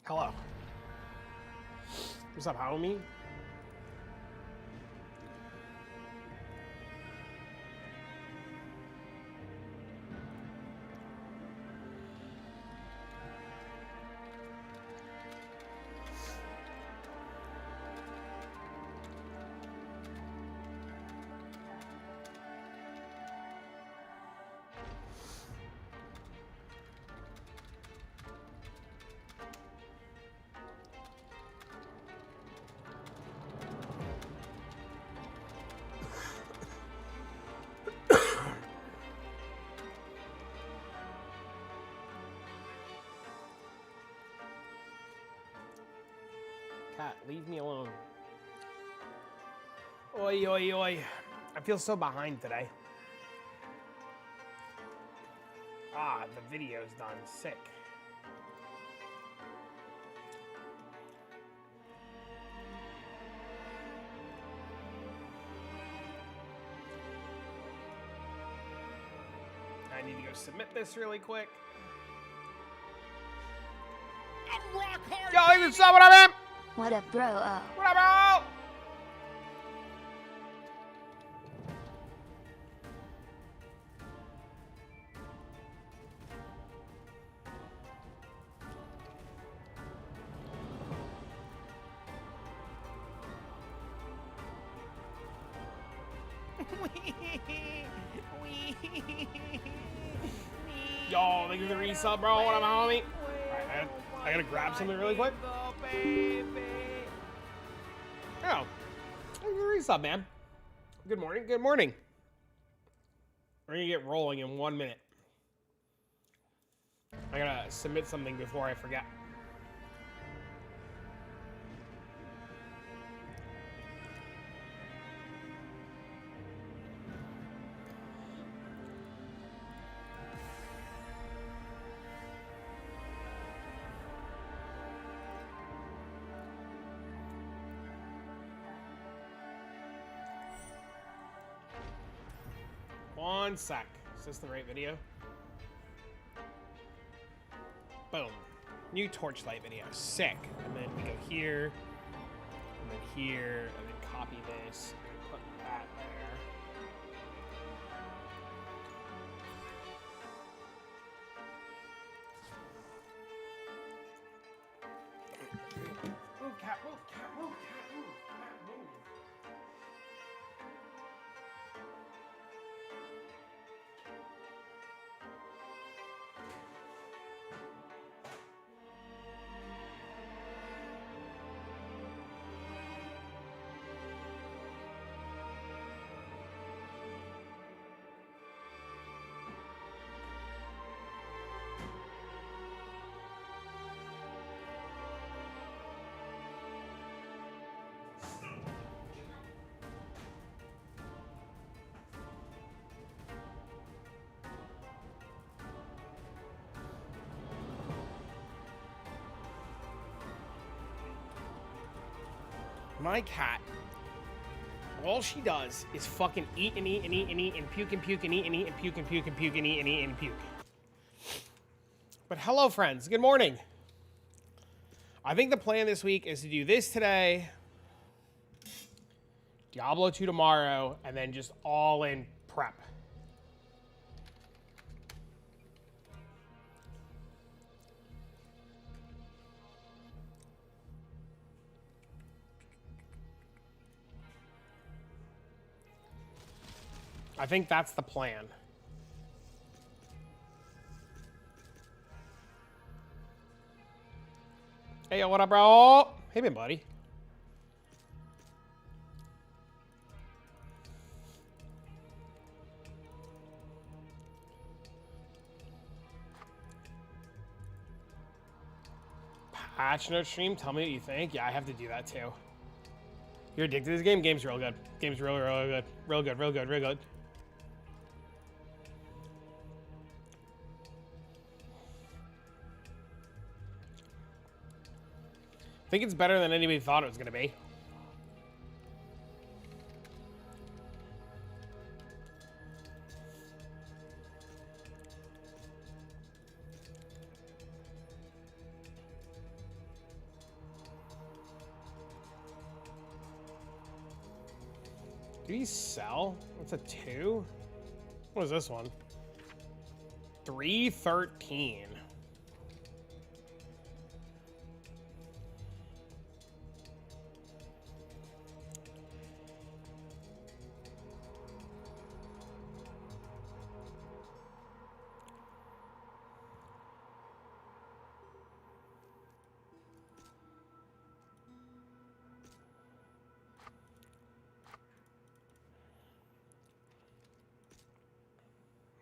Hello. What's up, homie? Cat, leave me alone. Oi, oi, oi. I feel so behind today. Ah, the video's done. Sick. I need to go submit this really quick. I'm rock hard. Yo, what's up? What up, man? What up, bro? What up, bro? Yo, thank you for the resub, bro. What up, homie? Alright, I gotta grab something really quick. Oh, thank you for the resub, man. Good morning, good morning. We're gonna get rolling in 1 minute. I gotta submit something before I forget. One sec. Is this the right video? Boom. New torchlight video. Sick. And then we go here, and then here, and then copy this, and put that there. Move, cat, move, cat, move, cat, move, cat, move. My cat, all she does is fucking eat and eat and eat and eat and puke and puke and eat and eat and puke and puke and puke and eat and eat and puke. But hello, friends. Good morning. I think the plan this week is to do this today, Diablo 2 tomorrow, and then just all in prep. I think that's the plan. Hey, what up, bro? Hey, man, buddy. Patch note stream, tell me what you think. Yeah, I have to do that too. You're addicted to this game? Game's real good. Game's real, real good. Real good, real good, real good. I think it's better than anybody thought it was going to be. Do you sell? That's a 2? What is this one? 313.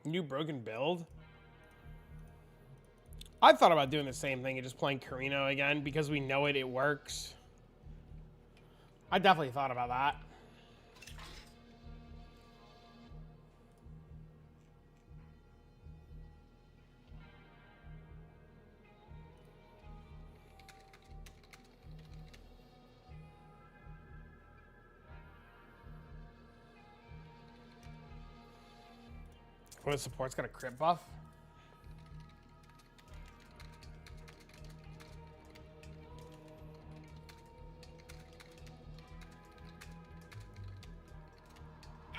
New broken build? I thought about doing the same thing and just playing Carino again because we know it works. I definitely thought about that. One of the support's got a crit buff.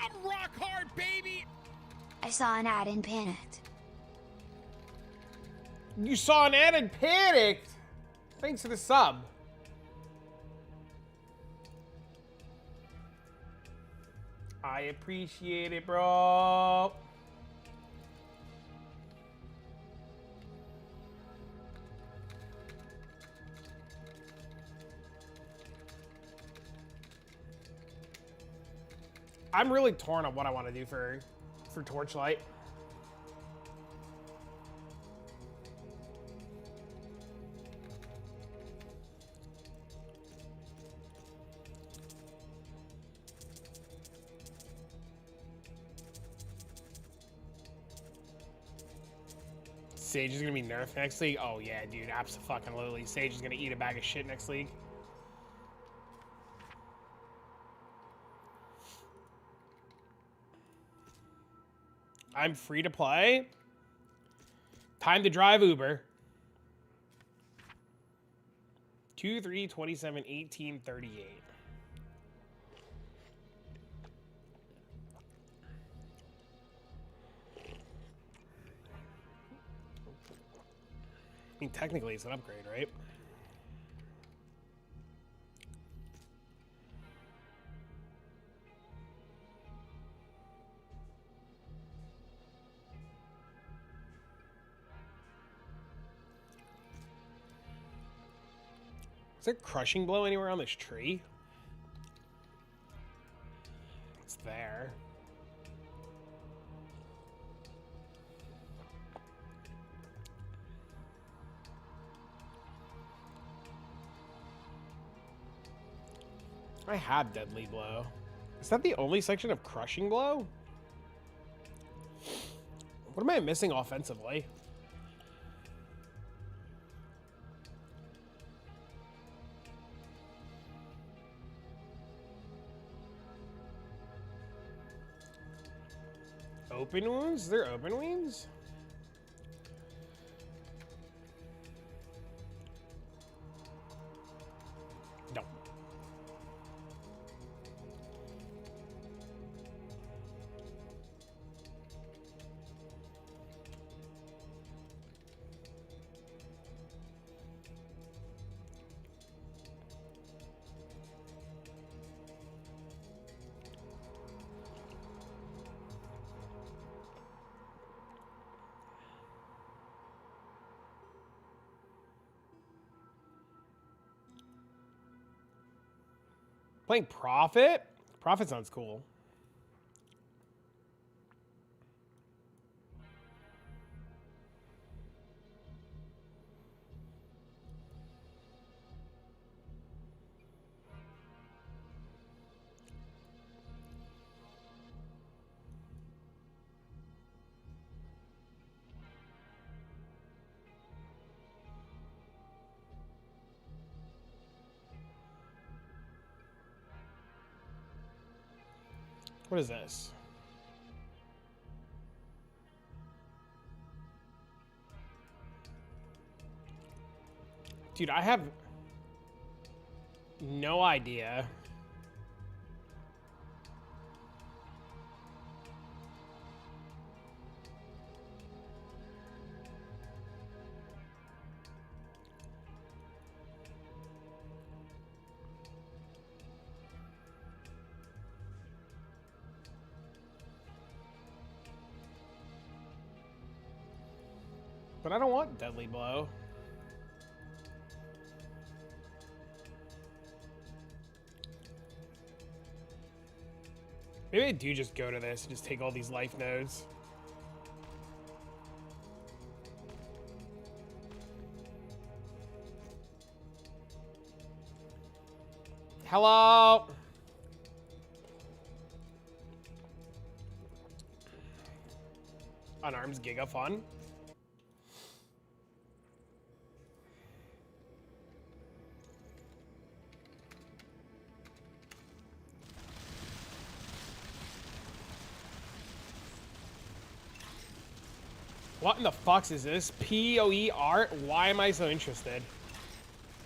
I'm rock hard, baby! I saw an ad and panicked. You saw an ad and panicked! Thanks for the sub. I appreciate it, bro. I'm really torn on what I want to do for Torchlight. Sage is gonna be nerfed next league. Oh yeah, dude, absolutely. Sage is gonna eat a bag of shit next league. I'm free to play. Time to drive Uber. 2, 3, 27, 18, 38. I mean, technically it's an upgrade, right? Is there crushing blow anywhere on this tree? It's there. I have deadly blow. Is that the only section of crushing blow? What am I missing offensively? Open wounds? Is there open wounds? No. Playing Prophet? Prophet sounds cool. What is this? Dude, I have no idea. But I don't want Deadly Blow. Maybe I do just go to this and just take all these life nodes. Hello? Unarms Giga Fun. What in the fuck is this? PoE art? Why am I so interested?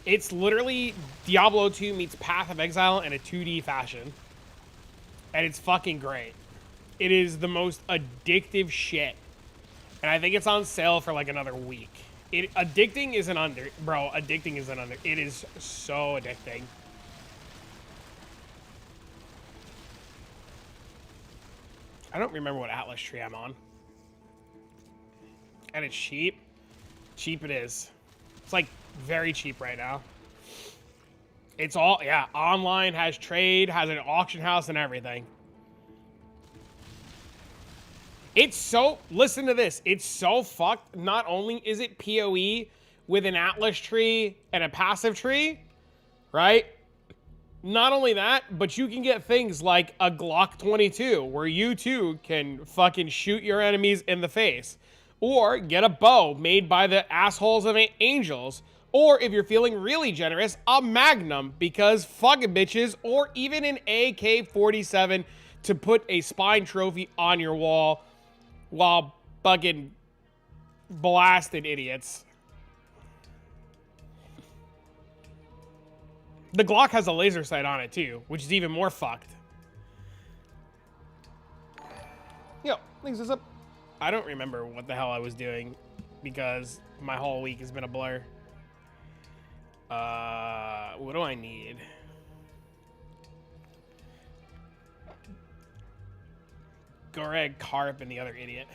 It's literally Diablo 2 meets Path of Exile in a 2D fashion. And it's fucking great. It is the most addictive shit. And I think it's on sale for like another week. Addicting isn't under. Bro, addicting isn't under. It is so addicting. I don't remember what Atlas tree I'm on. And it's cheap. Cheap it is. It's like very cheap right now. It's all, yeah, online, has trade, has an auction house and everything. It's so, listen to this. It's so fucked. Not only is it PoE with an Atlas tree and a passive tree, right? Not only that, but you can get things like a Glock 22 where you too can fucking shoot your enemies in the face. Or get a bow made by the assholes of angels. Or if you're feeling really generous, a Magnum, because fucking bitches. Or even an AK-47 to put a spine trophy on your wall while fucking blasting idiots. The Glock has a laser sight on it too, which is even more fucked. Yo, thanks this up. I don't remember what the hell I was doing because my whole week has been a blur. What do I need? Goreg, Carp, and the other idiot.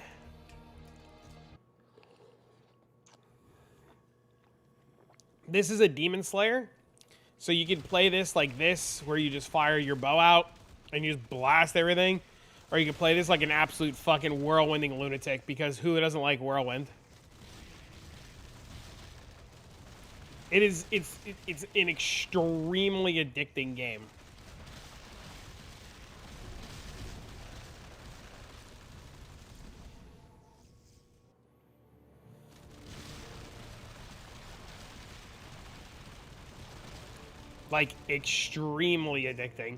This is a Demon Slayer. So you can play this like this, where you just fire your bow out and you just blast everything. Or you can play this like an absolute fucking whirlwinding lunatic, because who doesn't like whirlwind? It's an extremely addicting game. Like, extremely addicting.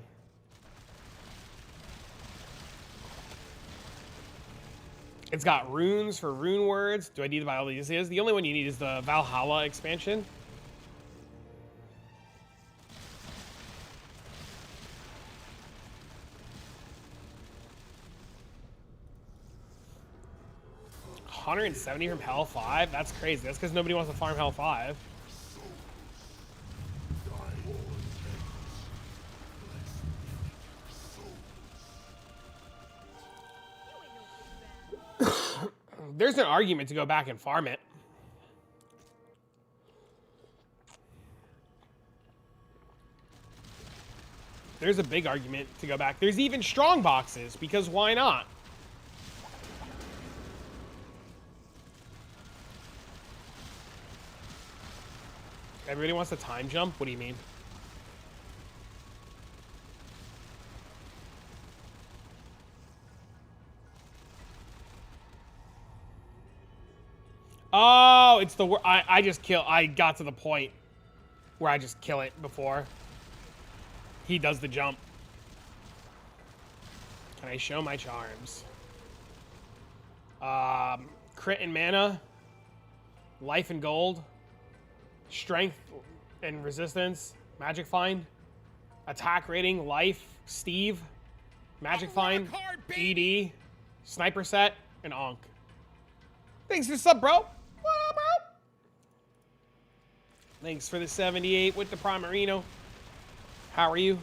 It's got runes for rune words. Do I need to buy all these? The only one you need is the Valhalla expansion. $170 from Hell 5? That's crazy. That's because nobody wants to farm Hell 5. There's an argument to go back and farm it. There's a big argument to go back. There's even strong boxes, because why not? Everybody wants to time jump? What do you mean? Oh, it's the I got to the point where I just kill it before he does the jump. Can I show my charms? Crit and mana, life and gold, strength and resistance, magic find, attack rating, life, Steve, magic find, ED, sniper set, and Onk. Thanks for the sub, bro. What up, bro? Thanks for the 78 with the Primarino. How are you?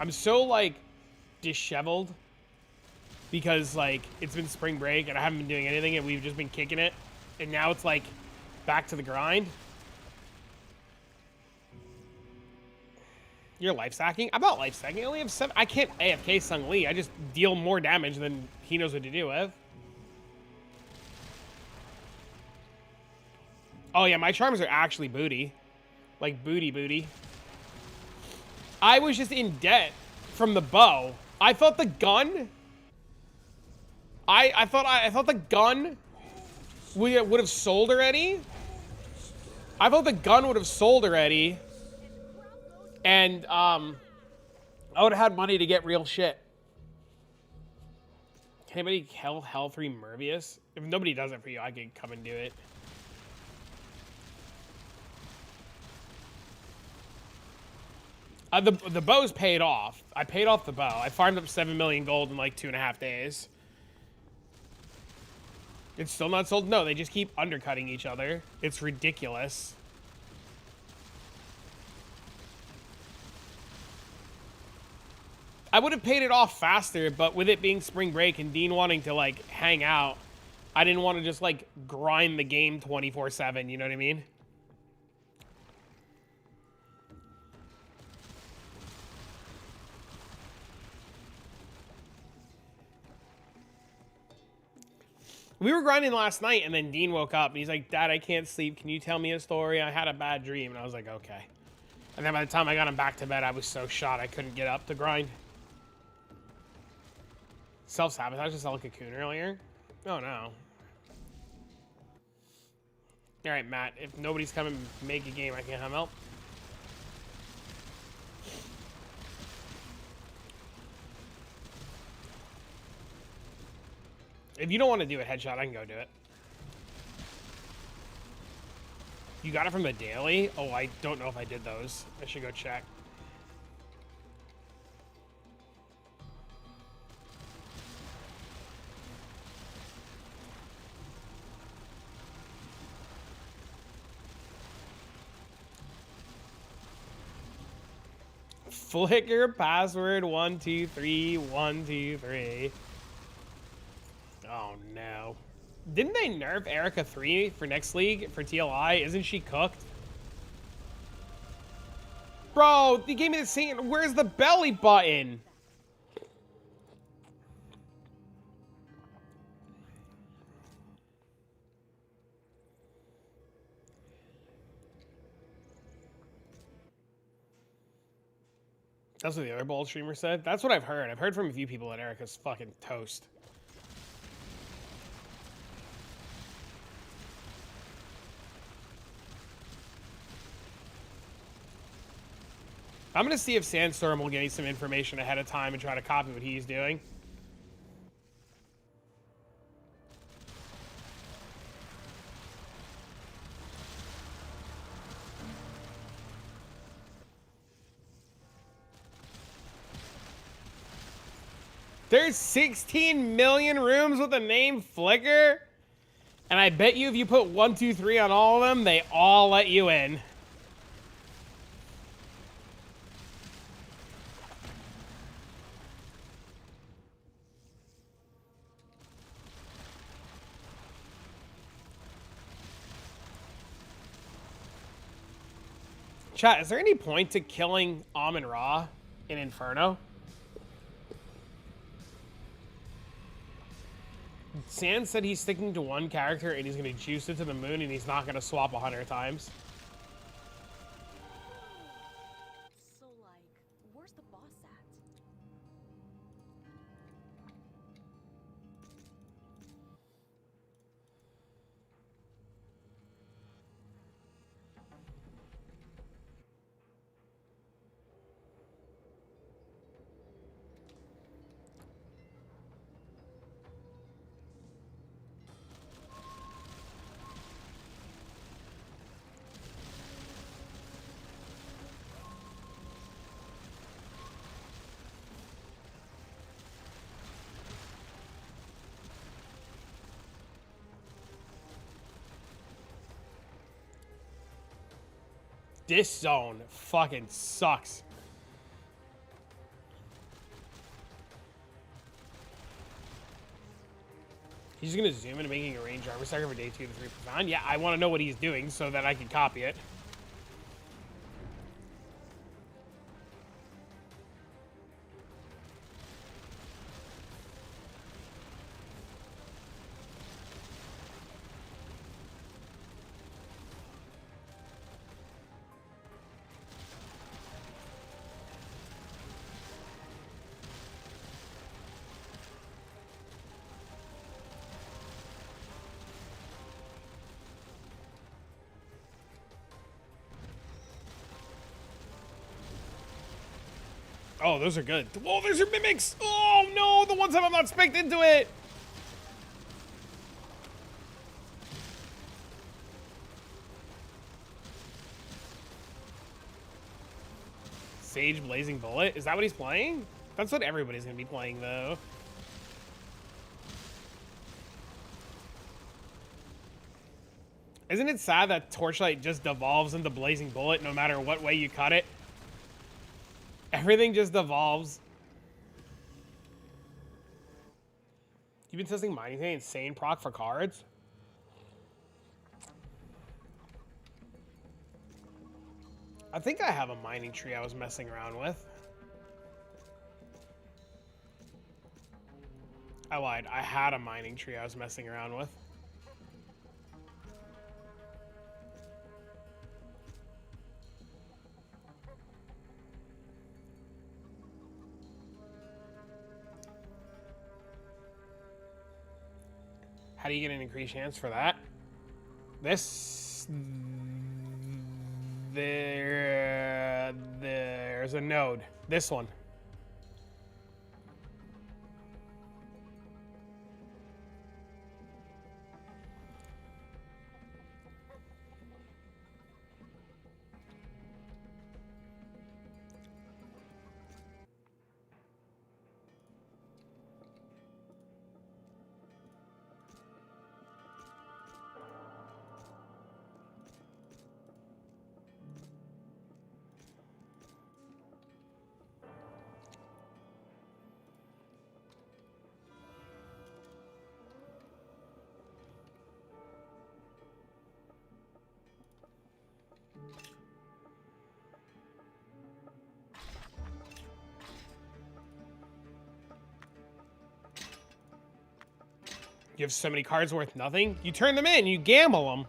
I'm so, like, disheveled because like it's been spring break and I haven't been doing anything and we've just been kicking it, and now it's like back to the grind. You're life stacking? I'm not life stacking. I only have 7. I can't AFK Sung Lee. I just deal more damage than he knows what to do with. Oh yeah, my charms are actually booty. Like booty. I was just in debt from the bow. I thought the gun. I thought the gun would have sold already. I thought the gun would have sold already. And I would have had money to get real shit. Can anybody hell 3 Mervius? If nobody does it for you, I could come and do it. The bow's paid off. I paid off the bow. I farmed up 7 million gold in like 2.5 days. It's still not sold? No, they just keep undercutting each other. It's ridiculous. I would have paid it off faster, but with it being spring break and Dean wanting to like hang out, I didn't want to just like grind the game 24/7, you know what I mean? We were grinding last night, and then Dean woke up, and he's like, Dad, I can't sleep. Can you tell me a story? I had a bad dream. And I was like, okay. And then by the time I got him back to bed, I was so shot I couldn't get up to grind. Self-sabotage to sell a cocoon earlier? Oh, no. All right, Matt. If nobody's coming to make a game, I can't help. If you don't want to do a headshot, I can go do it. You got it from the daily? Oh, I don't know if I did those. I should go check. Flicker password 123 123. Oh no. Didn't they nerf Erica 3 for next league for TLI? Isn't she cooked? Bro, they gave me the same. Where's the belly button? That's what the other bold streamer said. That's what I've heard. I've heard from a few people that Erica's fucking toast. I'm gonna see if Sandstorm will give me some information ahead of time and try to copy what he's doing. There's 16 million rooms with the name Flicker, and I bet you if you put 1, 2, 3 on all of them, they all let you in. Chat, is there any point to killing Amon Ra in Inferno? Sand said he's sticking to one character and he's going to juice it to the moon and he's not going to swap 100 times. So, like, where's the boss at? This zone fucking sucks. He's gonna zoom into making a range armor sector for day 2 to 3 profound. Yeah, I want to know what he's doing so that I can copy it. Oh, those are good. Oh, those are mimics. Oh, no, the ones that I'm not spec'd into it. Sage Blazing Bullet? Is that what he's playing? That's what everybody's going to be playing, though. Isn't it sad that Torchlight just devolves into Blazing Bullet no matter what way you cut it? Everything just devolves. You've been testing mining today, insane proc for cards? I think I have a mining tree I was messing around with. I lied. I had a mining tree I was messing around with. How do you get an increased chance for that? There's a node. This one. You have so many cards worth nothing. You turn them in. You gamble them.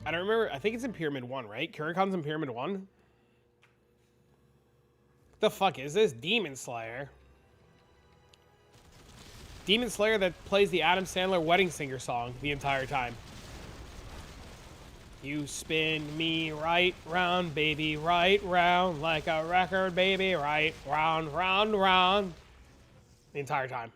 I don't remember. I think it's in Pyramid 1, right? Kurikon's in Pyramid 1? The fuck is this? Demon Slayer. Demon Slayer that plays the Adam Sandler Wedding Singer song the entire time. You spin me right round, baby, right round, like a record, baby, right round, round, round. The entire time.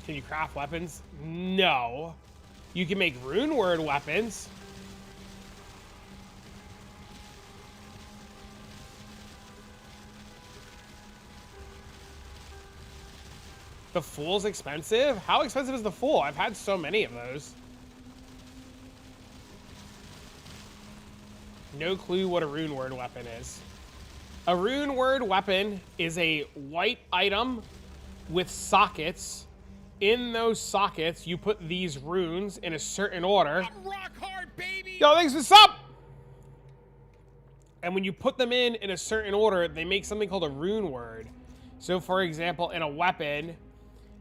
Can you craft weapons? No. You can make rune word weapons. The Fool's expensive? How expensive is the Fool? I've had so many of those. No clue what a rune word weapon is. A rune word weapon is a white item with sockets. In those sockets, you put these runes in a certain order. I'm rock hard, baby! Yo, thanks for sub! And when you put them in a certain order, they make something called a rune word. So, for example, in a weapon,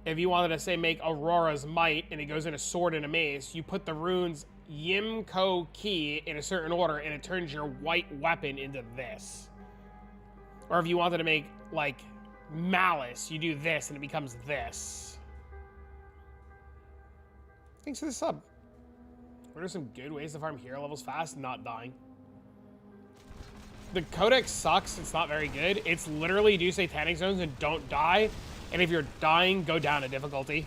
if you wanted to say make Aurora's Might, and it goes in a sword and a mace, you put the runes Yimko Ki in a certain order, and it turns your white weapon into this. Or if you wanted to make, like, Malice, you do this, and it becomes this. Thanks for the sub. What are some good ways to farm hero levels fast and not dying? the codex sucks. It's not very good. It's literally do satanic zones and don't die. And if you're dying, go down a difficulty.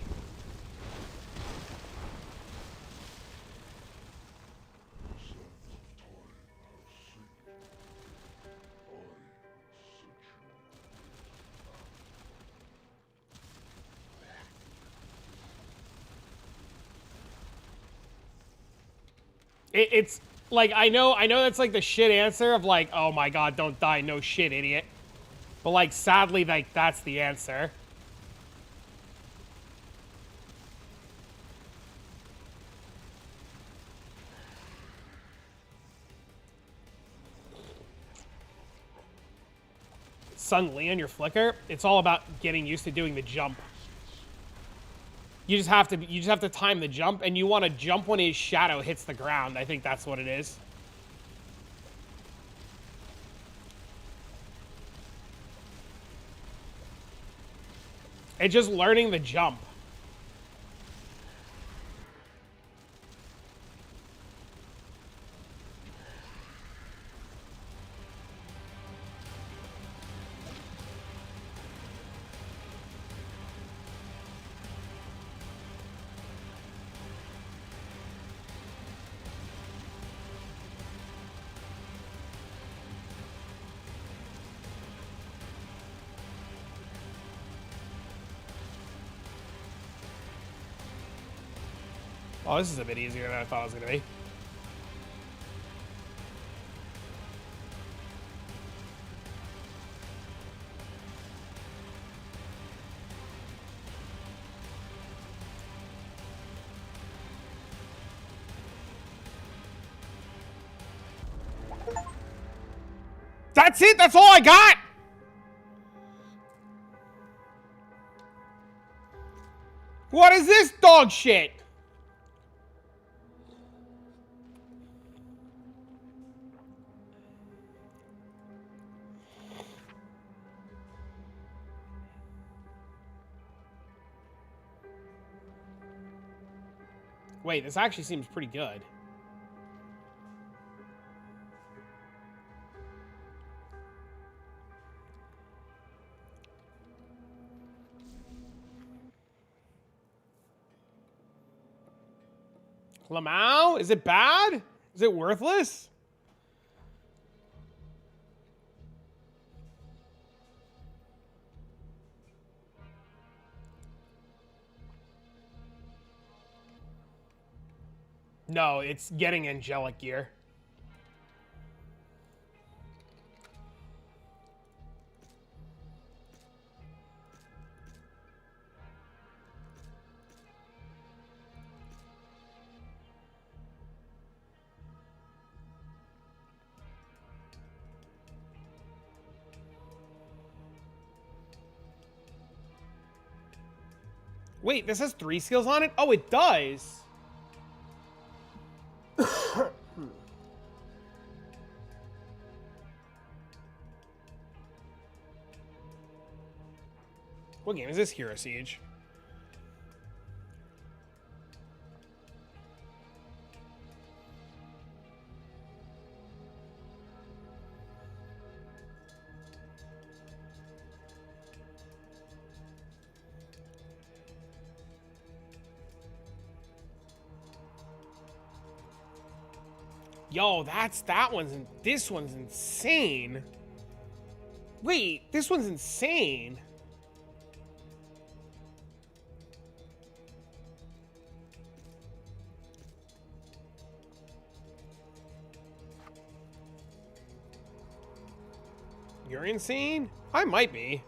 It's like, I know that's like the shit answer of like, oh my god, don't die, no shit, idiot. But like, sadly, like, that's the answer. Sung Lee on your flicker, it's all about getting used to doing the jump. You just have to time the jump, and you want to jump when his shadow hits the ground. I think that's what it is. It's just learning the jump. Oh, this is a bit easier than I thought it was going to be. That's it? That's all I got? What is this dog shit? Wait, this actually seems pretty good. Lamau? Is it bad? Is it worthless? No, it's getting angelic gear. Wait, this has 3 skills on it? Oh, it does. What game is this? Hero Siege. Yo, that one's, this one's insane. Wait, this one's insane. You're insane? I might be.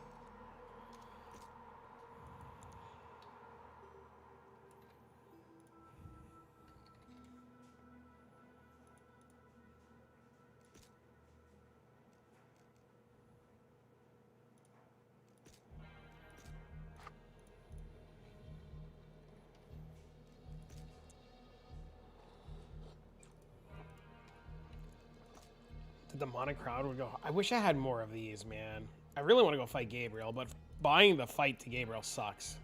The demonic crowd would go. I wish I had more of these, man. I really want to go fight Gabriel, but buying the fight to Gabriel sucks.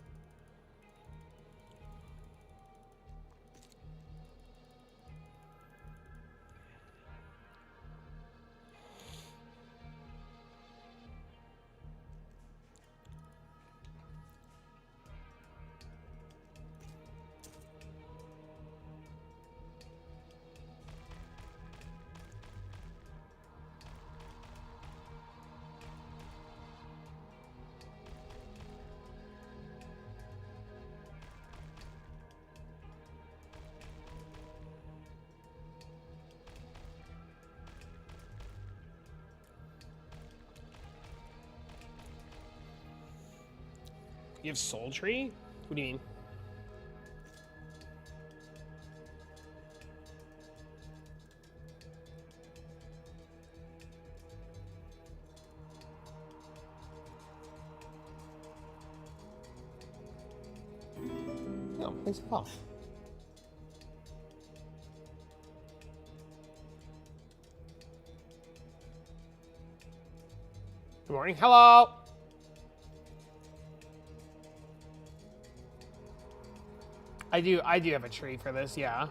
You have Soul Tree? What do you mean? No, thanks for calling. Good morning. Hello. I do have a tree for this, yeah.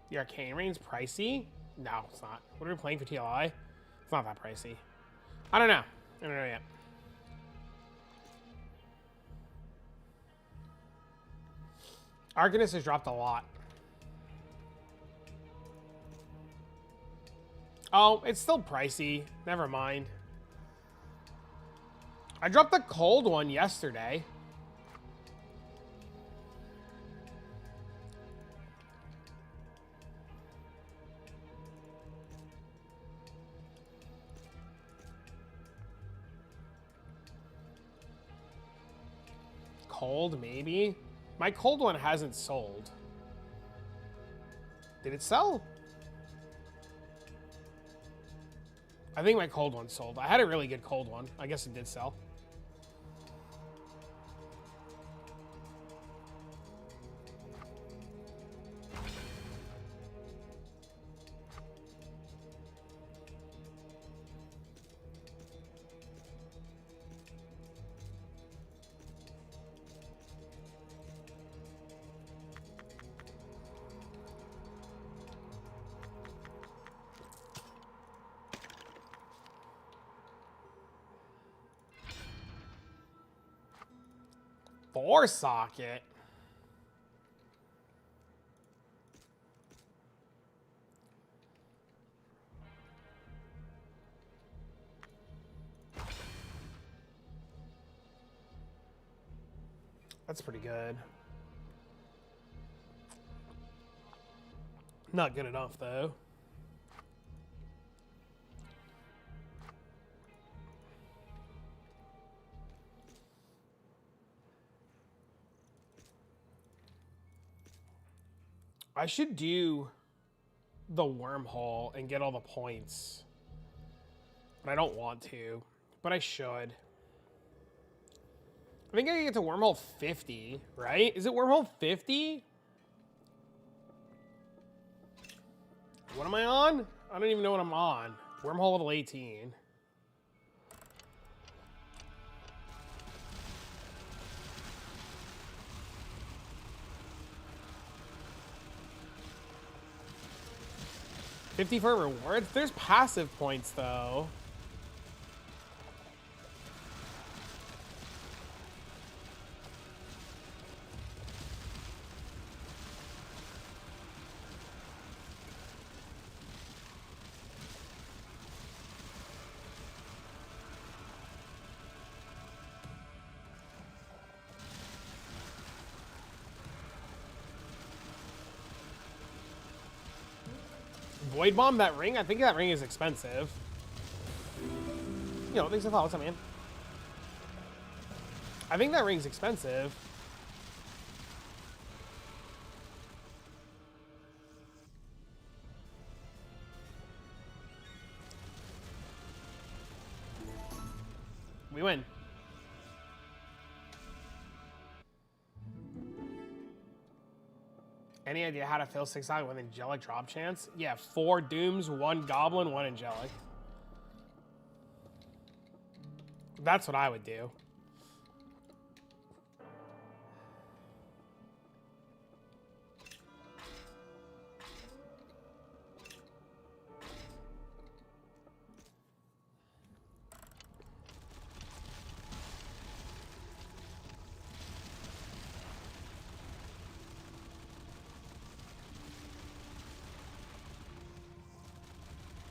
The Arcane Rain's pricey? No, it's not. What are we playing for TLI? It's not that pricey. I don't know. I don't know yet. Arcanist has dropped a lot. Oh, it's still pricey. Never mind. I dropped the cold one yesterday. Cold, maybe? My cold one hasn't sold. Did it sell? I think my cold one sold. I had a really good cold one. I guess it did sell. Four socket. That's pretty good. Not good enough, though. I should do the wormhole and get all the points. But I don't want to. But I should. I think I can get to wormhole 50, right? Is it wormhole 50? What am I on? I don't even know what I'm on. Wormhole level 18. $50 for rewards? There's passive points, though. Void Bomb, that ring? I think that ring is expensive. Yo, thanks for the follow. What's up, man? I think that ring's expensive. We win. Any idea how to fill 6 out with angelic drop chance? Yeah, 4 dooms, 1 goblin, 1 angelic. That's what I would do.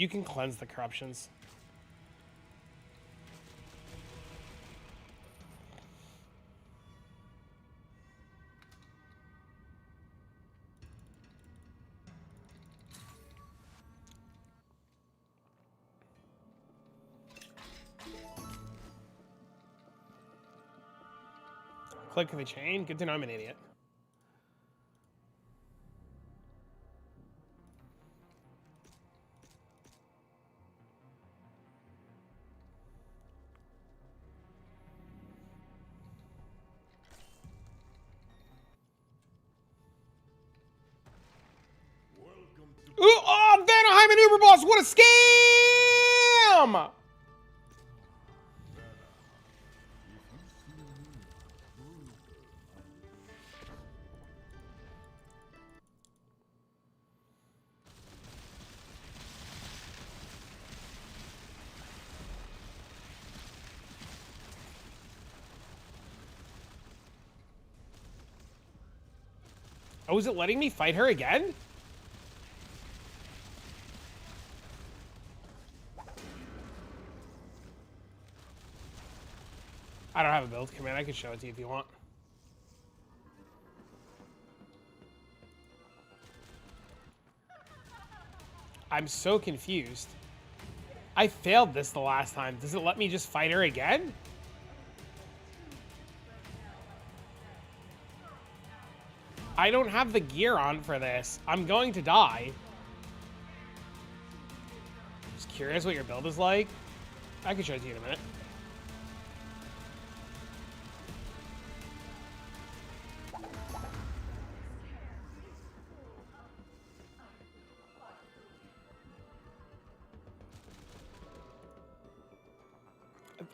You can cleanse the corruptions. Click the chain. Good to know I'm an idiot. Ooh, oh, Vanaheim and Uberboss, what a scam! Oh, is it letting me fight her again? I don't have a build command. I can show it to you if you want. I'm so confused. I failed this the last time. Does it let me just fight her again? I don't have the gear on for this. I'm going to die. Just curious what your build is like. I can show it to you in a minute.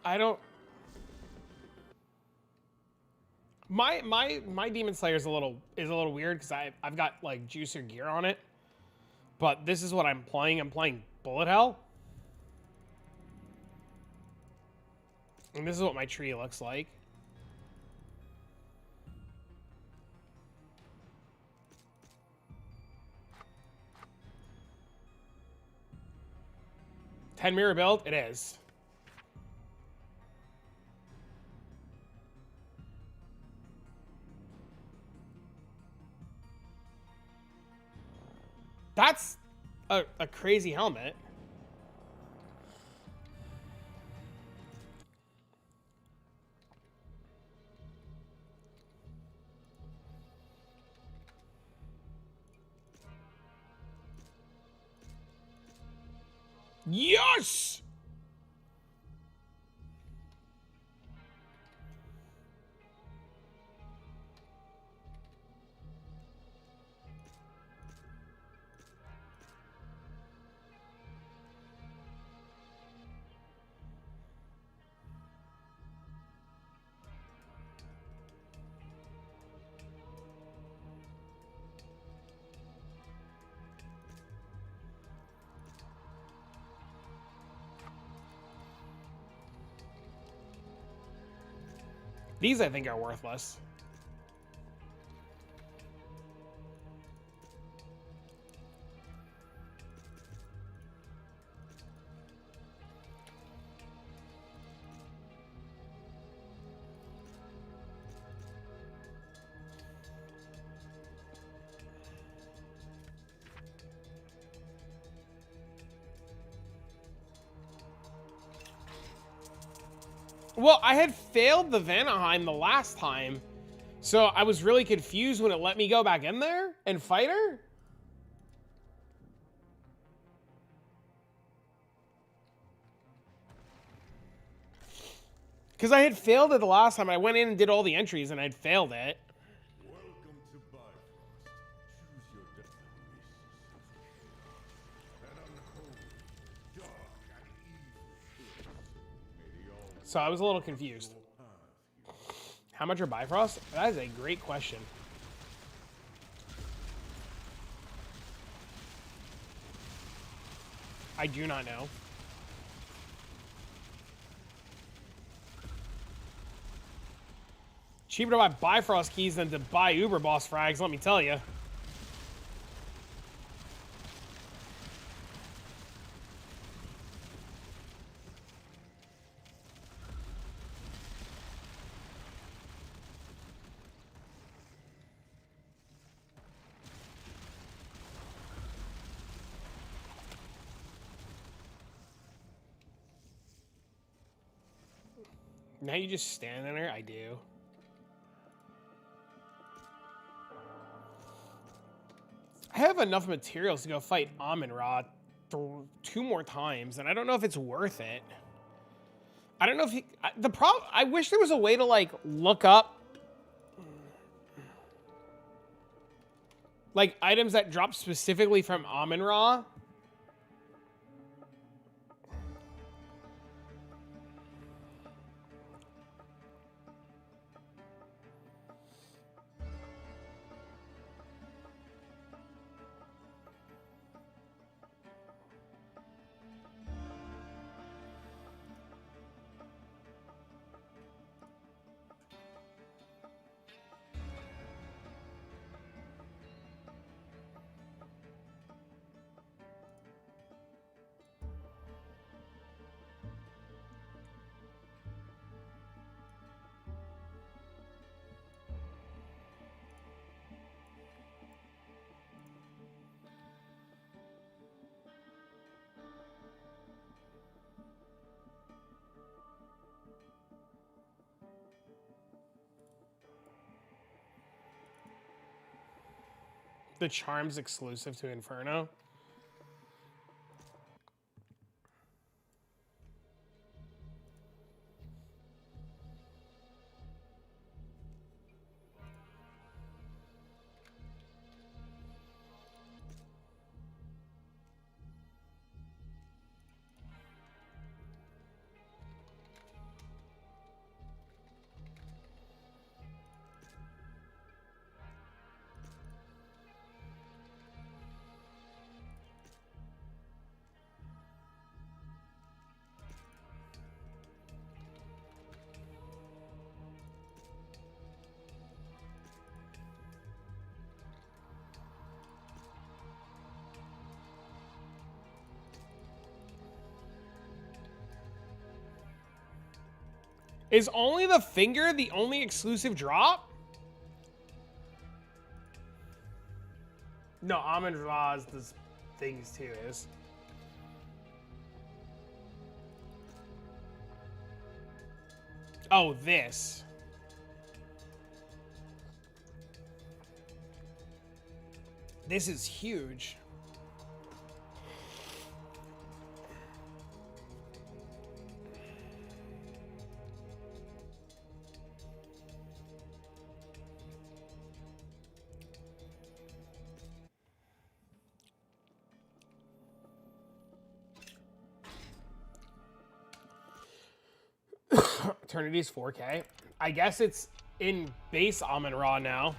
I don't. My Demon Slayer is a little weird because I've got like juicer gear on it, but this is what I'm playing. I'm playing Bullet Hell, and this is what my tree looks like. Ten mirror build, it is. That's a crazy helmet. Yes! These, I think, are worthless. Well, I had failed the Vanaheim the last time, so I was really confused when it let me go back in there and fight her. Because I had failed it the last time. I went in and did all the entries, and I'd failed it. Welcome to Bifrost. Choose your destination. An unholy, dark, and evil curse. May the all So I was a little confused. How much are Bifrost? That is a great question. I do not know. Cheaper to buy Bifrost keys than to buy Uber Boss frags, let me tell you. Now you just stand there? I do. I have enough materials to go fight Amun-Ra 2 more times, and I don't know if it's worth it. I don't know if he... The problem... I wish there was a way to, like, look up... like, items that drop specifically from Amun-Ra. The charm's exclusive to Inferno. Is only the finger the only exclusive drop? No, Amun-Ra's the things too is. Oh, this. This is huge. Eternity's 4K. I guess it's in base Amun-Ra now.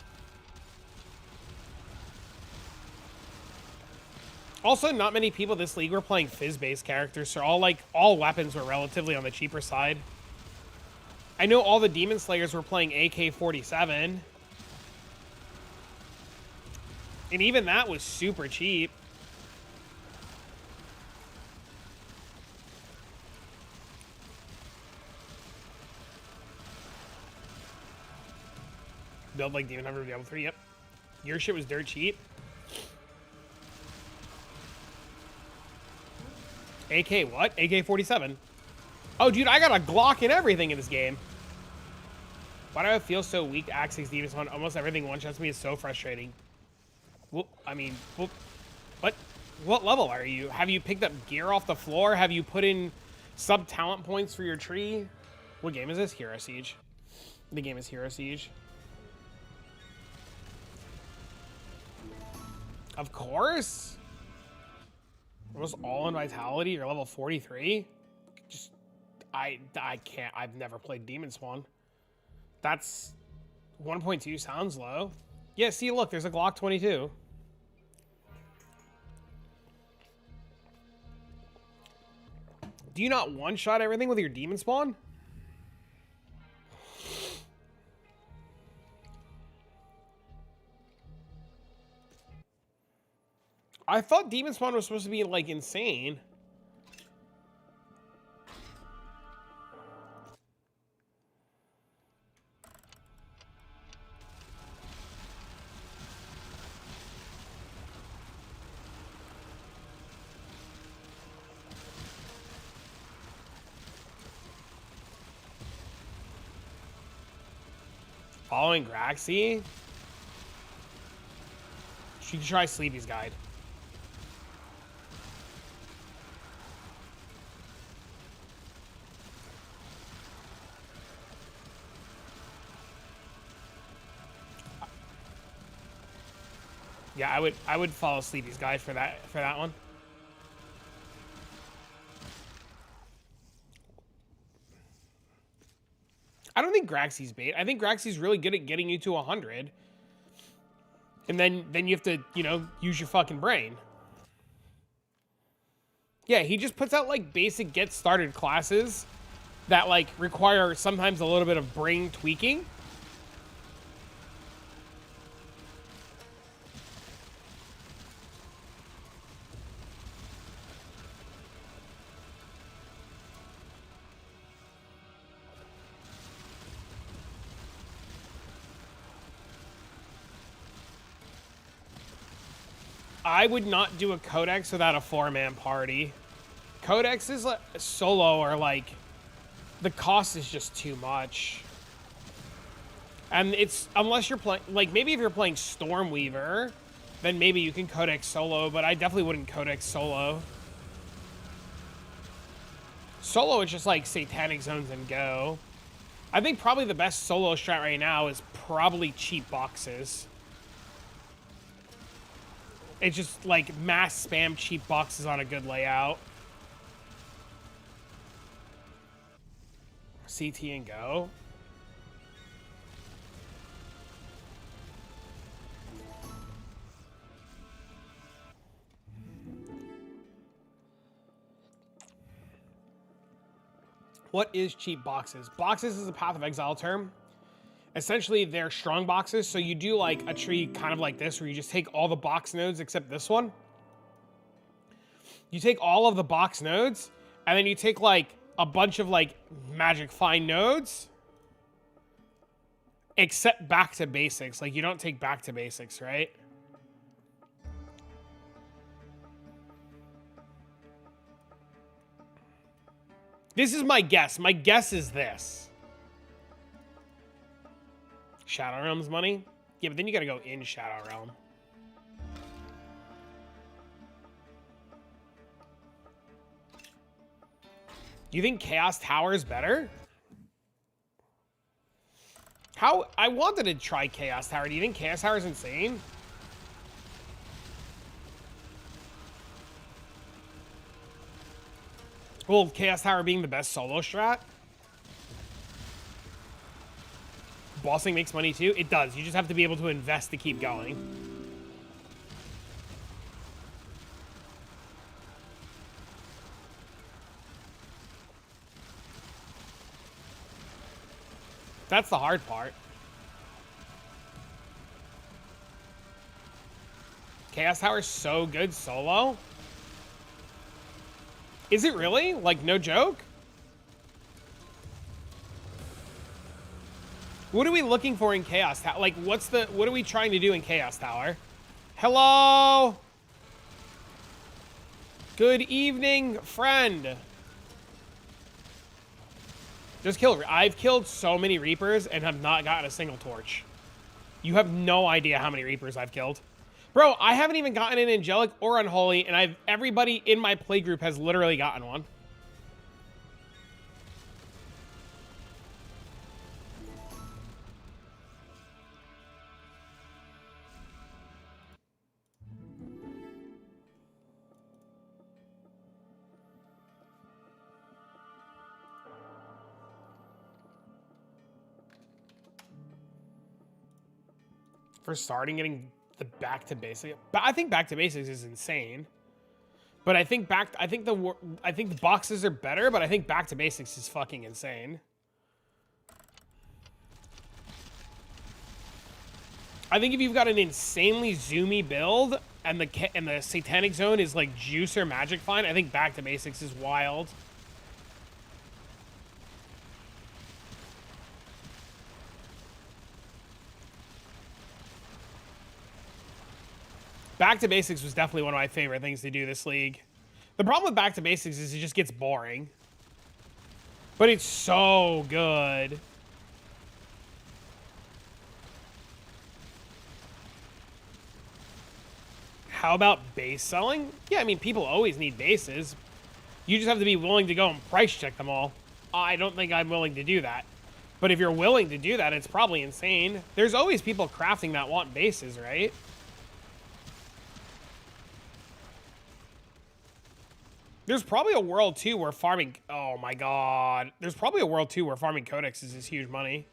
Also, not many people this league were playing Fizz-based characters, so all weapons were relatively on the cheaper side. I know all the Demon Slayers were playing AK-47. And even that was super cheap. Build like Demon Hunter Diablo 3, yep. Your shit was dirt cheap. AK what? AK-47. Oh, dude, I got a Glock and everything in this game. Why do I feel so weak to Axe 6 Demon Spawn? Almost everything one-shots me is so frustrating. Well, I mean, well, what level are you? Have you picked up gear off the floor? Have you put in sub-talent points for your tree? What game is this? Hero Siege. The game is Hero Siege. Of course. Almost all in Vitality. You're level 43. Just, I can't. I've never played Demon Spawn. That's 1.2 sounds low. Yeah, see, look, there's a Glock 22. Do you not one-shot everything with your Demon Spawn? I thought Demon Spawn was supposed to be, like, insane. following Graxy, she can try Sleepy's Guide. Yeah, I would follow Sleepy's Guide for that one. I don't think Graxy's bait. I think Graxy's really good at getting you to 100. And then you have to, you know, use your fucking brain. Yeah, he just puts out like basic get started classes that like require sometimes a little bit of brain tweaking. I would not do a codex without a 4-man party. Codexes like, solo are like, the cost is just too much. And it's, unless you're playing, like maybe if you're playing Stormweaver, then maybe you can codex solo, but I definitely wouldn't codex solo. Solo is just like Satanic Zones and go. I think probably the best solo strat right now is probably cheap boxes. It's just like mass spam cheap boxes on a good layout. CT and go. What is cheap boxes? Boxes is a Path of Exile term. Essentially, they're strong boxes, so you do like a tree kind of like this, where you just take all the box nodes except this one. You take all of the box nodes, and then you take like a bunch of like magic fine nodes, except back to basics. Like you don't take back to basics, right? This is my guess. My guess is this. Shadow Realm's money? Yeah, but then you gotta go in Shadow Realm. You think Chaos Tower is better? How? I wanted to try Chaos Tower. Do you think Chaos Tower is insane? Well, Chaos Tower being the best solo strat? Bossing makes money too? It does. You just have to be able to invest to keep going. That's the hard part. Chaos Tower is so good solo. Is it really? Like, no joke? What are we looking for in Chaos Tower? Like, what are we trying to do in Chaos Tower? Hello? Good evening, friend. Just kill. I've killed so many Reapers and have not gotten a single torch. You have no idea how many Reapers I've killed. Bro, I haven't even gotten an Angelic or Unholy, and everybody in my play group has literally gotten one. For starting getting the back to basics, but I think back to basics is insane. But I think the boxes are better, but I think back to basics is fucking insane. I think if you've got an insanely zoomy build and the Satanic Zone is like juice or magic fine, I think back to basics is wild. Back to basics was definitely one of my favorite things to do this league. The problem with back to basics is it just gets boring. But it's so good. How about base selling? Yeah, I mean, people always need bases. You just have to be willing to go and price check them all. I don't think I'm willing to do that. But if you're willing to do that, it's probably insane. There's always people crafting that want bases, right? There's probably a world, too, where farming... Oh, my God. There's probably a world, too, where farming codexes is huge money.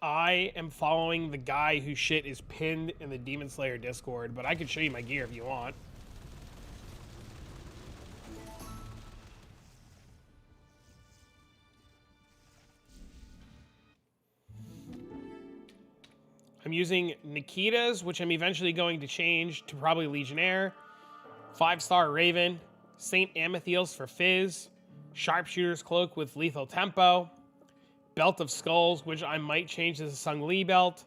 I am following the guy whose shit is pinned in the Demon Slayer Discord, but I can show you my gear if you want. I'm using Nikita's, which I'm eventually going to change to probably Legionnaire. 5-star Raven. St. Amethyst for Fizz. Sharpshooter's Cloak with Lethal Tempo. Belt of Skulls, which I might change to the Sung Lee belt.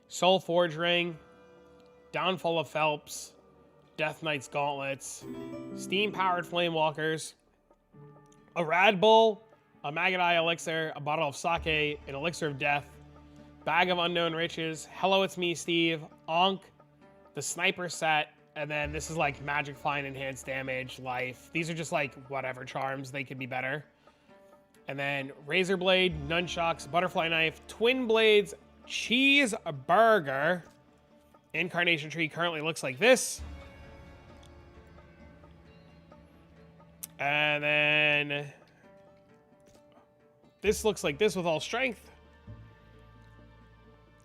Soul Forge Ring. Downfall of Phelps. Death Knight's Gauntlets. Steam-powered Flamewalkers. A Rad Bull. A Magadai Elixir. A bottle of sake. An Elixir of Death. Bag of Unknown Riches, Hello It's Me Steve, Ankh, the Sniper set, and then this is like Magic Fine Enhanced Damage, Life. These are just like whatever charms, they could be better. And then Razor Blade, Nunchucks, Butterfly Knife, Twin Blades, Cheeseburger. Incarnation Tree currently looks like this. And then this looks like this with all strength.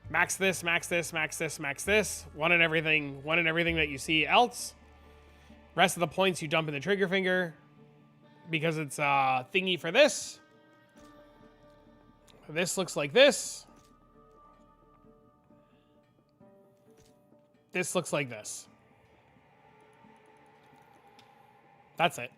Max this, max this, max this, max this. One in everything that you see else. Rest of the points you dump in the trigger finger because it's a thingy for this. This looks like this. This looks like this. That's it.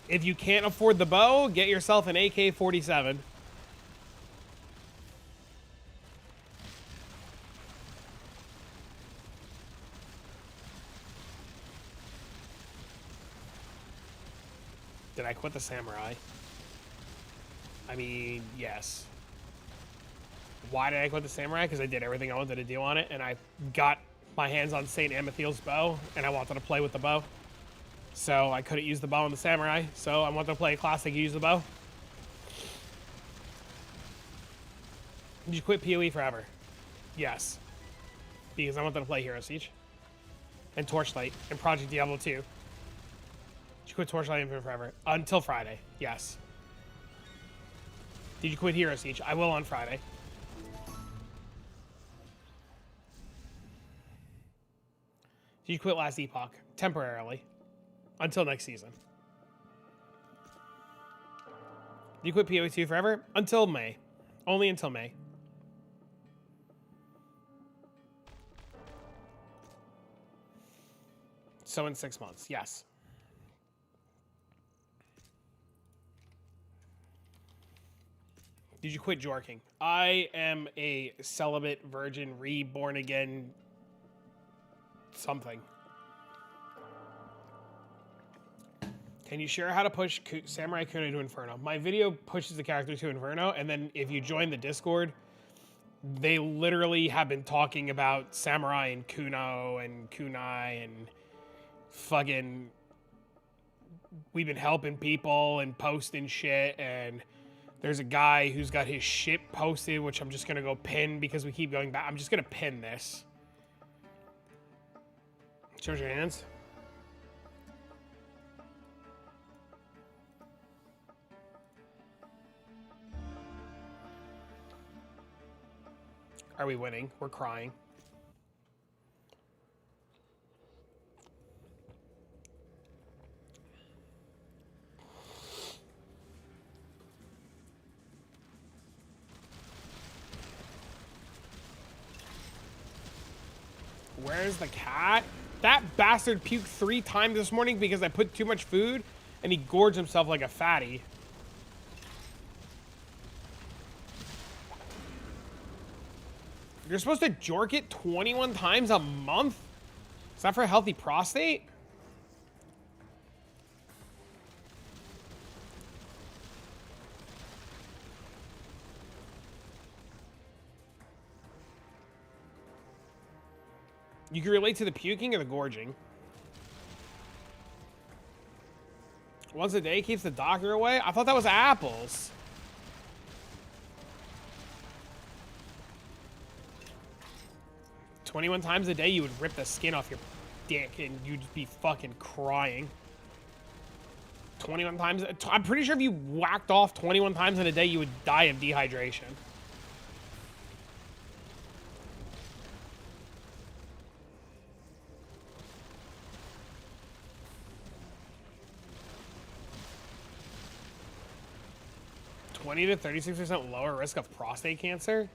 If you can't afford the bow, get yourself an AK-47. Did I quit the samurai? I mean, yes. Why did I quit the samurai? Because I did everything I wanted to do on it, and I got my hands on St. Amethyst's bow, and I wanted to play with the bow. So I couldn't use the bow on the samurai, so I wanted to play a classic, use the bow. Did you quit PoE forever? Yes. Because I wanted to play Hero Siege. And Torchlight, and Project Diablo 2. Did you quit Torchlight Infinite forever? Until Friday, yes. Did you quit Hero Siege? I will on Friday. Did you quit Last Epoch? Temporarily. Until next season. You quit PoE 2 forever? Until May. Only until May. So in 6 months, yes. Did you quit Jorking? I am a celibate virgin, reborn again something. Can you share how to push Samurai Kuno to Inferno? My video pushes the character to Inferno, and then if you join the Discord, they literally have been talking about Samurai and Kuno and Kunai and fucking... We've been helping people and posting shit, and there's a guy who's got his shit posted, which I'm just going to go pin because we keep going back. I'm just going to pin this. Show your hands. Are we winning? We're crying. Where's the cat? That bastard puked 3 times this morning because I put too much food and he gorged himself like a fatty. You're supposed to jork it 21 times a month? Is that for a healthy prostate? You can relate to the puking or the gorging. Once a day keeps the doctor away? I thought that was apples. "21 times a day, you would rip the skin off your dick and you'd be fucking crying. 21 times? I'm pretty sure if you whacked off 21 times in a day, you would die of dehydration. "20 to 36% lower risk of prostate cancer?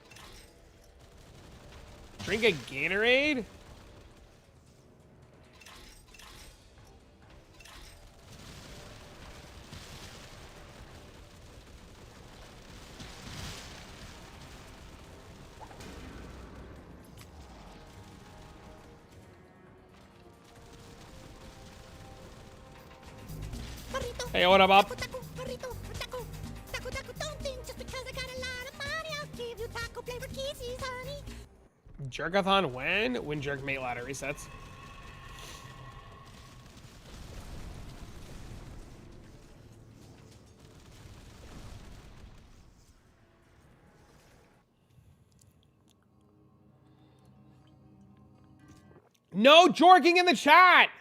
Drink a Gatorade? Hey, what up? Jerkathon when? When jerk mate ladder resets. No jorking in the chat!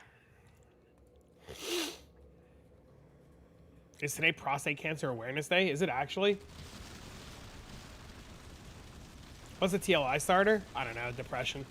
Is today Prostate Cancer Awareness Day? Is it actually? What's the TLI starter? I don't know, depression.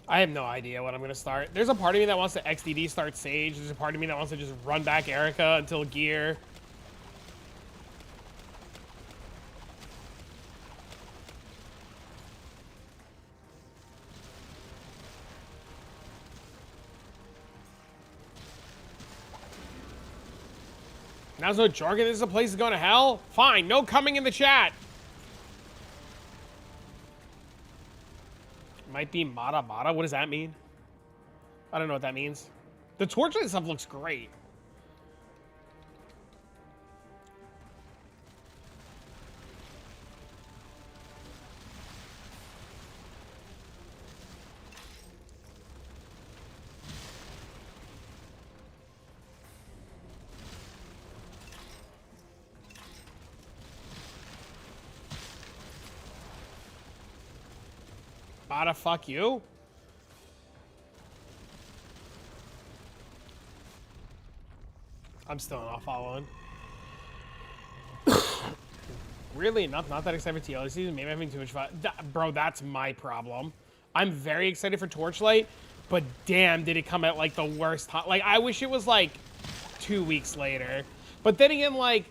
I have no idea what I'm going to start. There's a part of me that wants to XDD start Sage. There's a part of me that wants to just run back Erica until gear. Now's no jargon. This is a place that's going to hell? Fine. No coming in the chat. Might be Mata Mata. What does that mean? I don't know what that means. The Torchlight stuff looks great. Mata, fuck you. I'm still not following. Really? Not that excited for TLC season? Maybe I'm having too much fun. Bro, that's my problem. I'm very excited for Torchlight, but damn, did it come at like the worst time. Like, I wish it was like 2 weeks later. But then again, like,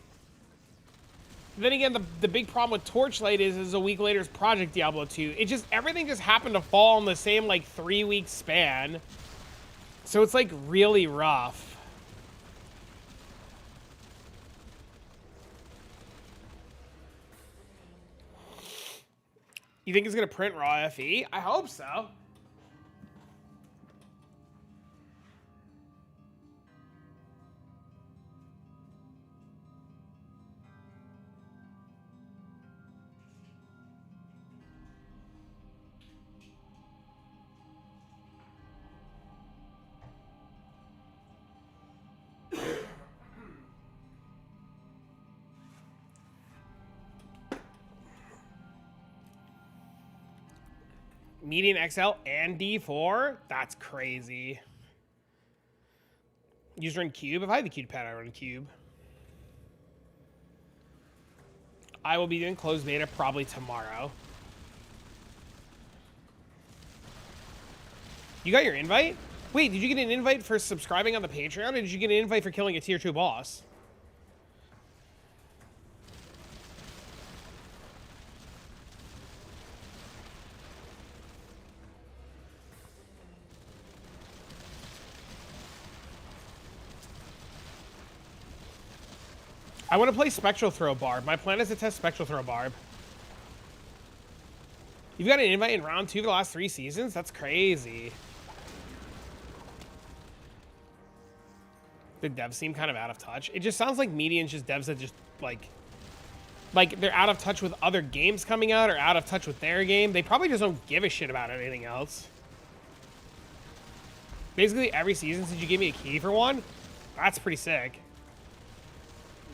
the big problem with Torchlight is a week later is Project Diablo 2. It just, everything just happened to fall in the same like 3-week span. So it's like really rough. You think it's gonna print raw FE? I hope so. Median XL and D4? That's crazy. You just run cube? If I had the cube pad, I run cube. I will be doing closed beta probably tomorrow. You got your invite? Wait, did you get an invite for subscribing on the Patreon, or did you get an invite for killing a tier 2 boss? I want to play Spectral Throw Barb. My plan is to test Spectral Throw Barb. You've got an invite in round 2 of the last 3 seasons? That's crazy. The devs seem kind of out of touch. It just sounds like Median's just devs that just, like they're out of touch with other games coming out or out of touch with their game. They probably just don't give a shit about anything else. Basically, every season since you gave me a key for one, that's pretty sick.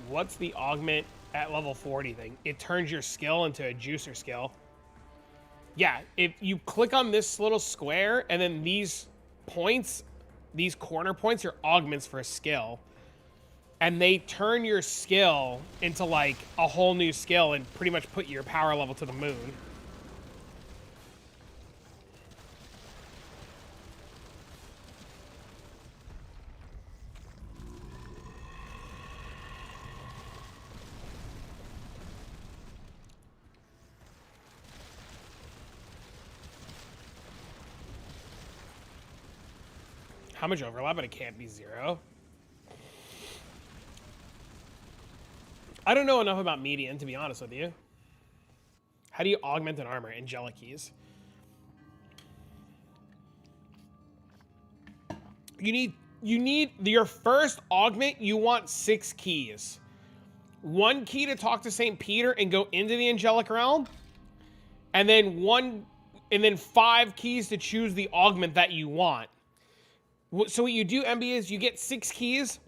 What's the augment at level 40 thing? It turns your skill into a juicer skill. Yeah, if you click on this little square and then these points, these corner points are augments for a skill. And they turn your skill into like a whole new skill and pretty much put your power level to the moon. How much overlap? But it can't be 0. I don't know enough about Median, to be honest with you. How do you augment an armor? Angelic keys. You need your first augment, you want 6 keys. 1 key to talk to St. Peter and go into the angelic realm. And then 5 keys to choose the augment that you want. So what you do, MB, is you get 6 keys,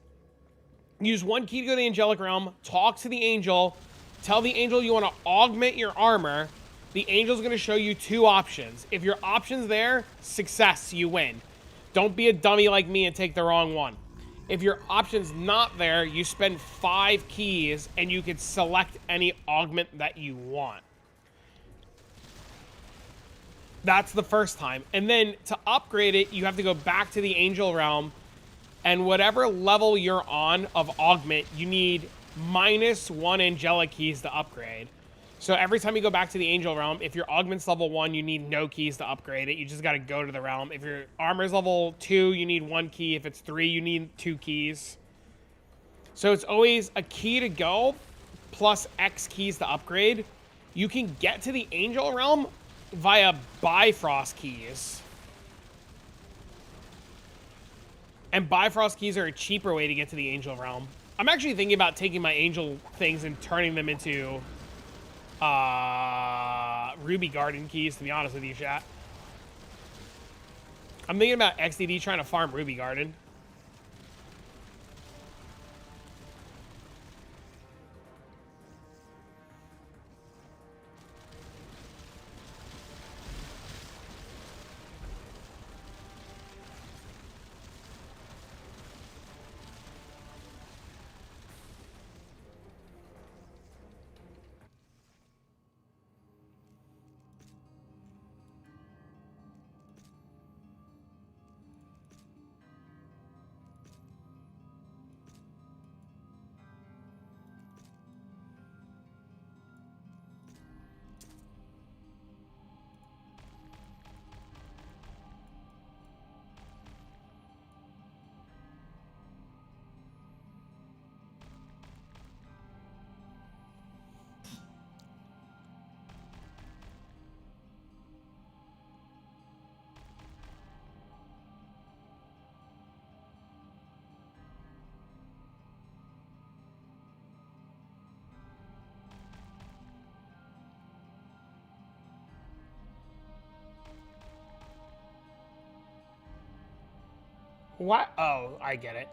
use 1 key to go to the angelic realm, talk to the angel, tell the angel you want to augment your armor. The angel's going to show you 2 options. If your option's there, success, you win. Don't be a dummy like me and take the wrong one. If your option's not there, you spend 5 keys and you can select any augment that you want. That's the first time. And then to upgrade it, you have to go back to the angel realm, and whatever level you're on of augment, you need -1 angelic keys to upgrade. So every time you go back to the angel realm, if your augment's level 1, you need no keys to upgrade it. You just got to go to the realm. If your armor's level 2, you need 1 key. If it's 3, you need 2 keys. So it's always a key to go plus X keys to upgrade. You can get to the angel realm via Bifrost keys. And Bifrost keys are a cheaper way to get to the angel realm. I'm actually thinking about taking my angel things and turning them into Ruby Garden keys, to be honest with you, chat. I'm thinking about XDD trying to farm Ruby Garden. What? Oh, I get it.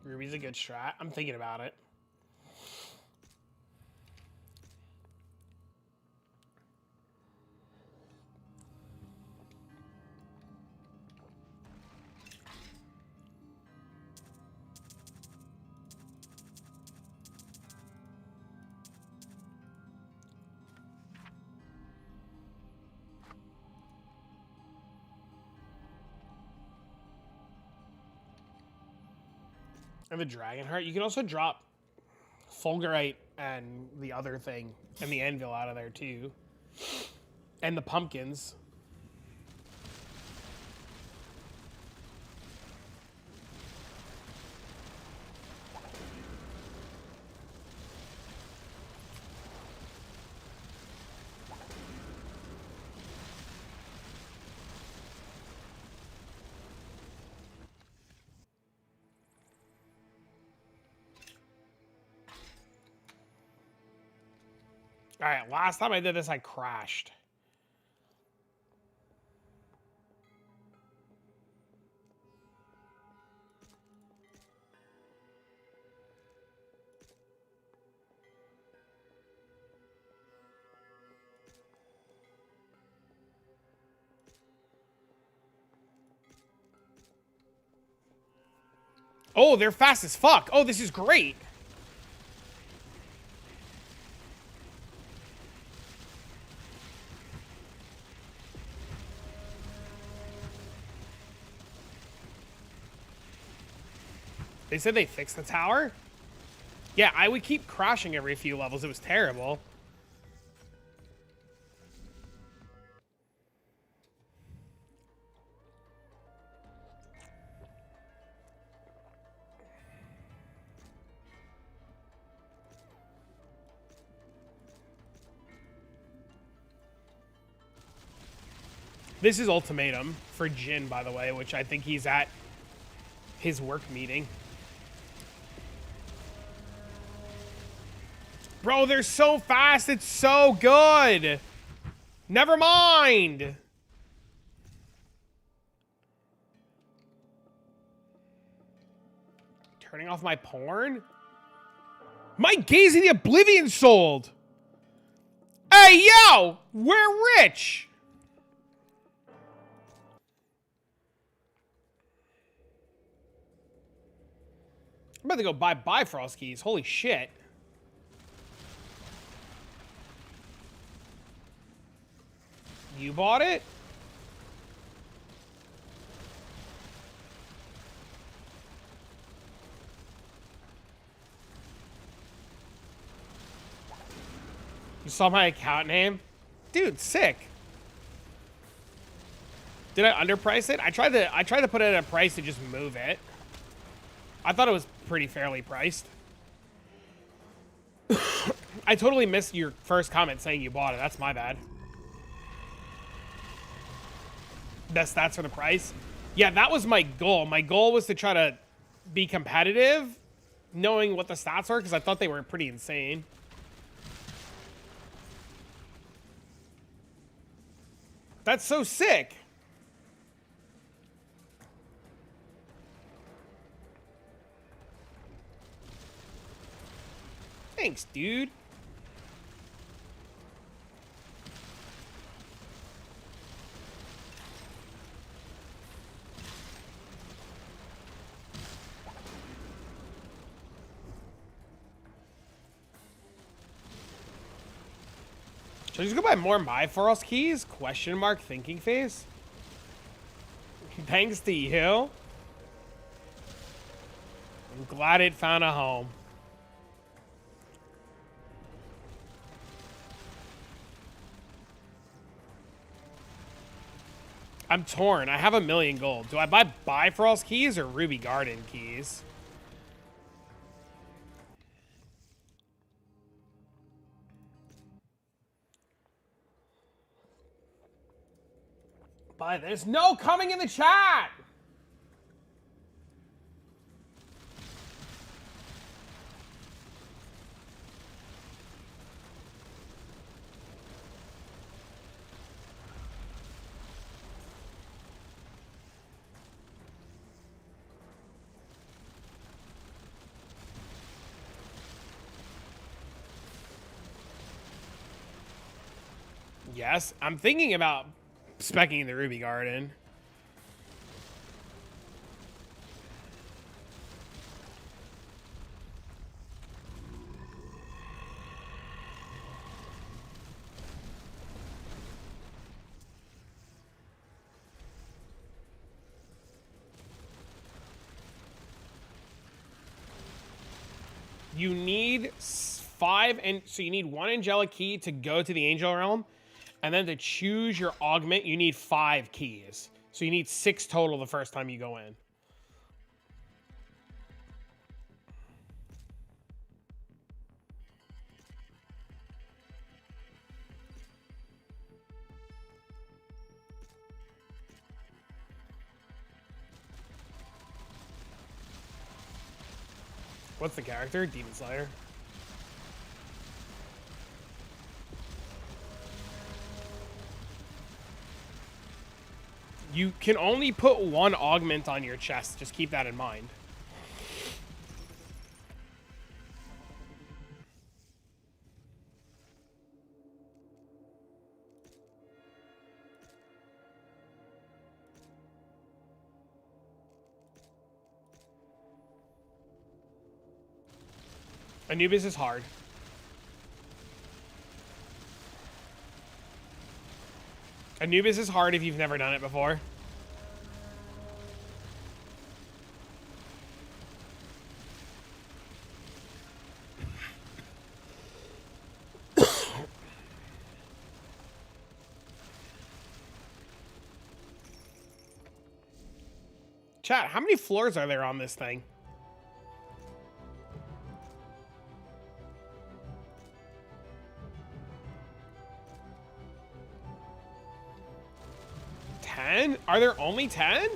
Ruby's a good strat. I'm thinking about it. And the Dragon Heart. You can also drop Fulgurite and the other thing and the Anvil out of there too. And the pumpkins. All right, last time I did this, I crashed. Oh, they're fast as fuck. Oh, this is great. They said they fixed the tower? Yeah, I would keep crashing every few levels. It was terrible. This is Ultimatum for Jin, by the way, which I think he's at his work meeting. Bro, they're so fast. It's so good. Never mind. Turning off my porn? My Gaze in the Oblivion sold. Hey, yo, we're rich. I'm about to go buy Bifrost keys. Holy shit. You bought it? You saw my account name? Dude, sick. Did I underprice it? I tried to put it at a price to just move it. I thought it was pretty fairly priced. I totally missed your first comment saying you bought it. That's my bad. Best stats for the price? Yeah, that was my goal. My goal was to try to be competitive, knowing what the stats are, because I thought they were pretty insane. That's so sick. Thanks, dude. Should I just go buy more Bifrost keys? Question mark thinking face. Thanks to you. I'm glad it found a home. I'm torn. I have 1,000,000 gold. Do I buy Bifrost keys or Ruby Garden keys? Buy this. No coming in the chat. Yes, I'm thinking about speccing the Ruby Garden. You need 5, and so you need 1 angelic key to go to the angel realm, and then to choose your augment, you need 5 keys. So you need 6 total the first time you go in. What's the character? Demon Slayer. You can only put 1 augment on your chest. Just keep that in mind. Anubis is hard. Anubis is hard if you've never done it before. Chat, how many floors are there on this thing? Are there only 10?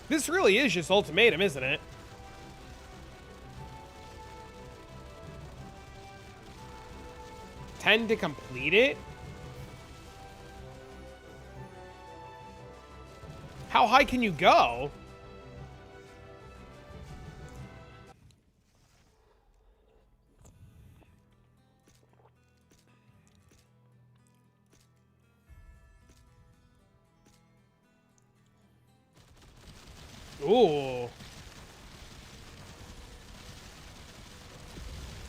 This really is just ultimatum, isn't it? To complete it? How high can you go? Ooh.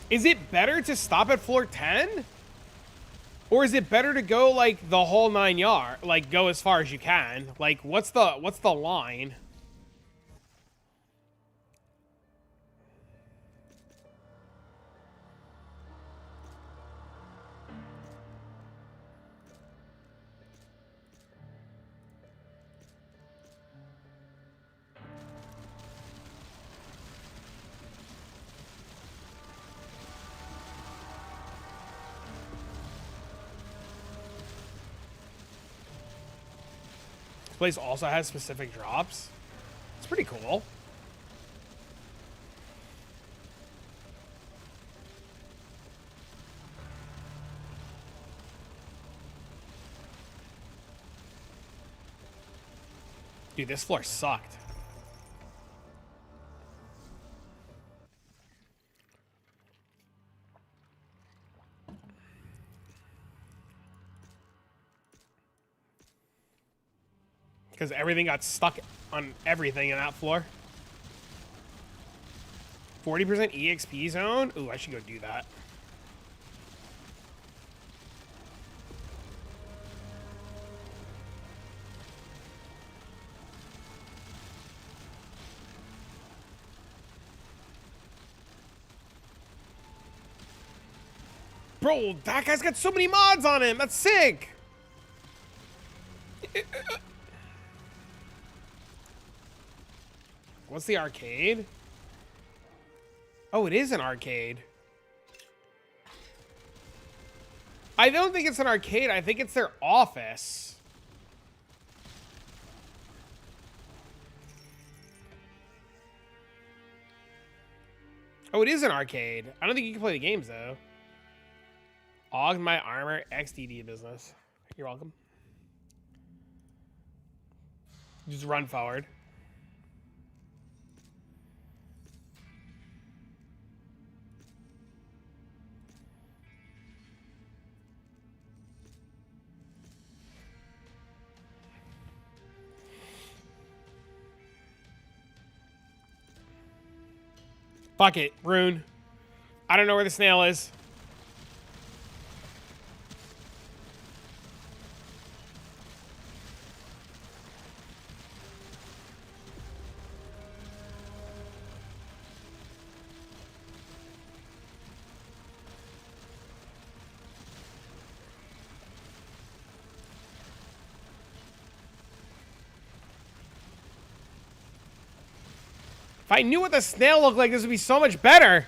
Is it better to stop at floor 10? Or is it better to go like the whole 9 yards? Like go as far as you can? Like what's the line? This place also has specific drops. It's pretty cool. Dude, this floor sucked. Because everything got stuck on everything in that floor. 40% EXP zone? Ooh, I should go do that. Bro, that guy's got so many mods on him. That's sick. What's the arcade? Oh, it is an arcade. I don't think it's an arcade. I think it's their office. Oh, it is an arcade. I don't think you can play the games, though. Aug my armor XDD business. You're welcome. Just run forward. Fuck it, Rune. I don't know where the snail is. If I knew what the snail looked like, this would be so much better.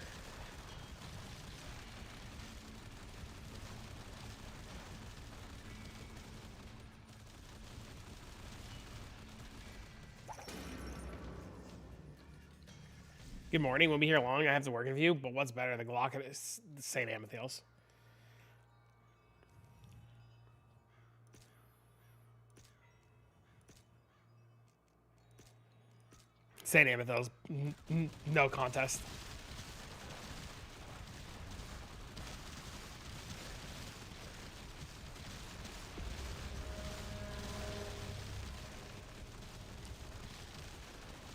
Good morning. We'll be here long. I have to work with you, but what's better, the Glock or the St. Amethyst? St. Amethyst. No contest.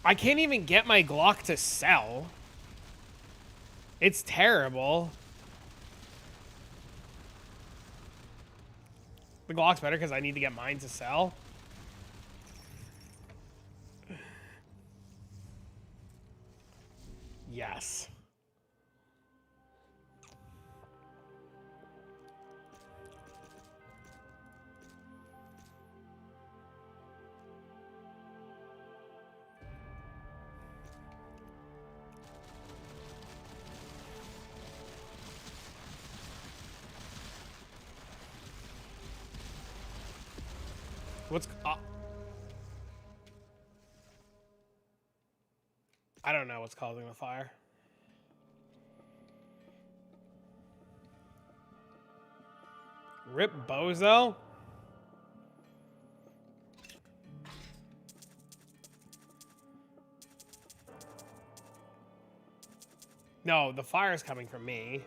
I can't even get my Glock to sell. It's terrible. The Glock's better because I need to get mine to sell. Yes. What's I don't know what's causing the fire. Rip Bozo? No, the fire's coming from me.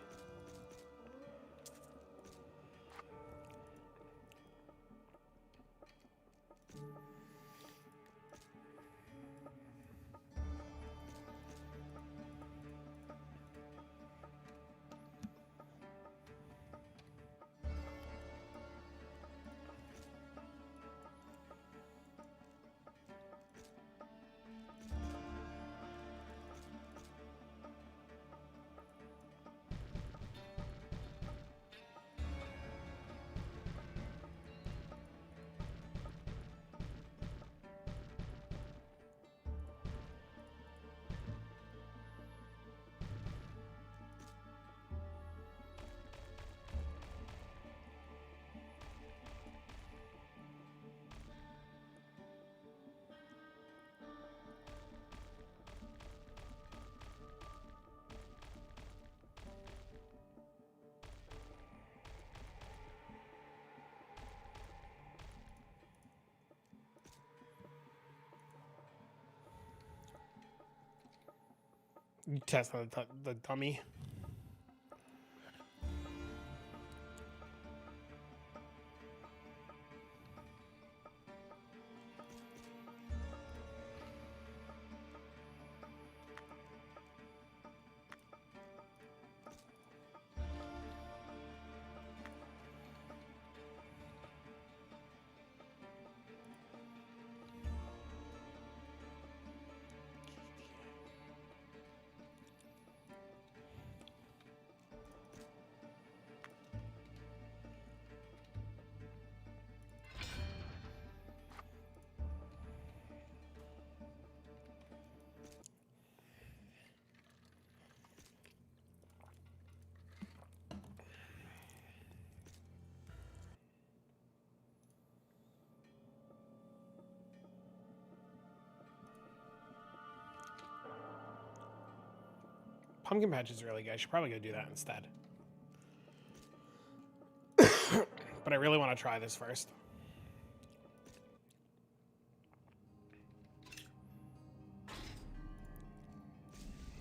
You test the dummy. Pumpkin patch is really good. I should probably go do that instead. But I really want to try this first.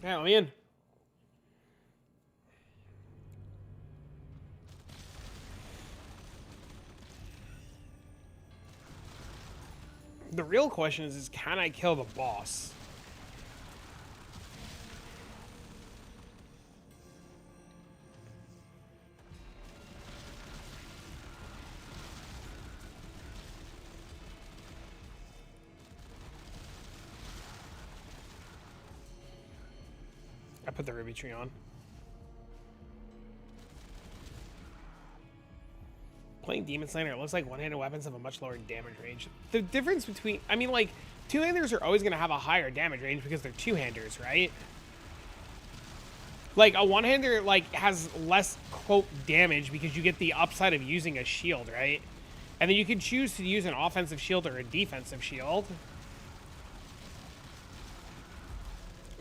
Yeah, let me in. The real question is can I kill the boss? Put the ruby tree on. Playing Demon Slayer, it looks like one-handed weapons have a much lower damage range. The difference between, I mean, like, two-handers are always going to have a higher damage range because they're two-handers, right? Like, a one-hander, like, has less, quote, damage because you get the upside of using a shield, right? And then you can choose to use an offensive shield or a defensive shield.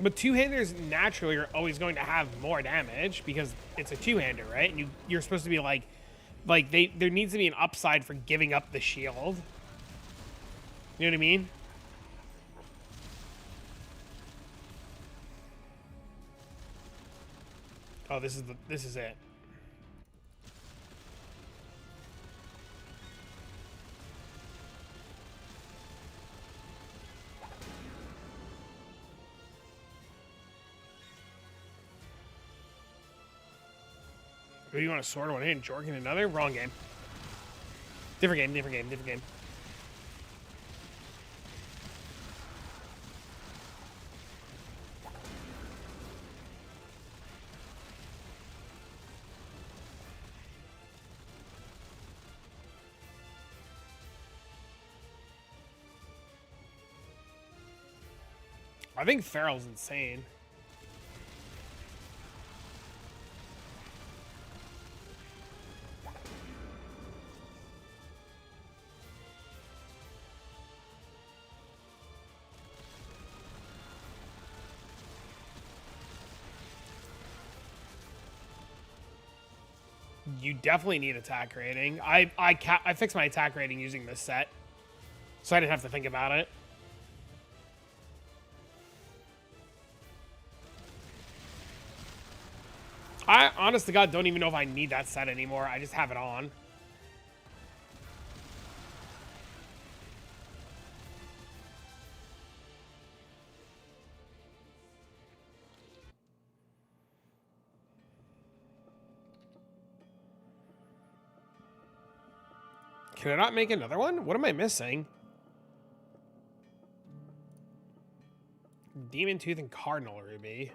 But two-handers naturally are always going to have more damage because it's a two-hander, right? And you're supposed to be like there needs to be an upside for giving up the shield. You know what I mean? Oh, this is it. Who do you want to sword one in? Jork in another? Wrong game. Different game, different game, different game. I think Farrell's insane. You definitely need attack rating. I fixed my attack rating using this set, so I didn't have to think about it. I, honest to God, don't even know if I need that set anymore. I just have it on. Can I not make another one? What am I missing? Demon Tooth and Cardinal Ruby.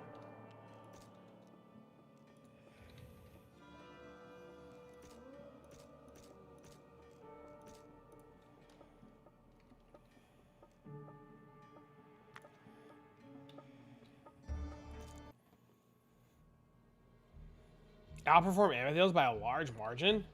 Outperform Amethyst by a large margin?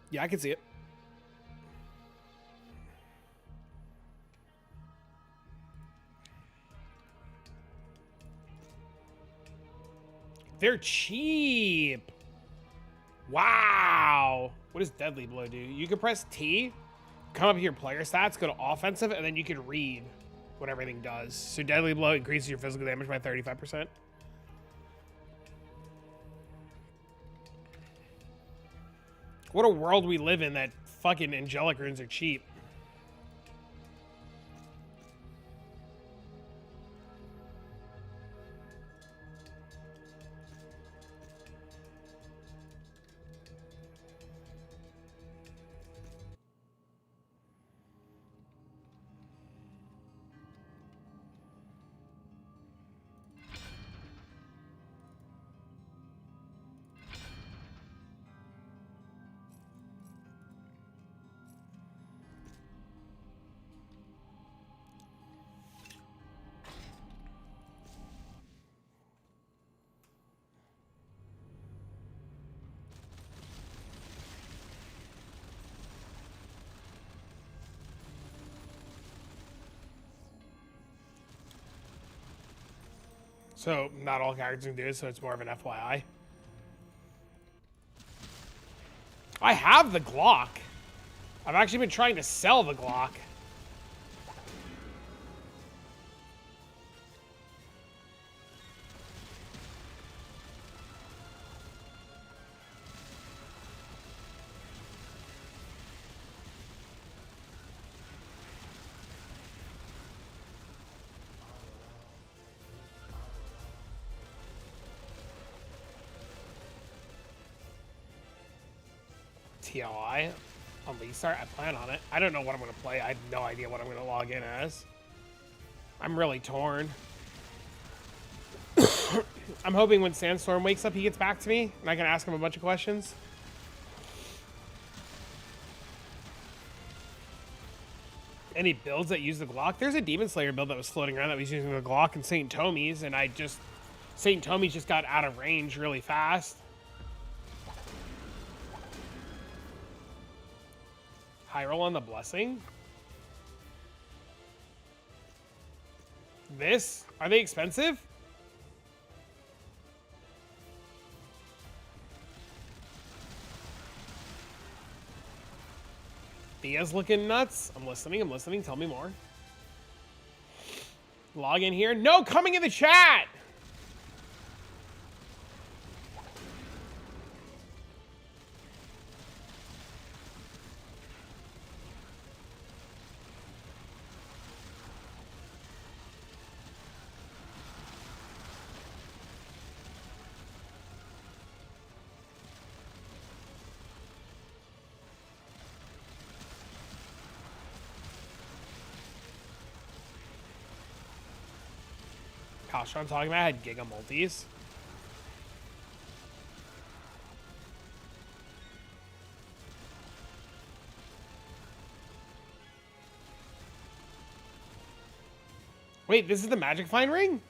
Yeah, I can see it. They're cheap. Wow. What does Deadly Blow do? You can press T, come up here, player stats, go to offensive, and then you can read what everything does. So Deadly Blow increases your physical damage by 35%. What a world we live in that fucking angelic runes are cheap. So not all characters can do it, so it's more of an FYI. I have the Glock. I've actually been trying to sell the Glock. TLI on restart. I plan on it. I don't know what I'm going to play. I have no idea what I'm going to log in as. I'm really torn. I'm hoping when Sandstorm wakes up, he gets back to me and I can ask him a bunch of questions. Any builds that use the Glock? There's a Demon Slayer build that was floating around that was using the Glock and St. Tommy's, and St. Tommy's just got out of range really fast. High roll on the Blessing. This? Are they expensive? Thea's looking nuts. I'm listening. Tell me more. Log in here. No, coming in the chat. Gosh, I'm talking about I had Giga multis. Wait, this is the Magic Find ring?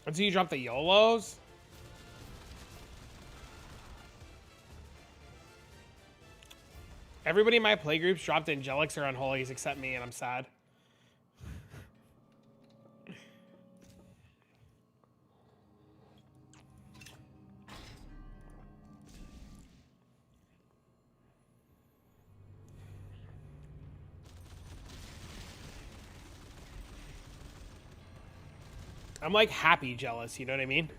Until you drop the YOLOs? Everybody in my playgroups dropped Angelics or Unholies except me, and I'm sad. I'm like happy jealous, you know what I mean?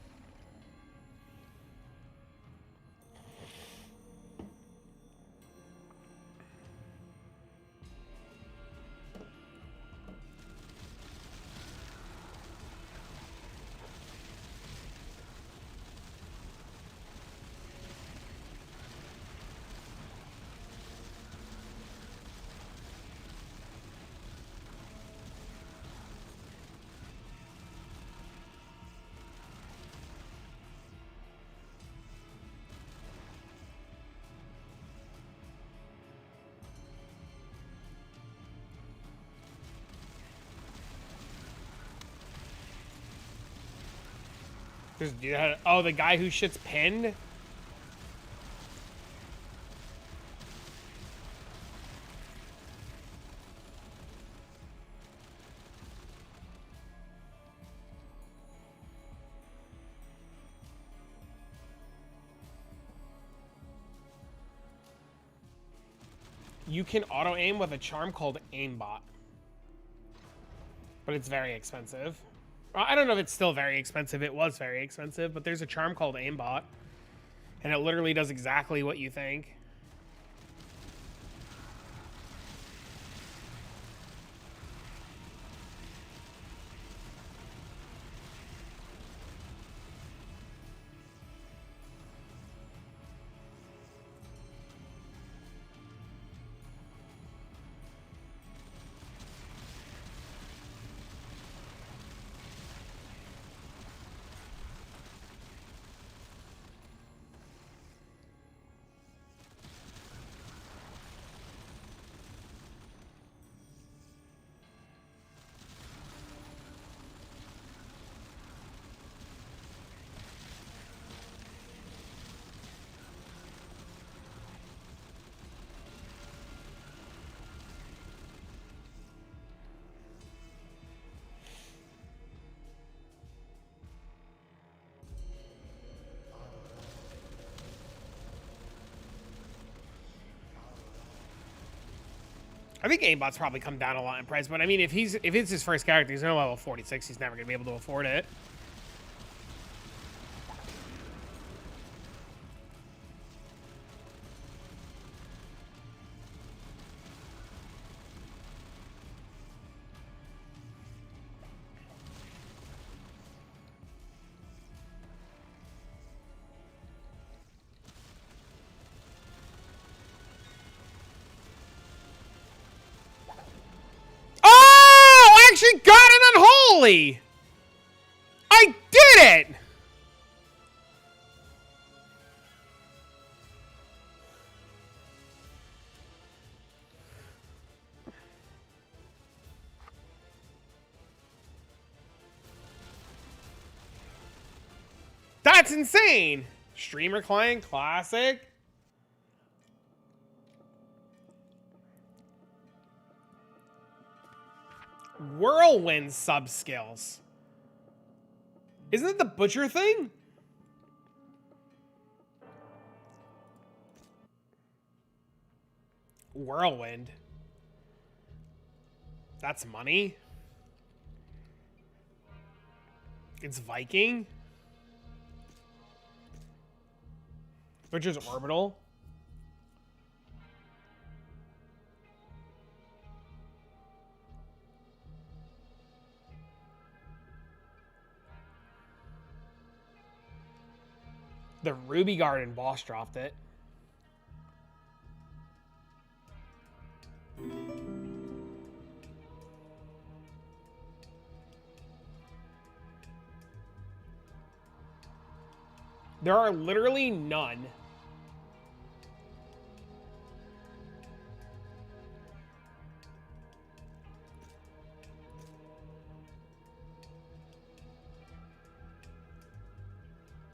Oh, the guy who shit's pinned? You can auto-aim with a charm called Aimbot. But it's very expensive. I don't know if it's still very expensive. It was very expensive, but there's a charm called Aimbot. And it literally does exactly what you think. I think aimbot's probably come down a lot in price, but I mean, if it's his first character, he's no level 46, he's never gonna be able to afford it. Finally! I did it! That's insane! Streamer client classic. Whirlwind sub skills. Isn't it the butcher thing? Whirlwind. That's money. It's Viking. Butcher's orbital. The Ruby Garden boss dropped it. There are literally none.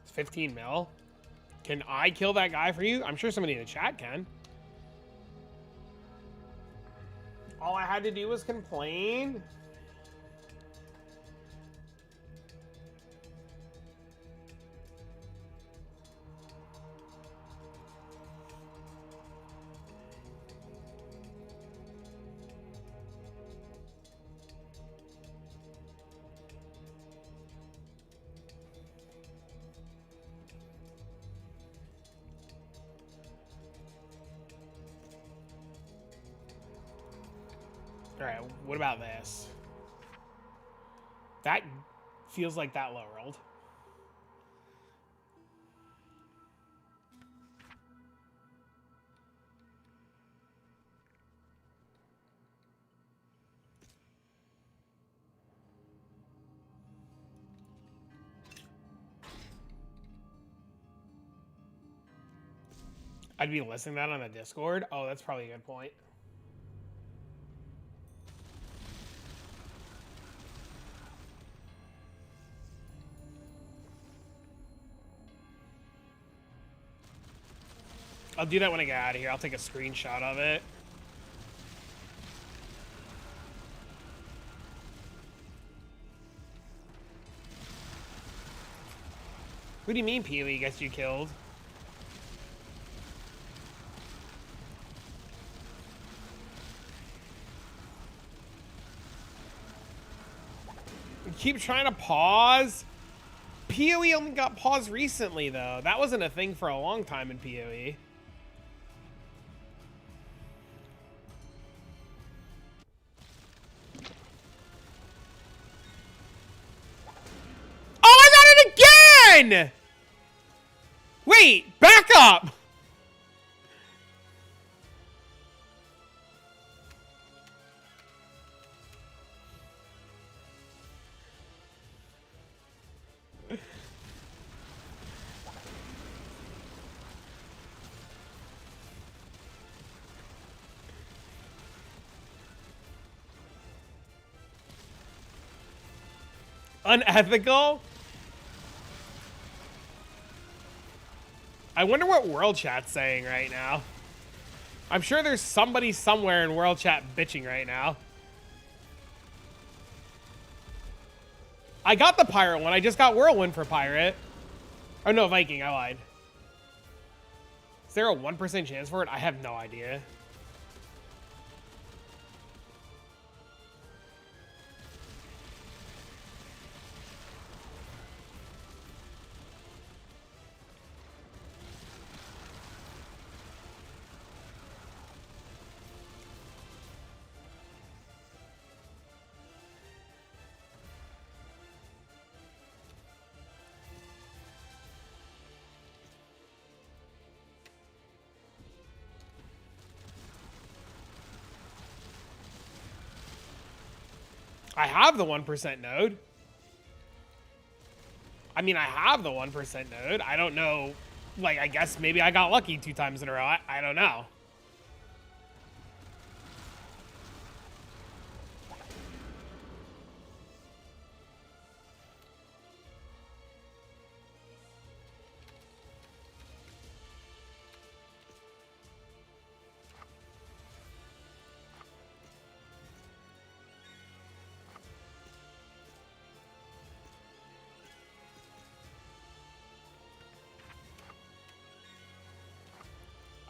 It's 15 mil. Can I kill that guy for you? I'm sure somebody in the chat can. All I had to do was complain. All right, what about this? That feels like that low rolled. I'd be listening to that on the Discord. Oh, that's probably a good point. I'll do that when I get out of here. I'll take a screenshot of it. Who do you mean, Pee-wee gets you killed? You keep trying to pause. PoE only got paused recently, though. That wasn't a thing for a long time in PoE. Oh, I got it again! Wait, back up! Unethical? I wonder what World Chat's saying right now. I'm sure there's somebody somewhere in World Chat bitching right now. I got the Pirate one. I just got Whirlwind for Pirate. Oh, no, Viking. I lied. Is there a 1% chance for it? I have no idea. I have the 1% node. I mean, I have the 1% node. I don't know. Like, I guess maybe I got lucky 2 times in a row. I don't know.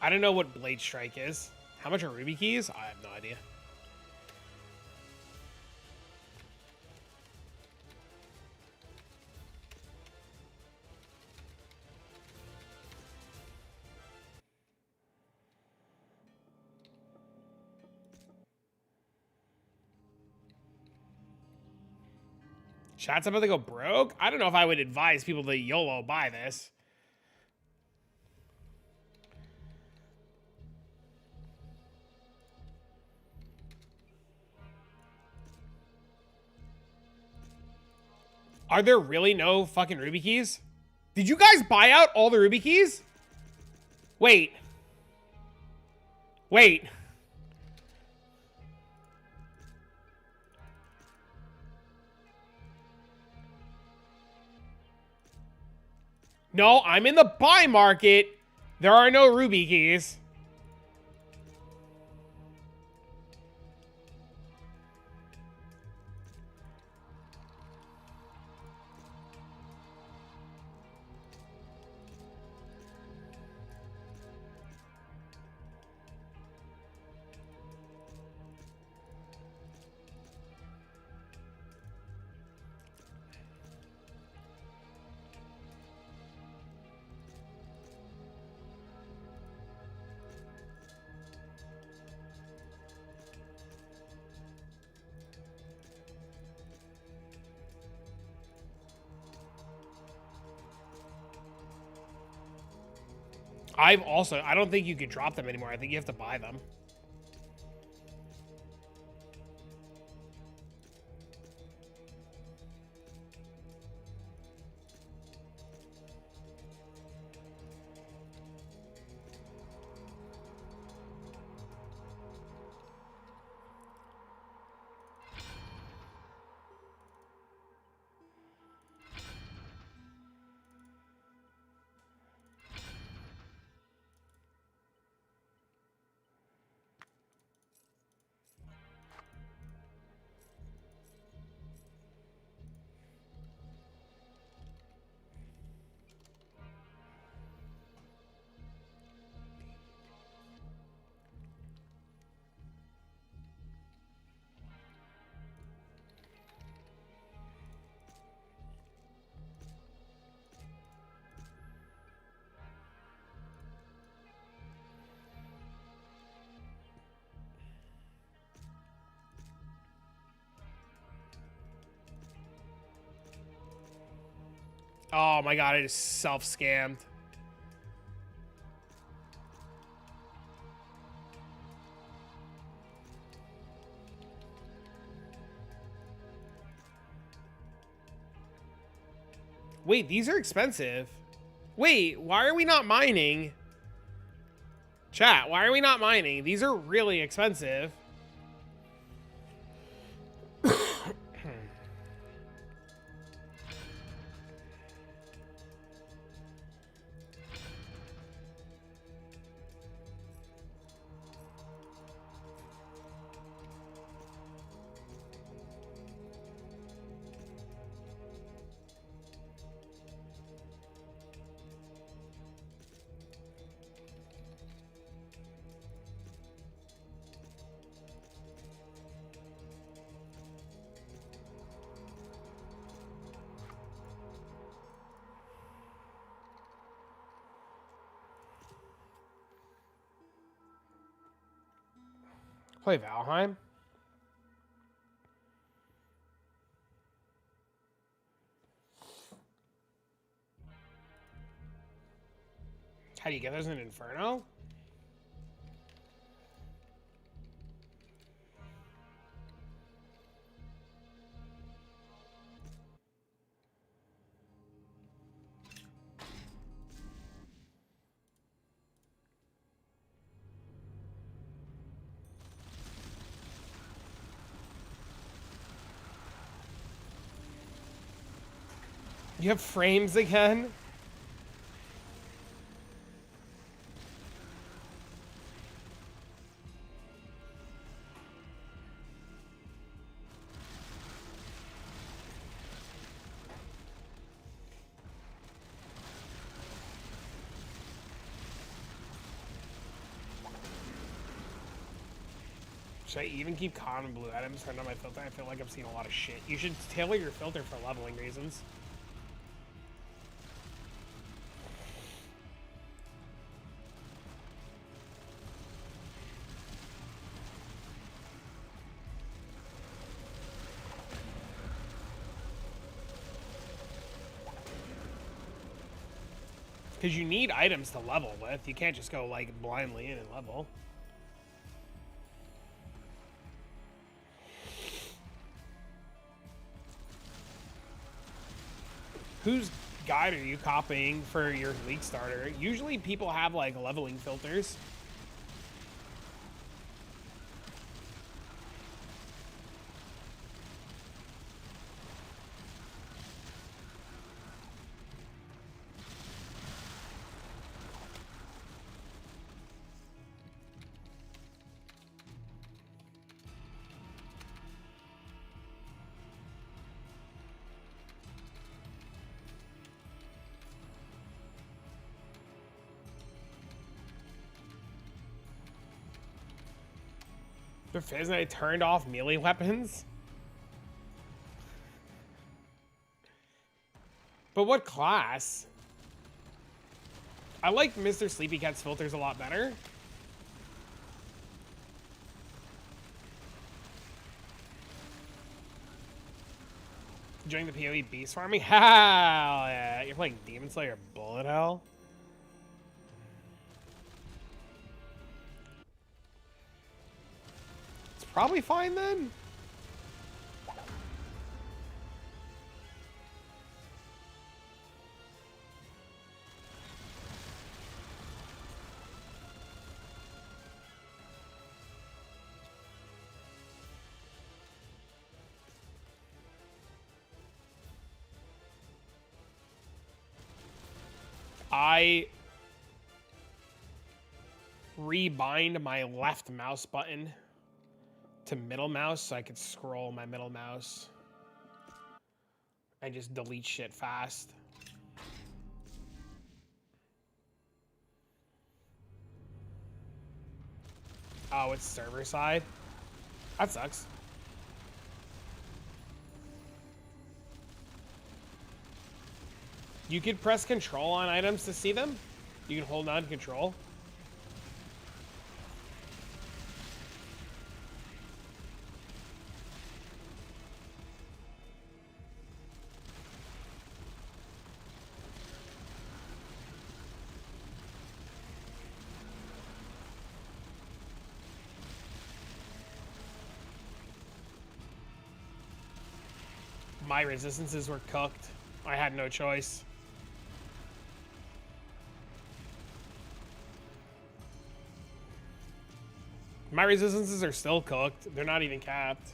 I don't know what Blade Strike is. How much are Ruby Keys? I have no idea. Chat's about to go broke? I don't know if I would advise people to YOLO buy this. Are there really no fucking Ruby Keys? Did you guys buy out all the Ruby Keys? Wait. Wait. No, I'm in the buy market. There are no Ruby Keys. I don't think you can drop them anymore. I think you have to buy them. Oh my god, I just self-scammed. Wait, these are expensive. Wait, why are we not mining? Chat, why are we not mining? These are really expensive. Play Valheim. How do you get those in Inferno? You have frames again? Should I even keep common blue items turned on my filter? I feel like I've seen a lot of shit. You should tailor your filter for leveling reasons. Because you need items to level with. You can't just go like blindly in and level. Whose guide are you copying for your league starter? Usually people have like leveling filters. The Fizz and I turned off melee weapons? But what class? I like Mr. Sleepy Cat's filters a lot better. Joining the PoE beast farming? Hell yeah. You're playing Demon Slayer Bullet Hell? It's probably fine then. I rebind my left mouse button to middle mouse so I could scroll my middle mouse and just delete shit fast. Oh, it's server side? That sucks. You could press control on items to see them. You can hold on to control. My resistances were cooked. I had no choice. My resistances are still cooked. They're not even capped.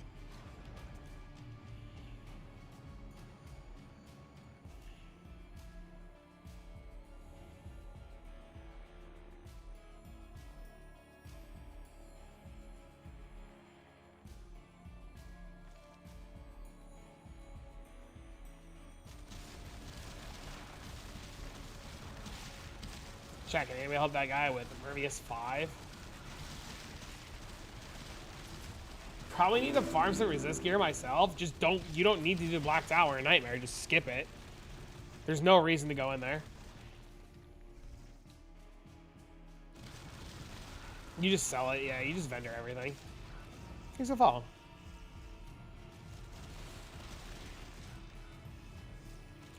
Check it. Anybody help that guy with Impervious 5? Probably need to farm some resist gear myself. Just don't, you don't need to do Black Tower or Nightmare. Just skip it. There's no reason to go in there. You just sell it. Yeah, you just vendor everything. Things will fall.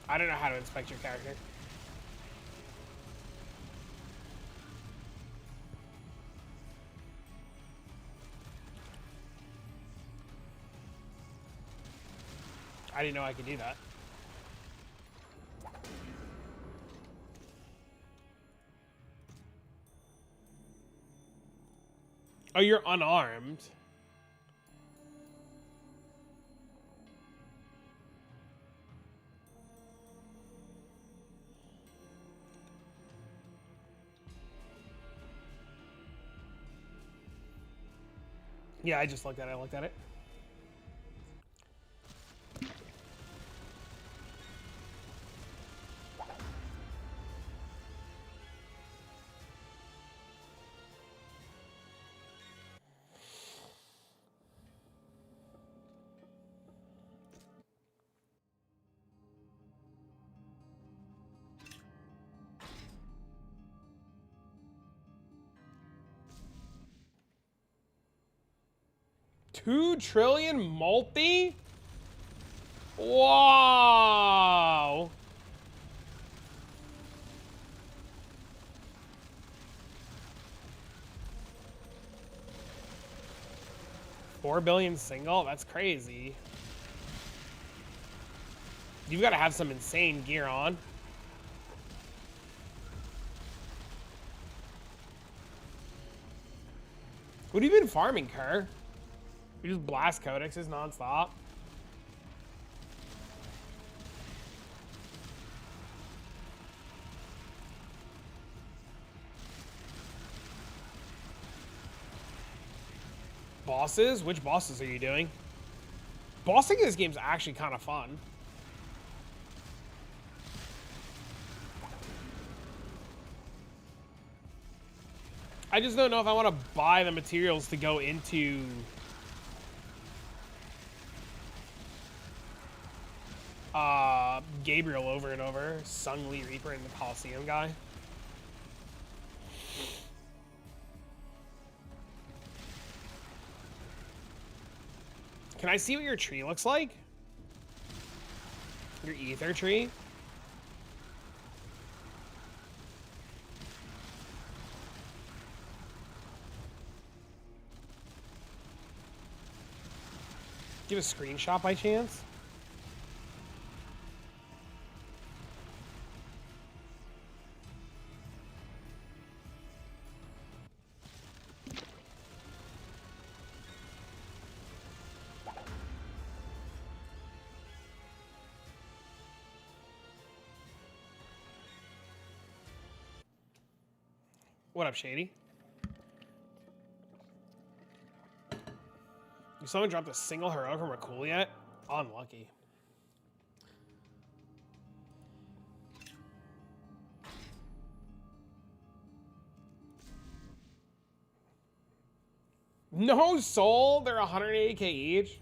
I don't know how to inspect your character. I didn't know I could do that. Oh, you're unarmed. Yeah, I just looked at it. I looked at it. $2 trillion multi? Wow. $4 billion single? That's crazy. You've got to have some insane gear on. What have you been farming, Kerr? You just blast codexes nonstop. Bosses? Which bosses are you doing? Bossing in this game's actually kind of fun. I just don't know if I want to buy the materials to go into Gabriel over and over. Sung Lee Reaper and the Coliseum guy. Can I see what your tree looks like? Your ether tree? Get a screenshot by chance? What up, Shady? You someone dropped a single heroic from Rakul yet? Unlucky. No soul? They're 180k each?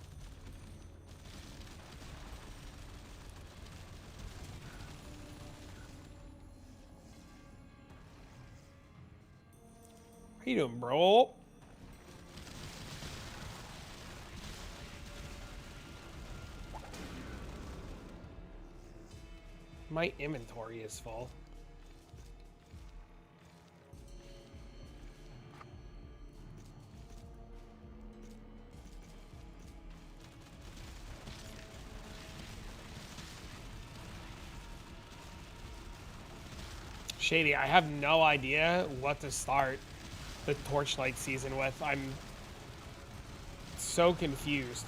What are you doing, bro? My inventory is full. Shady, I have no idea what to start the Torchlight season with. I'm so confused.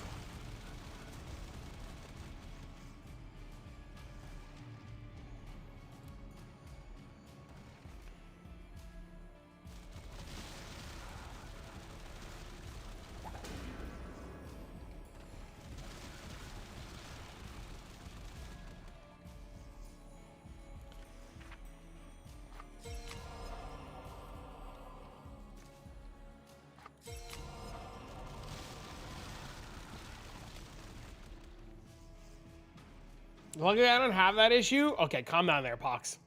Luckily, I don't have that issue. Okay, calm down there, Pox.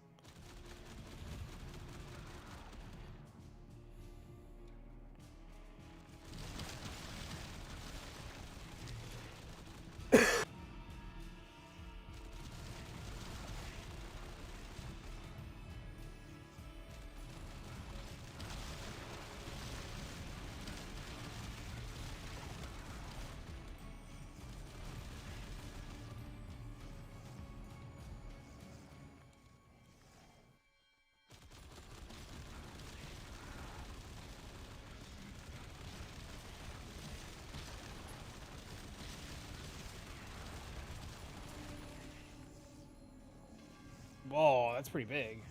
Whoa, that's pretty big.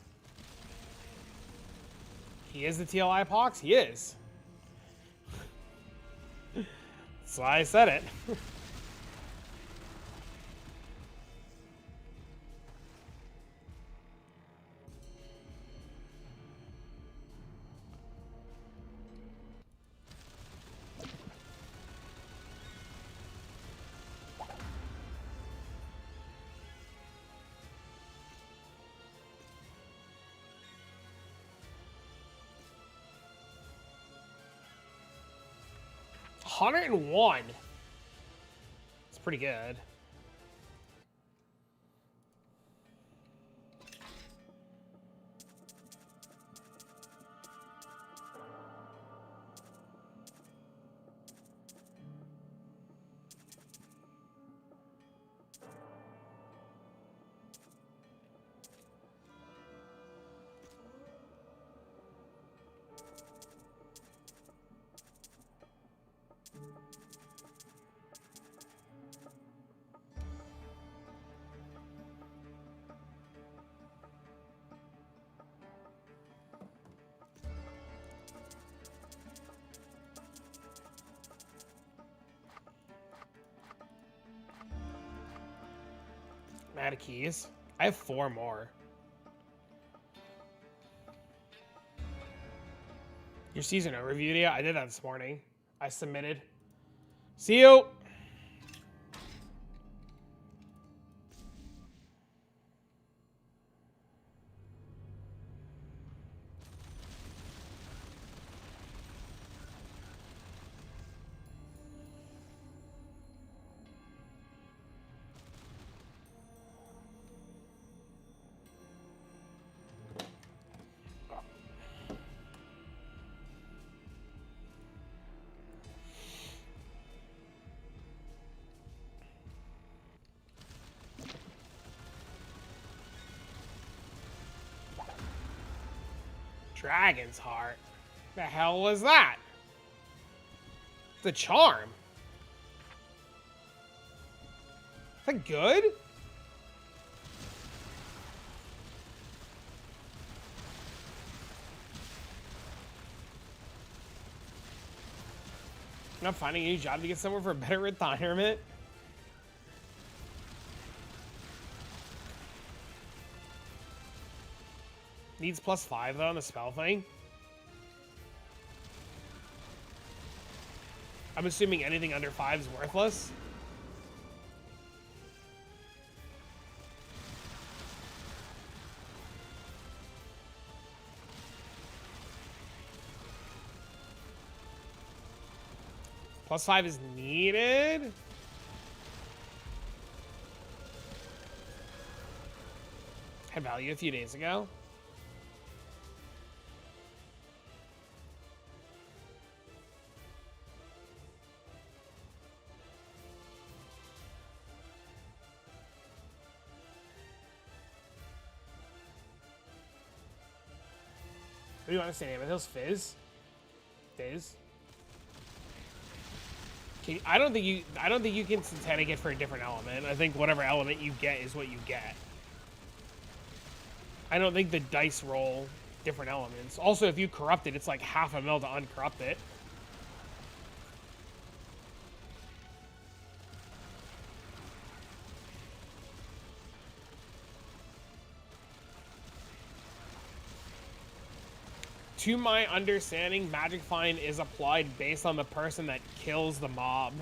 He is the TLI Pox? He is. That's why I said it. $101. It's pretty good. I'm out of keys. I have 4 more. Your season overview video? I did that this morning. I submitted. See you! Dragon's Heart. The hell was that? The charm. Is that good? I'm not finding a new job to get somewhere for a better retirement. Needs +5 though on the spell thing. I'm assuming anything under 5 is worthless. +5 is needed. Had value a few days ago. What do you want to say, Amethyst? Fizz? Fizz? Okay, I don't think you can Satanic it for a different element. I think whatever element you get is what you get. I don't think the dice roll different elements. Also, if you corrupt it, it's like half a mil to uncorrupt it. To my understanding, Magic Find is applied based on the person that kills the mob.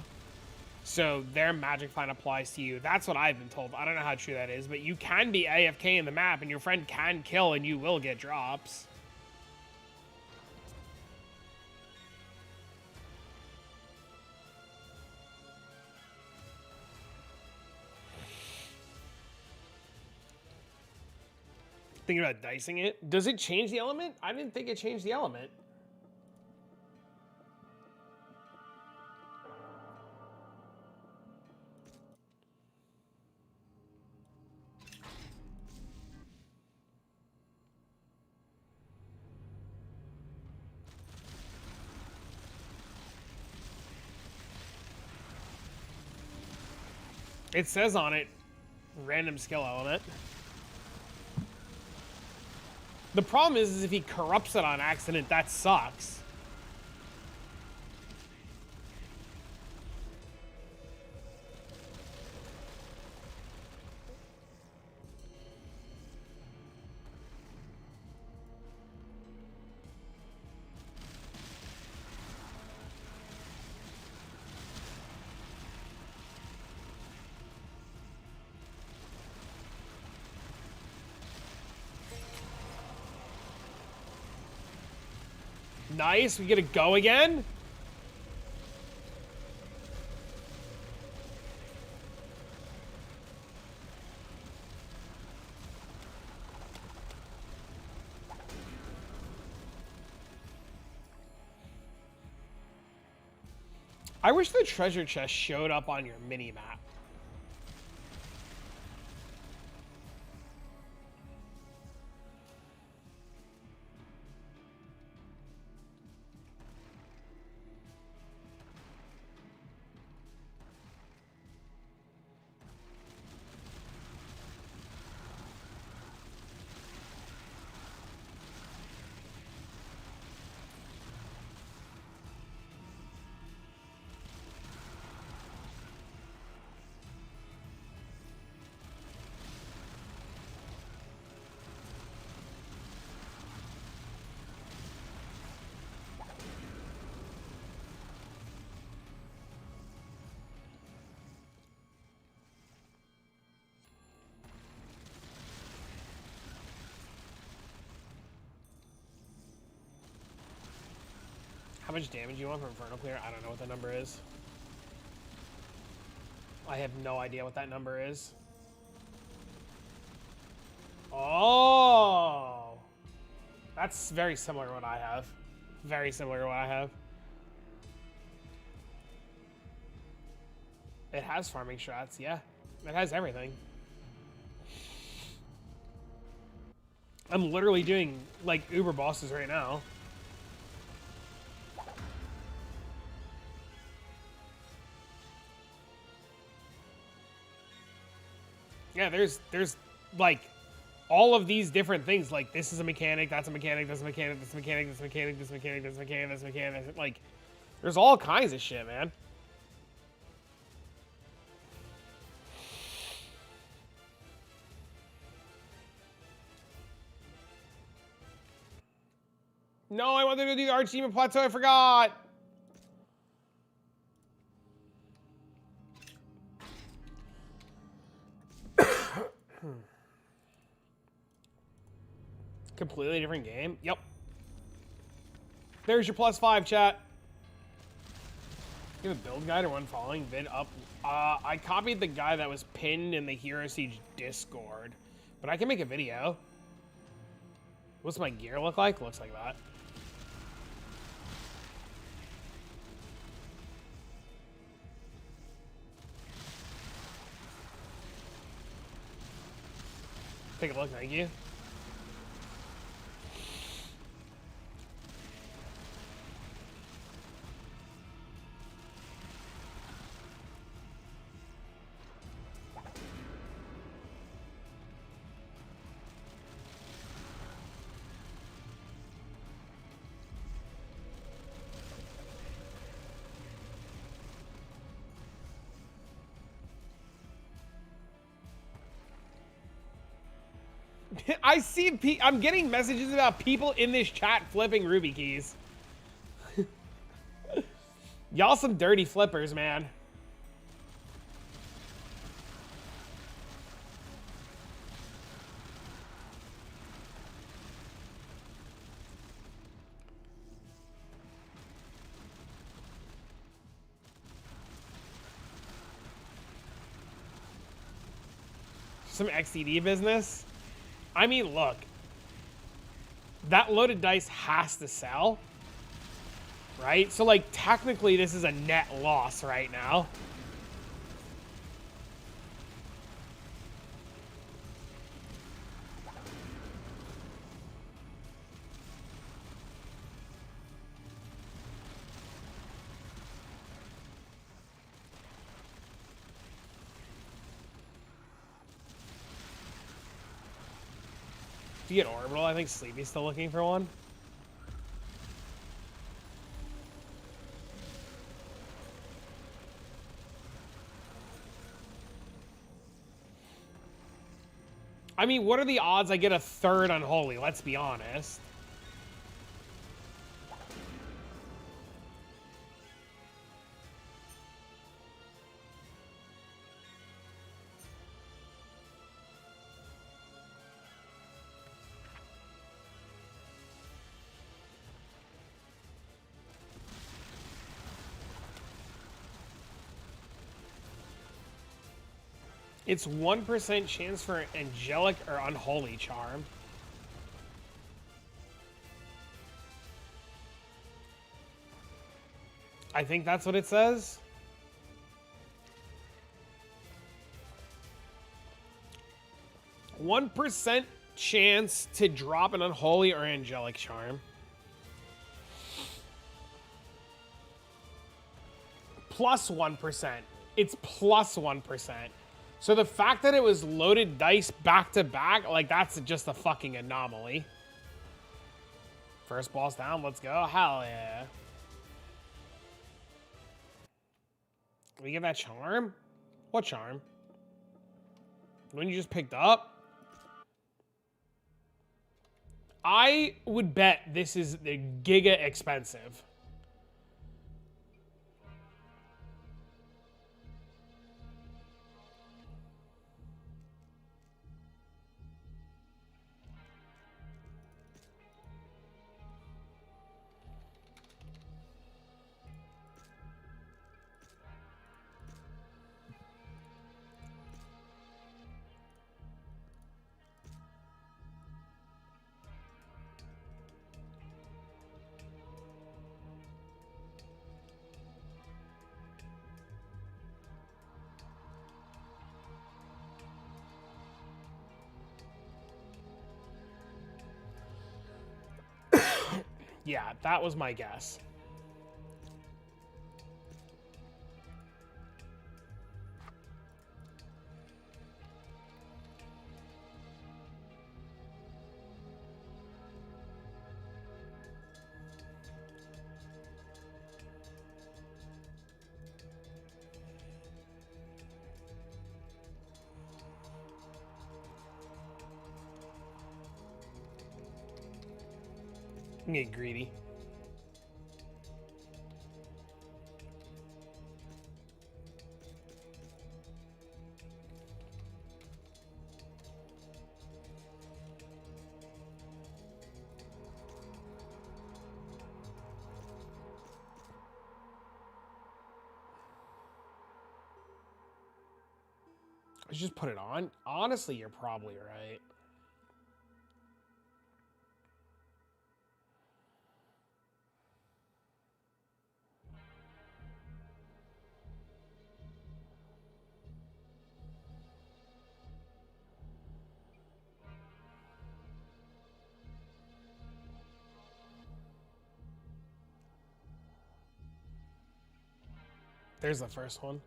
So their Magic Find applies to you. That's what I've been told. I don't know how true that is, but you can be AFK in the map and your friend can kill and you will get drops. Thinking about dicing it. Does it change the element? I didn't think it changed the element. It says on it, random skill element. The problem is if he corrupts it on accident, that sucks. Nice. We get to go again. I wish the treasure chest showed up on your mini map. How much damage you want from Infernal Clear? I don't know what the number is. I have no idea what that number is. Oh! That's very similar to what I have. Very similar to what I have. It has farming strats, yeah. It has everything. I'm literally doing, like, Uber bosses right now. Yeah, there's like all of these different things. Like this is a mechanic, that's a mechanic, that's a mechanic, that's a mechanic, that's a mechanic, that's a mechanic, that's a mechanic, that's a mechanic. Like, there's all kinds of shit, man. No, I wanted to do the Archdemon Plateau. I forgot. Completely different game. Yep. There's your +5, chat. Give a build guide or one following vid up. I copied the guy that was pinned in the Hero Siege Discord, but I can make a video. What's my gear look like? Looks like that. Take a look, thank you. I see. I'm getting messages about people in this chat flipping ruby keys. Y'all some dirty flippers, man. Some XDD business. I mean, look, that loaded dice has to sell, right? So, like, technically, this is a net loss right now. Do you get orbital? I think Sleepy's still looking for one. I mean, what are the odds I get a third unholy? Let's be honest. It's 1% chance for angelic or unholy charm. I think that's what it says. +1% chance to drop an unholy or angelic charm. +1%. It's +1%. So the fact that it was loaded dice back to back, like that's just a fucking anomaly. First boss down, let's go. Hell yeah. We get that charm? What charm? The one you just picked up? I would bet this is the giga expensive. Yeah, that was my guess. I'm getting greedy. Let's just put it on. Honestly, you're probably right. There's the first one.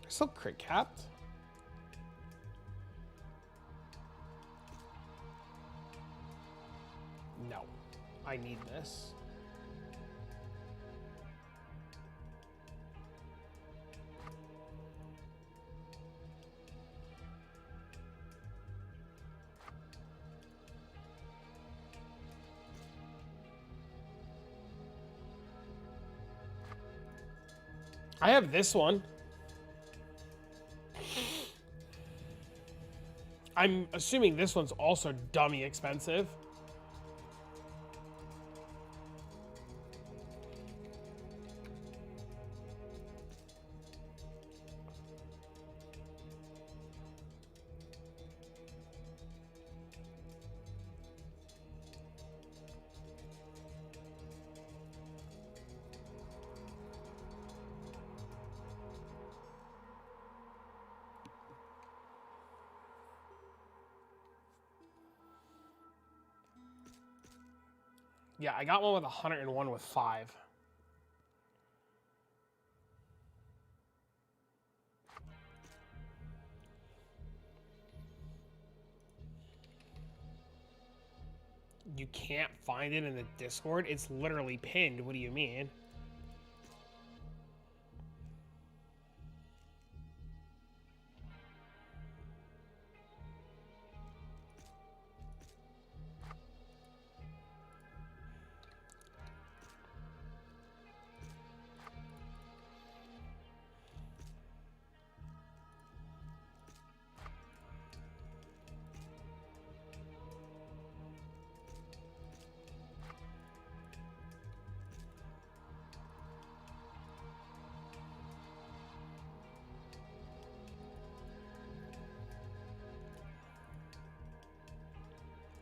Still crit capped. No, I need this. I have this one. I'm assuming this one's also dummy expensive. Yeah, I got one with 101 with 5. You can't find it in the Discord? It's literally pinned. What do you mean?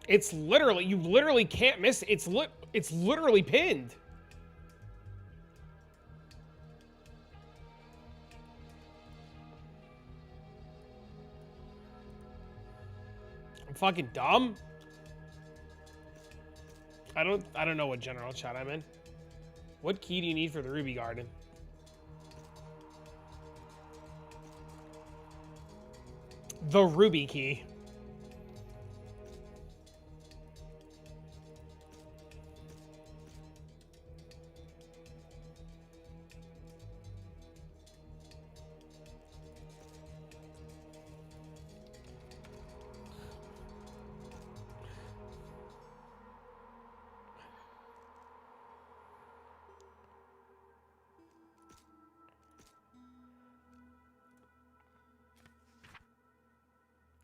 It's literally, you literally can't miss it. It's literally pinned. I'm fucking dumb. I don't know what general chat I'm in. What key do you need for the Ruby Garden? The Ruby key.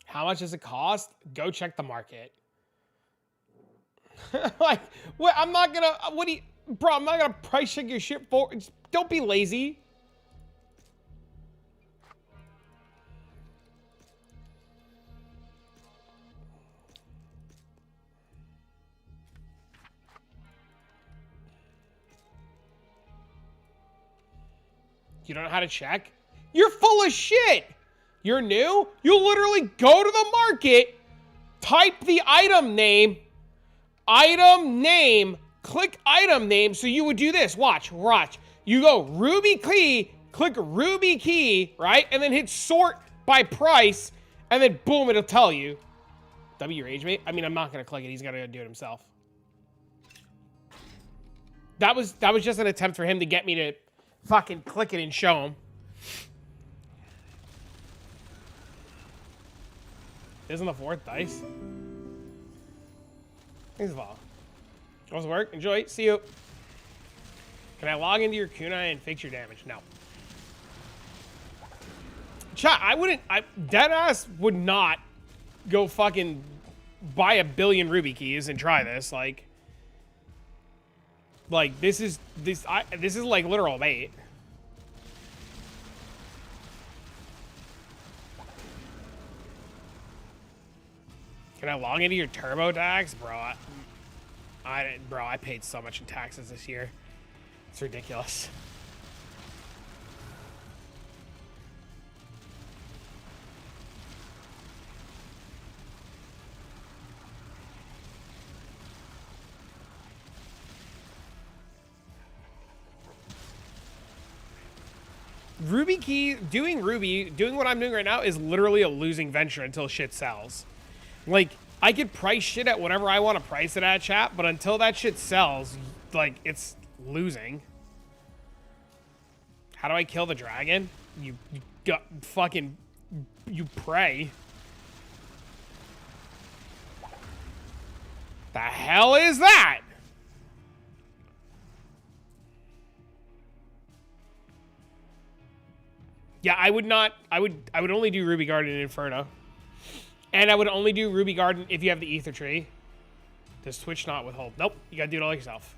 How much does it cost? Go check the market. Like, what? I'm not gonna. What do you, bro? I'm not gonna price check your shit for. Don't be lazy. You don't know how to check? You're full of shit. You're new? You literally go to the market, type the item name, click item name. So you would do this. Watch. You go Ruby key, click Ruby key, right? And then hit sort by price, and then boom, it'll tell you. W rage mate? I mean, I'm not gonna click it. He's gonna do it himself. That was just an attempt for him to get me to fucking click it and show him. Isn't the fourth dice? Thanks, Val. Goes to work. Enjoy. See you. Can I log into your kunai and fix your damage? No. Chat, deadass would not go fucking buy 1 billion Ruby keys and try this. Like this is like literal bait. Can I log into your TurboTax? Bro, I paid so much in taxes this year. It's ridiculous. Ruby key, doing what I'm doing right now is literally a losing venture until shit sells. Like, I could price shit at whatever I want to price it at, chat, but until that shit sells, like, it's losing. How do I kill the dragon? You pray. The hell is that? Yeah, I would only do Ruby Garden and Inferno. And I would only do Ruby Garden if you have the Ether Tree. Does Twitch not withhold? Nope, you gotta do it all yourself.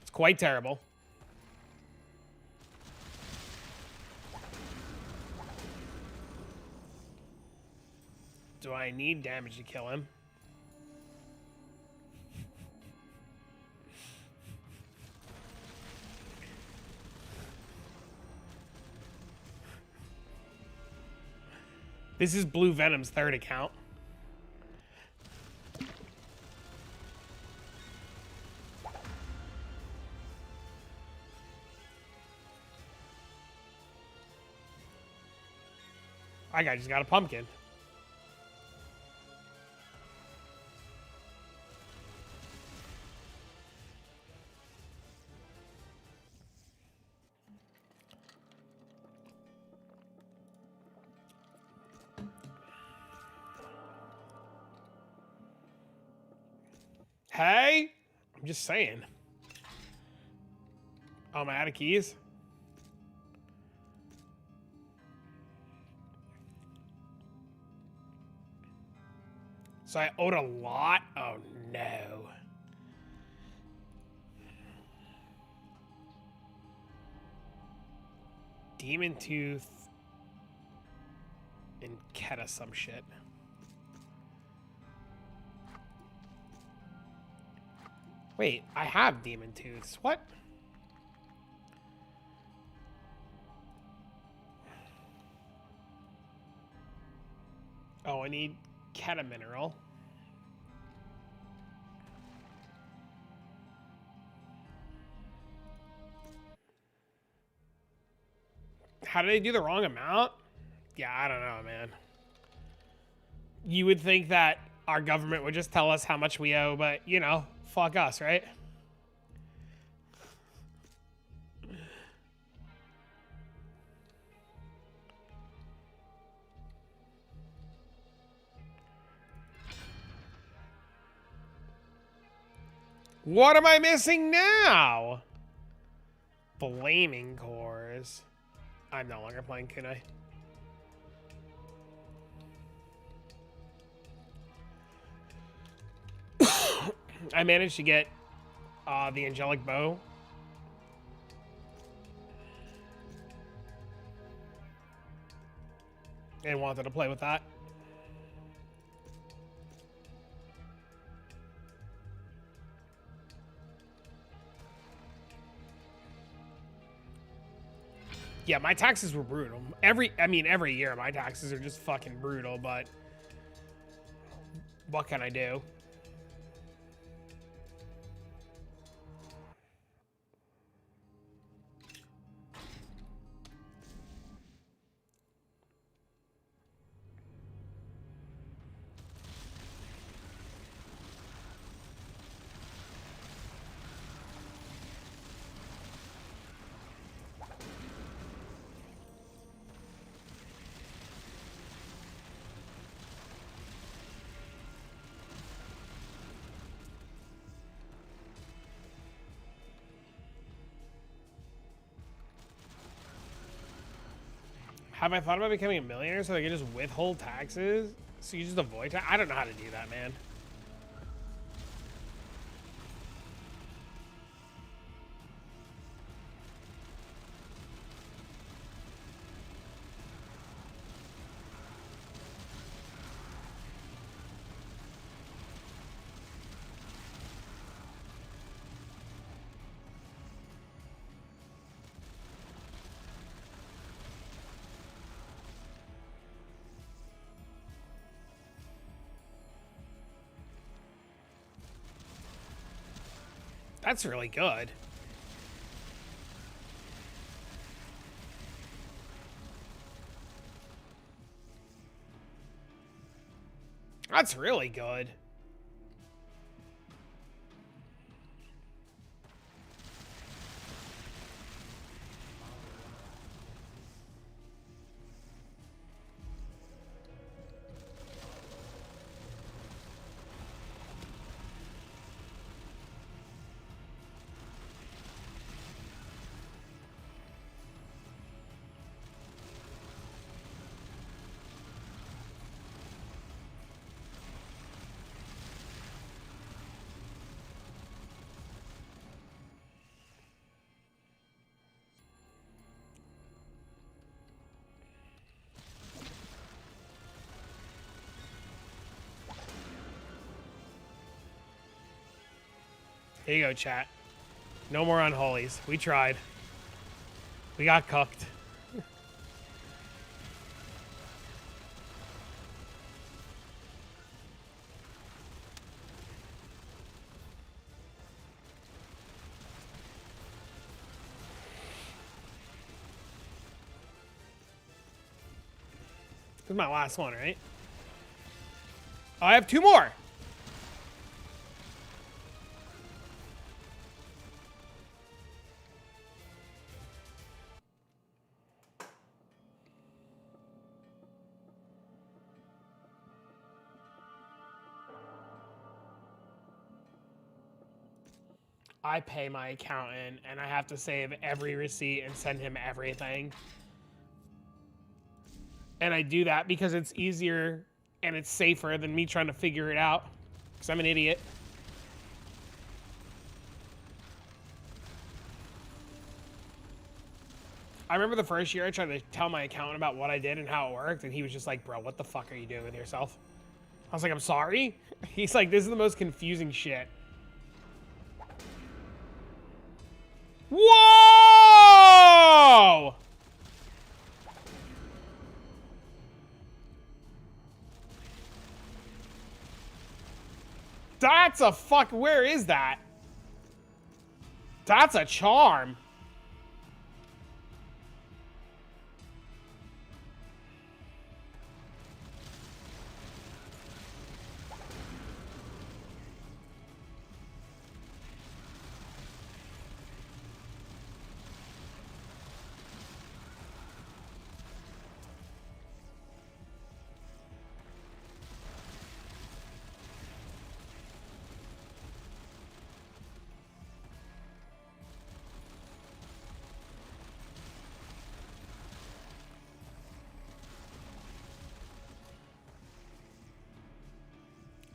It's quite terrible. Do I need damage to kill him? This is Blue Venom's third account. My guy just got a pumpkin. Hey, I'm just saying. Oh, am I out of keys? So I owed a lot? Oh, no. Demon Tooth and Keta some shit. Wait, I have Demon Tooths. What? Oh, I need Keta Mineral. How did they do the wrong amount? Yeah, I don't know, man. You would think that our government would just tell us how much we owe, but, you know, fuck us, right? What am I missing now? Flaming cores. I'm no longer playing Kunai. I managed to get the angelic bow. And wanted to play with that. Yeah, my taxes were brutal. Every year my taxes are just fucking brutal, but what can I do? Have I thought about becoming a millionaire so I can just withhold taxes? So you just avoid tax? I don't know how to do that, man. That's really good. That's really good. Here you go, chat. No more unholies. We tried. We got cooked. This is my last one, right? Oh, I have 2 more. I pay my accountant and I have to save every receipt and send him everything. And I do that because it's easier and it's safer than me trying to figure it out. Because I'm an idiot. I remember the first year I tried to tell my accountant about what I did and how it worked, and he was just like, bro, what the fuck are you doing with yourself? I was like, I'm sorry? He's like, this is the most confusing shit. Whoa! That's a fuck. Where is that? That's a charm.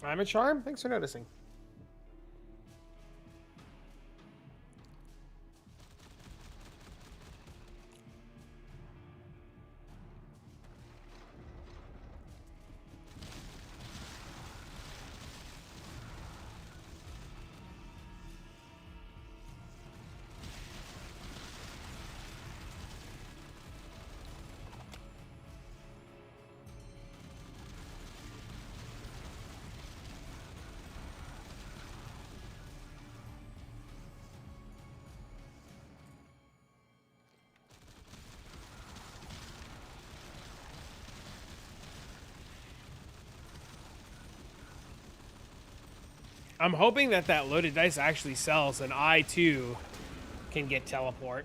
I'm a charm? Thanks for noticing. I'm hoping that that loaded dice actually sells and I too can get teleport.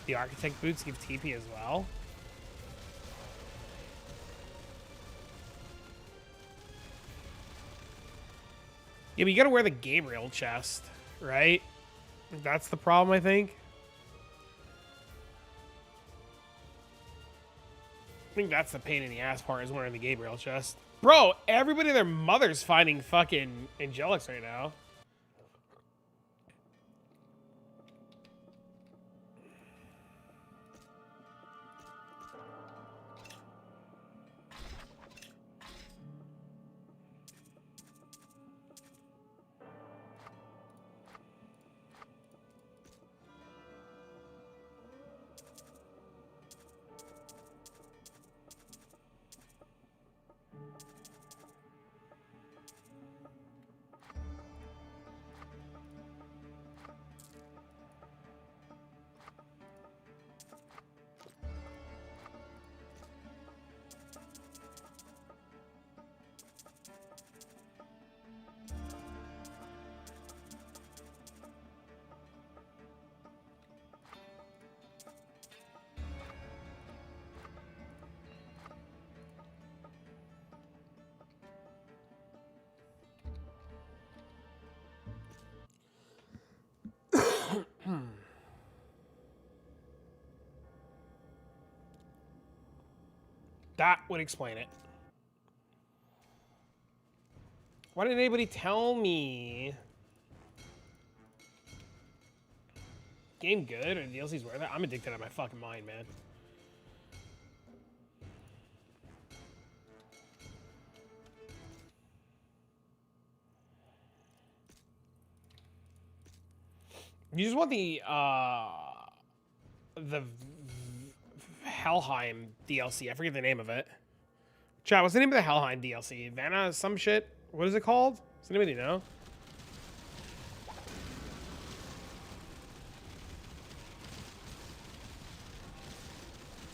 The architect boots give TP as well. Yeah, but you gotta wear the Gabriel chest, right? That's the problem, I think. I think that's the pain in the ass part, is wearing the Gabriel chest. Bro, everybody and their mother's finding fucking Angelics right now. That would explain it. Why didn't anybody tell me? Game good or DLC's worth it? I'm addicted out of my fucking mind, man. You just want the Helheim DLC. I forget the name of it. Chat, what's the name of the Helheim DLC? Vanna some shit? What is it called? Does anybody know?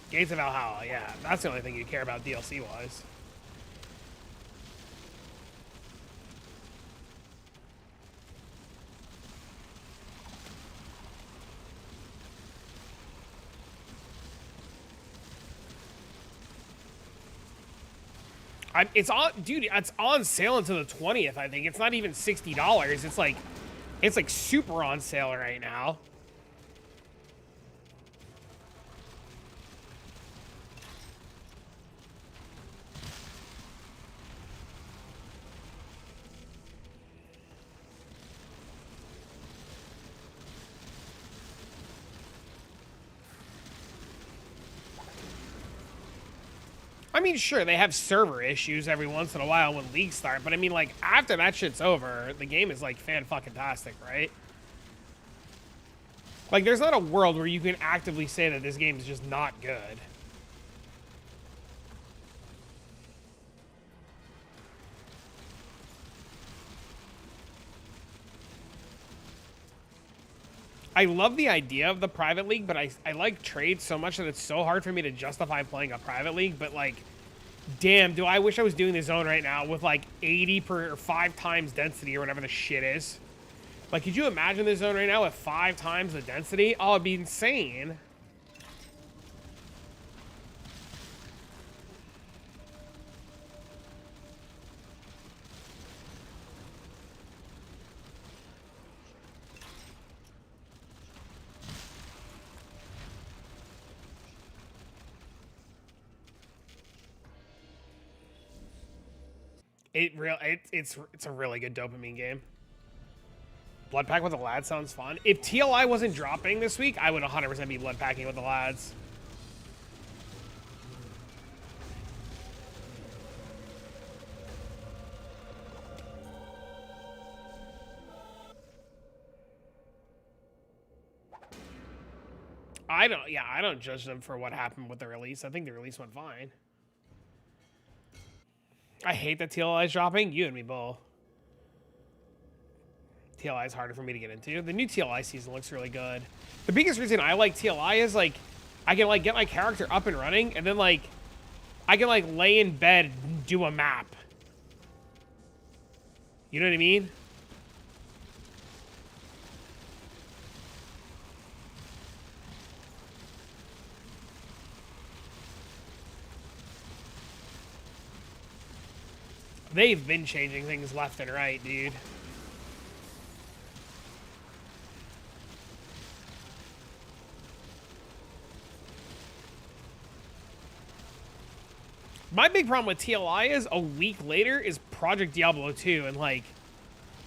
Gates of Valhalla, yeah. That's the only thing you care about DLC-wise. It's on, dude. It's on sale until the 20th. I think it's not even $60. It's like super on sale right now. I mean, sure, they have server issues every once in a while when leagues start, but I mean, like, after that shit's over, the game is, like, fan-fucking-tastic, right? Like, there's not a world where you can actively say that this game is just not good. I love the idea of the private league, but I like trades so much that it's so hard for me to justify playing a private league. But, like, damn, do I wish I was doing the zone right now with, like, 80 per or 5 times density or whatever the shit is. Like, could you imagine the zone right now with 5 times the density? Oh, it'd be insane. It's a really good dopamine game. Blood pack with the lads sounds fun. If TLI wasn't dropping this week, I would 100% be blood packing with the lads. I don't judge them for what happened with the release. I think the release went fine. I hate that TLI is dropping. You and me both. TLI is harder for me to get into. The new TLI season looks really good. The biggest reason I like TLI is, like, I can, like, get my character up and running, and then, like, I can, like, lay in bed and do a map. You know what I mean? They've been changing things left and right, dude. My big problem with TLI is a week later is Project Diablo 2, and, like,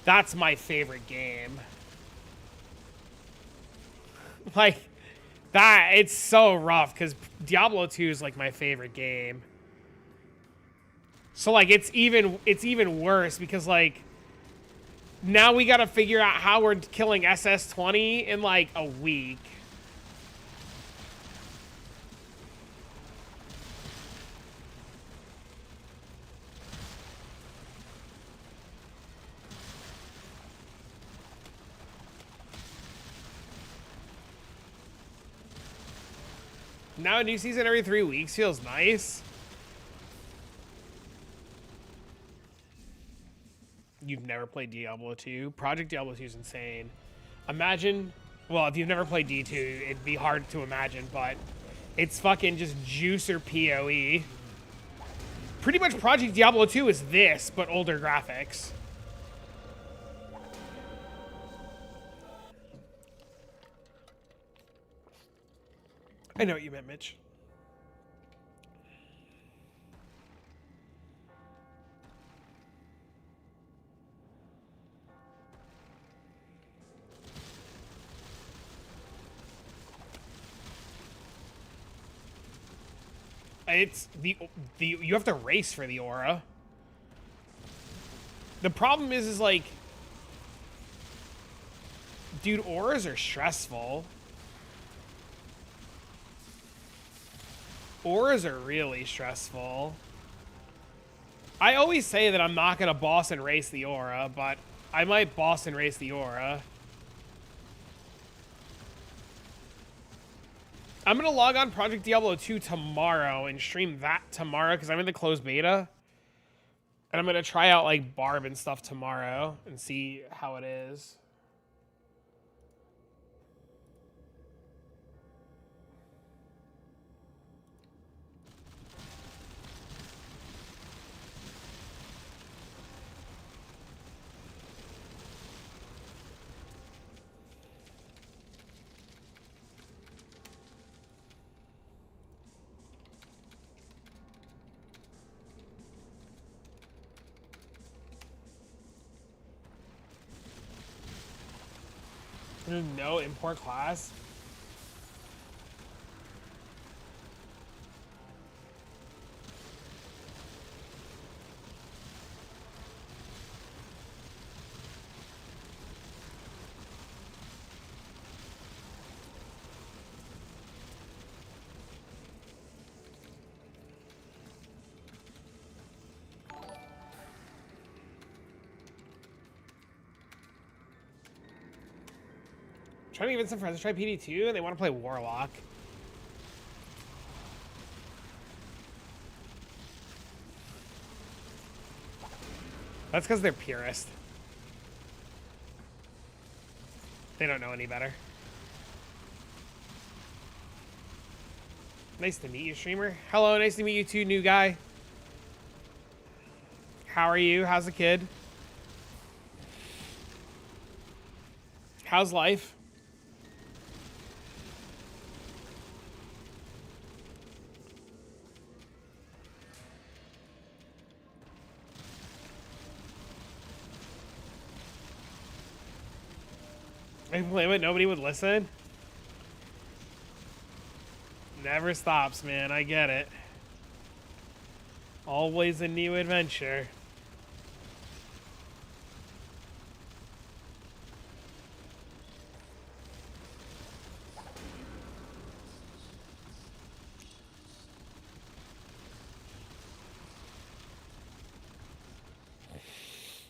that's my favorite game. Like, that, it's so rough, because Diablo 2 is, like, my favorite game. So, like, it's even worse, because, like, now we gotta figure out how we're killing SS-20 in, like, a week. Now a new season every 3 weeks feels nice. You've never played Diablo 2? Project Diablo 2 is insane. Imagine, well, if you've never played D2, it'd be hard to imagine, but it's fucking just juice or PoE. Pretty much Project Diablo 2 is this, but older graphics. I know what you meant, Mitch. It's the you have to race for the aura. The problem is like, dude, auras are stressful. Auras are really stressful. I always say that I'm not gonna boss and race the aura, but I might boss and race the aura. I'm gonna log on Project Diablo 2 tomorrow and stream that tomorrow because I'm in the closed beta. And I'm gonna try out like Barb and stuff tomorrow and see how it is. No import class. Trying to get some friends to try PD2 and they want to play Warlock. That's because they're purist. They don't know any better. Nice to meet you, streamer. Hello, nice to meet you too, new guy. How are you? How's the kid? How's life? I play it, nobody would listen. Never stops, man. I get it. Always a new adventure.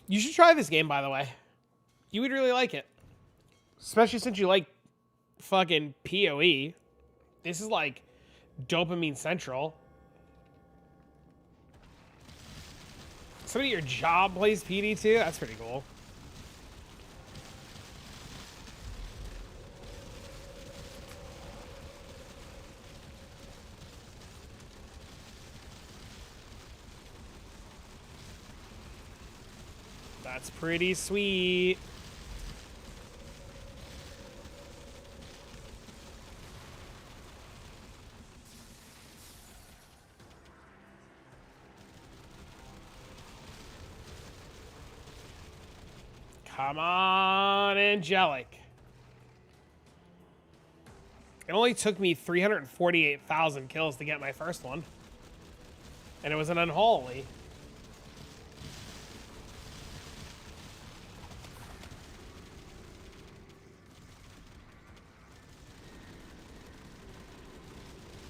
You should try this game, by the way. You would really like it. Especially since you like fucking PoE. This is like dopamine central. Somebody at your job plays PD2? That's pretty cool. That's pretty sweet. Come on, Angelic. It only took me 348,000 kills to get my first one. And it was an unholy.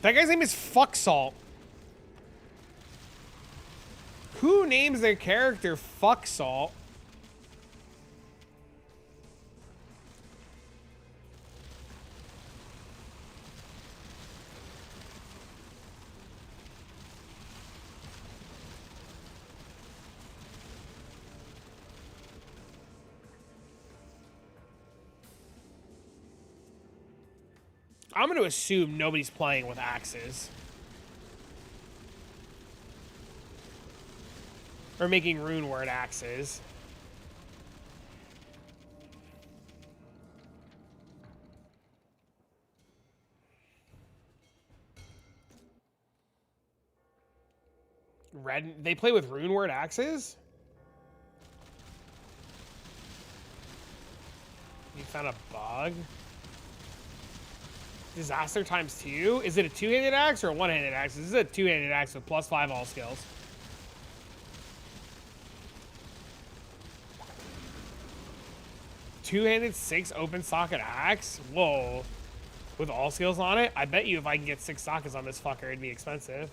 That guy's name is Fuck Salt. Who names their character Fuck Salt? I'm going to assume nobody's playing with axes. Or making rune word axes. They play with rune word axes? You found a bug? Disaster times 2? Is it a two-handed axe or a one-handed axe? This is a two-handed axe with +5 all skills. Two-handed 6 open socket axe? Whoa. With all skills on it? I bet you if I can get 6 sockets on this fucker, it'd be expensive.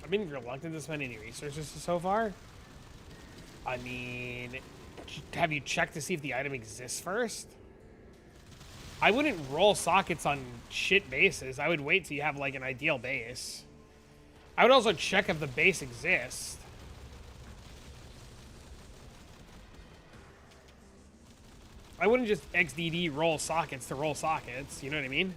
I've been reluctant to spend any resources so far. I mean, have you checked to see if the item exists first? I wouldn't roll sockets on shit bases. I would wait till you have like an ideal base. I would also check if the base exists. I wouldn't just XDD roll sockets to roll sockets, you know what I mean?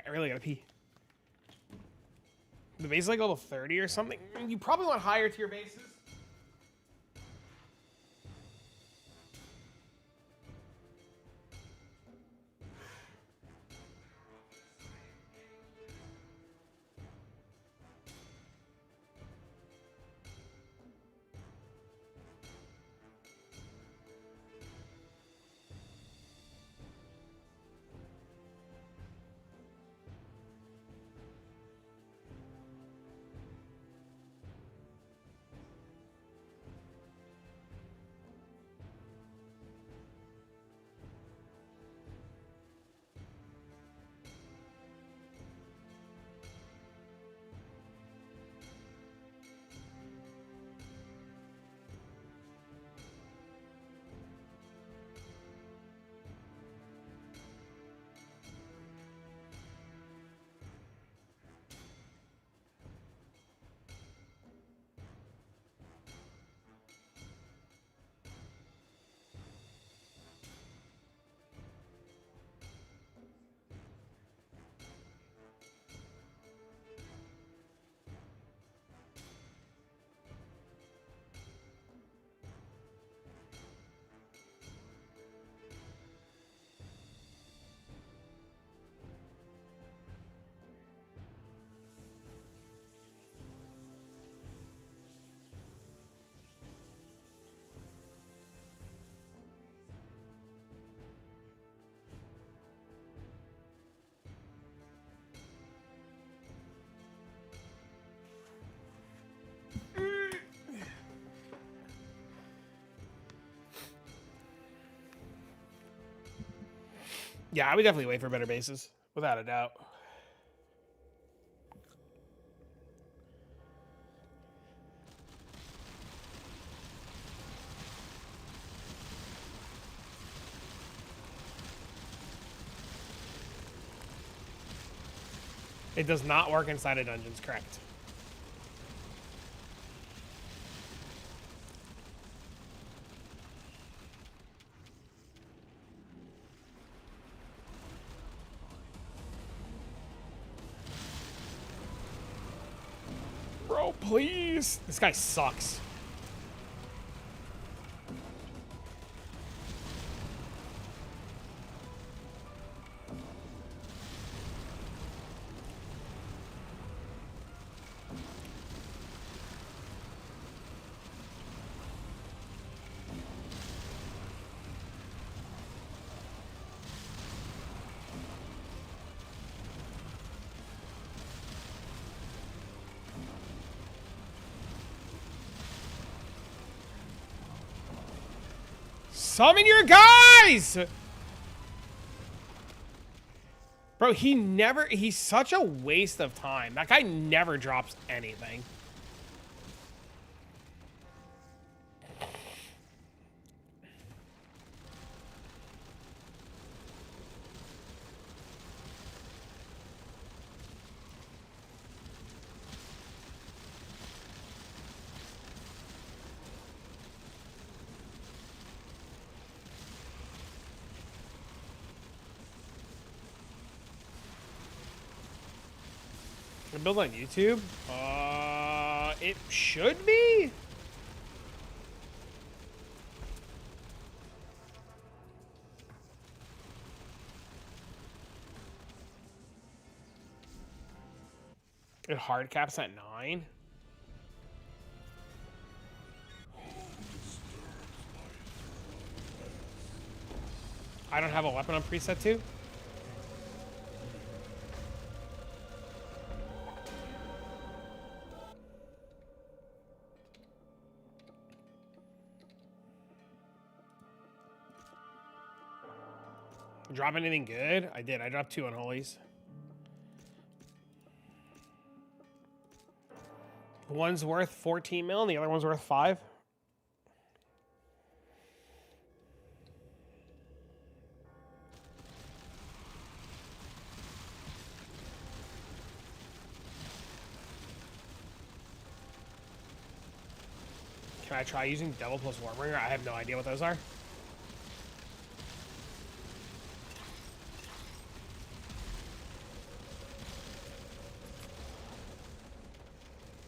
I really gotta pee. The base is like level 30 or something. You probably want higher tier bases. Yeah, I would definitely wait for better bases, without a doubt. It does not work inside of dungeons, correct? Bro, please. This guy sucks. Summon your guys! Bro, he's such a waste of time. That guy never drops anything. Can I build on YouTube? It should be? It hard caps at 9. I don't have a weapon on preset too. Drop anything good? I did. I dropped 2 unholies. One's worth 14 mil and the other one's worth 5. Can I try using Devil plus Warbringer? I have no idea what those are.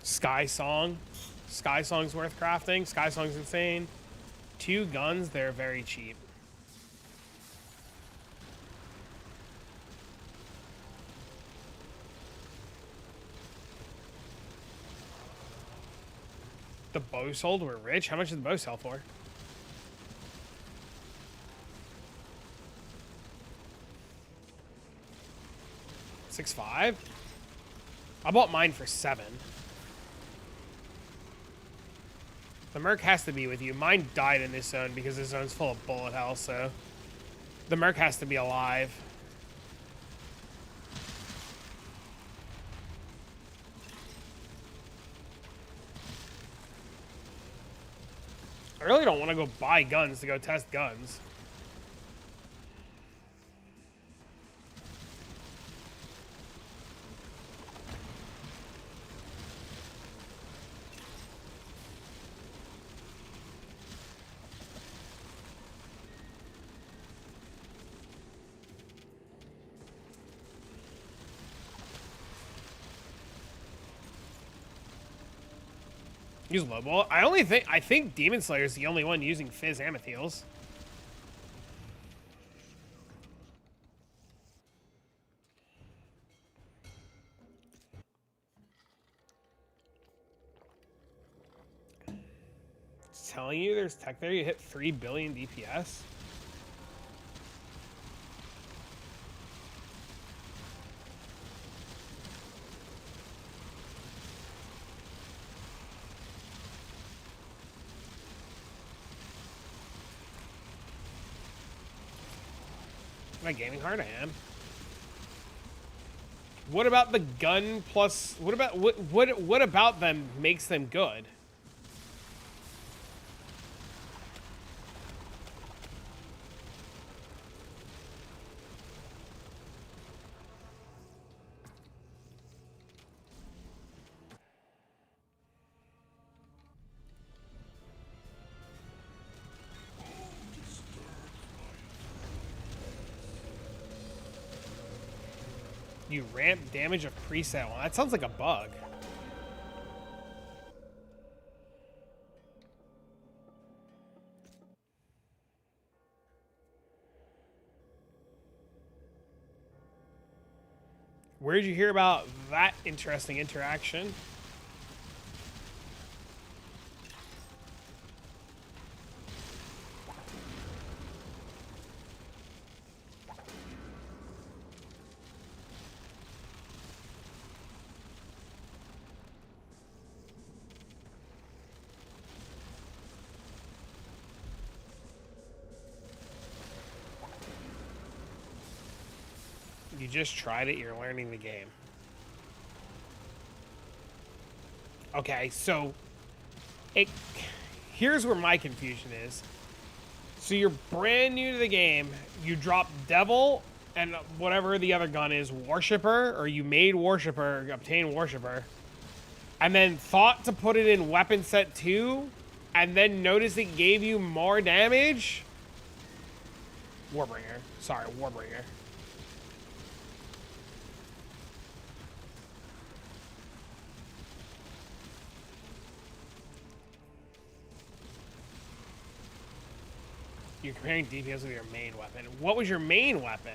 Sky Song. Sky Song's worth crafting. Sky Song's insane. 2 guns, they're very cheap. The bow sold, we're rich. How much did the bow sell for? $6.5? I bought mine for 7. The Merc has to be with you. Mine died in this zone because this zone's full of bullet hell, so the Merc has to be alive. I really don't want to go buy guns to go test guns. Use Lowball. I think Demon Slayer is the only one using Fizz Amethyls. It's telling you there's tech there. You hit 3 billion DPS. Am I gaming hard? I am. What about the gun plus? What about them makes them good? You ramp damage of preset. Well, that sounds like a bug. Where did you hear about that interesting interaction? You just tried it, you're learning the game. Okay, so here's where my confusion is. So you're brand new to the game, you drop Devil and whatever the other gun is, Worshipper, or you made Worshipper, obtain Worshipper, and then thought to put it in weapon set 2, and then noticed it gave you more damage? Warbringer. Sorry, Warbringer. You're comparing DPS with your main weapon. What was your main weapon?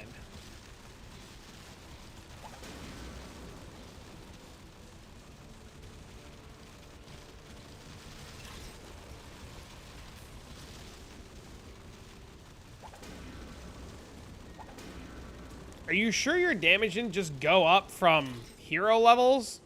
Are you sure your damage didn't just go up from hero levels?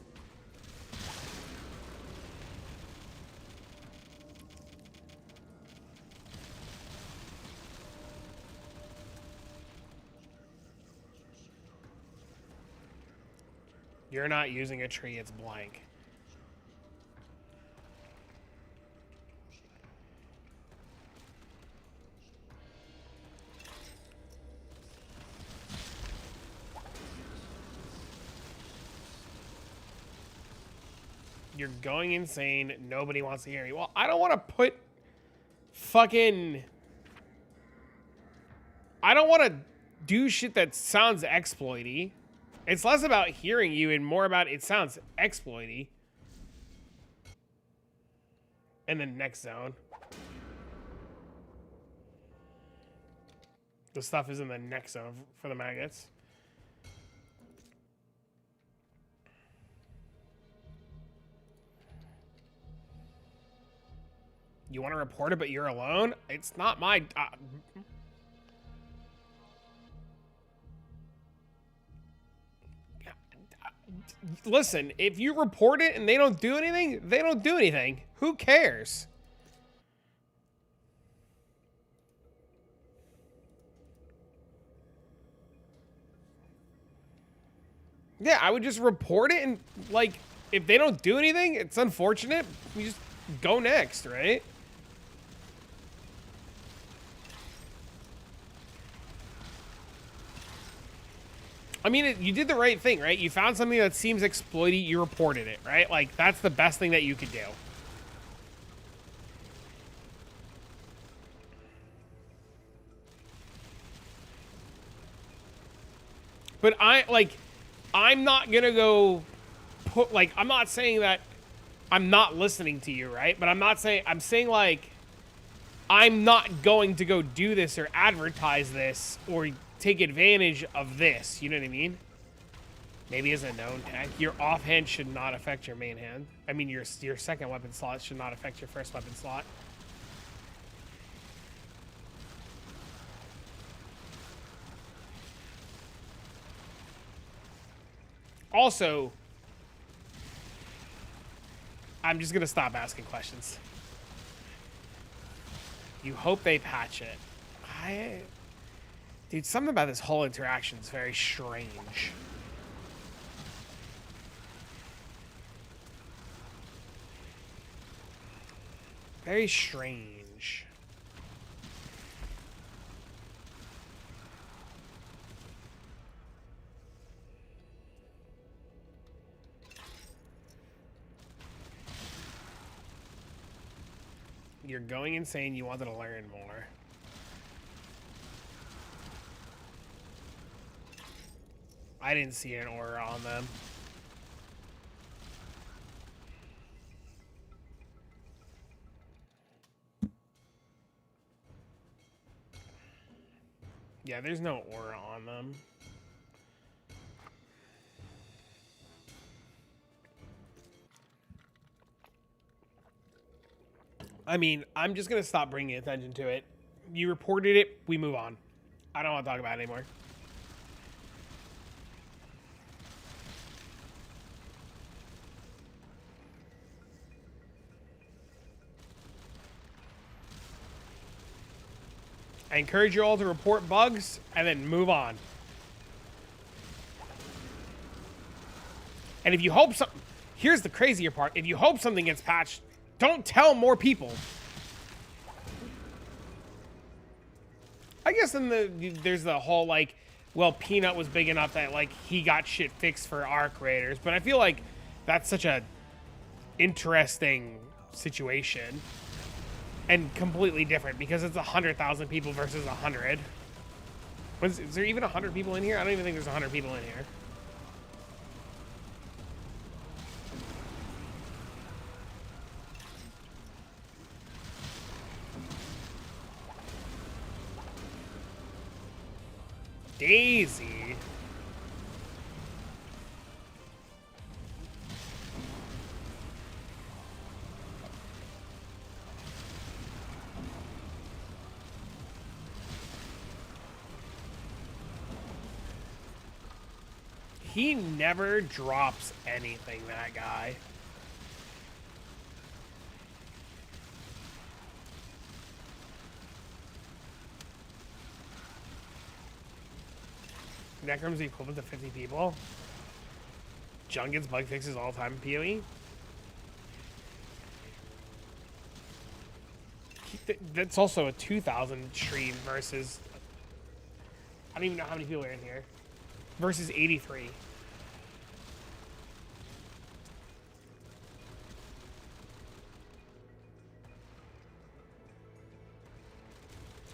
You're not using a tree, it's blank. You're going insane. Nobody wants to hear me. Well, I don't want to put fucking... I don't want to do shit that sounds exploity. It's less about hearing you and more about it sounds exploity. And then next zone. The stuff is in the next zone for the maggots. You want to report it, but you're alone? It's not my... Listen, if you report it and they don't do anything, they don't do anything. Who cares? Yeah, I would just report it and, like, if they don't do anything, it's unfortunate. We just go next, right? I mean, you did the right thing, right? You found something that seems exploity, you reported it, right? Like, that's the best thing that you could do. But I'm not gonna go put, like, I'm not saying that I'm not listening to you, right? But I'm saying, like, I'm not going to go do this or advertise this or take advantage of this. You know what I mean? Maybe as a known tech, your offhand should not affect your main hand. I mean, your second weapon slot should not affect your first weapon slot. Also, I'm just gonna stop asking questions. You hope they patch it. Dude, something about this whole interaction is very strange. Very strange. You're going insane. You wanted to learn more. I didn't see an aura on them. Yeah, there's no aura on them. I mean, I'm just gonna stop bringing attention to it. You reported it, we move on. I don't want to talk about it anymore. I encourage you all to report bugs and then move on. And if you hope here's the crazier part. If you hope something gets patched, don't tell more people. I guess then there's the whole, like, well, Peanut was big enough that, like, he got shit fixed for Arc Raiders. But I feel like that's such a interesting situation. And completely different because it's 100,000 people versus 100. Is there even 100 people in here? I don't even think there's 100 people in here. Daisy. He never drops anything, that guy. Necrom's the equivalent to 50 people. Jung gets bug fixes all the time in PoE. That's also a 2,000 stream versus... I don't even know how many people are in here. Versus 83.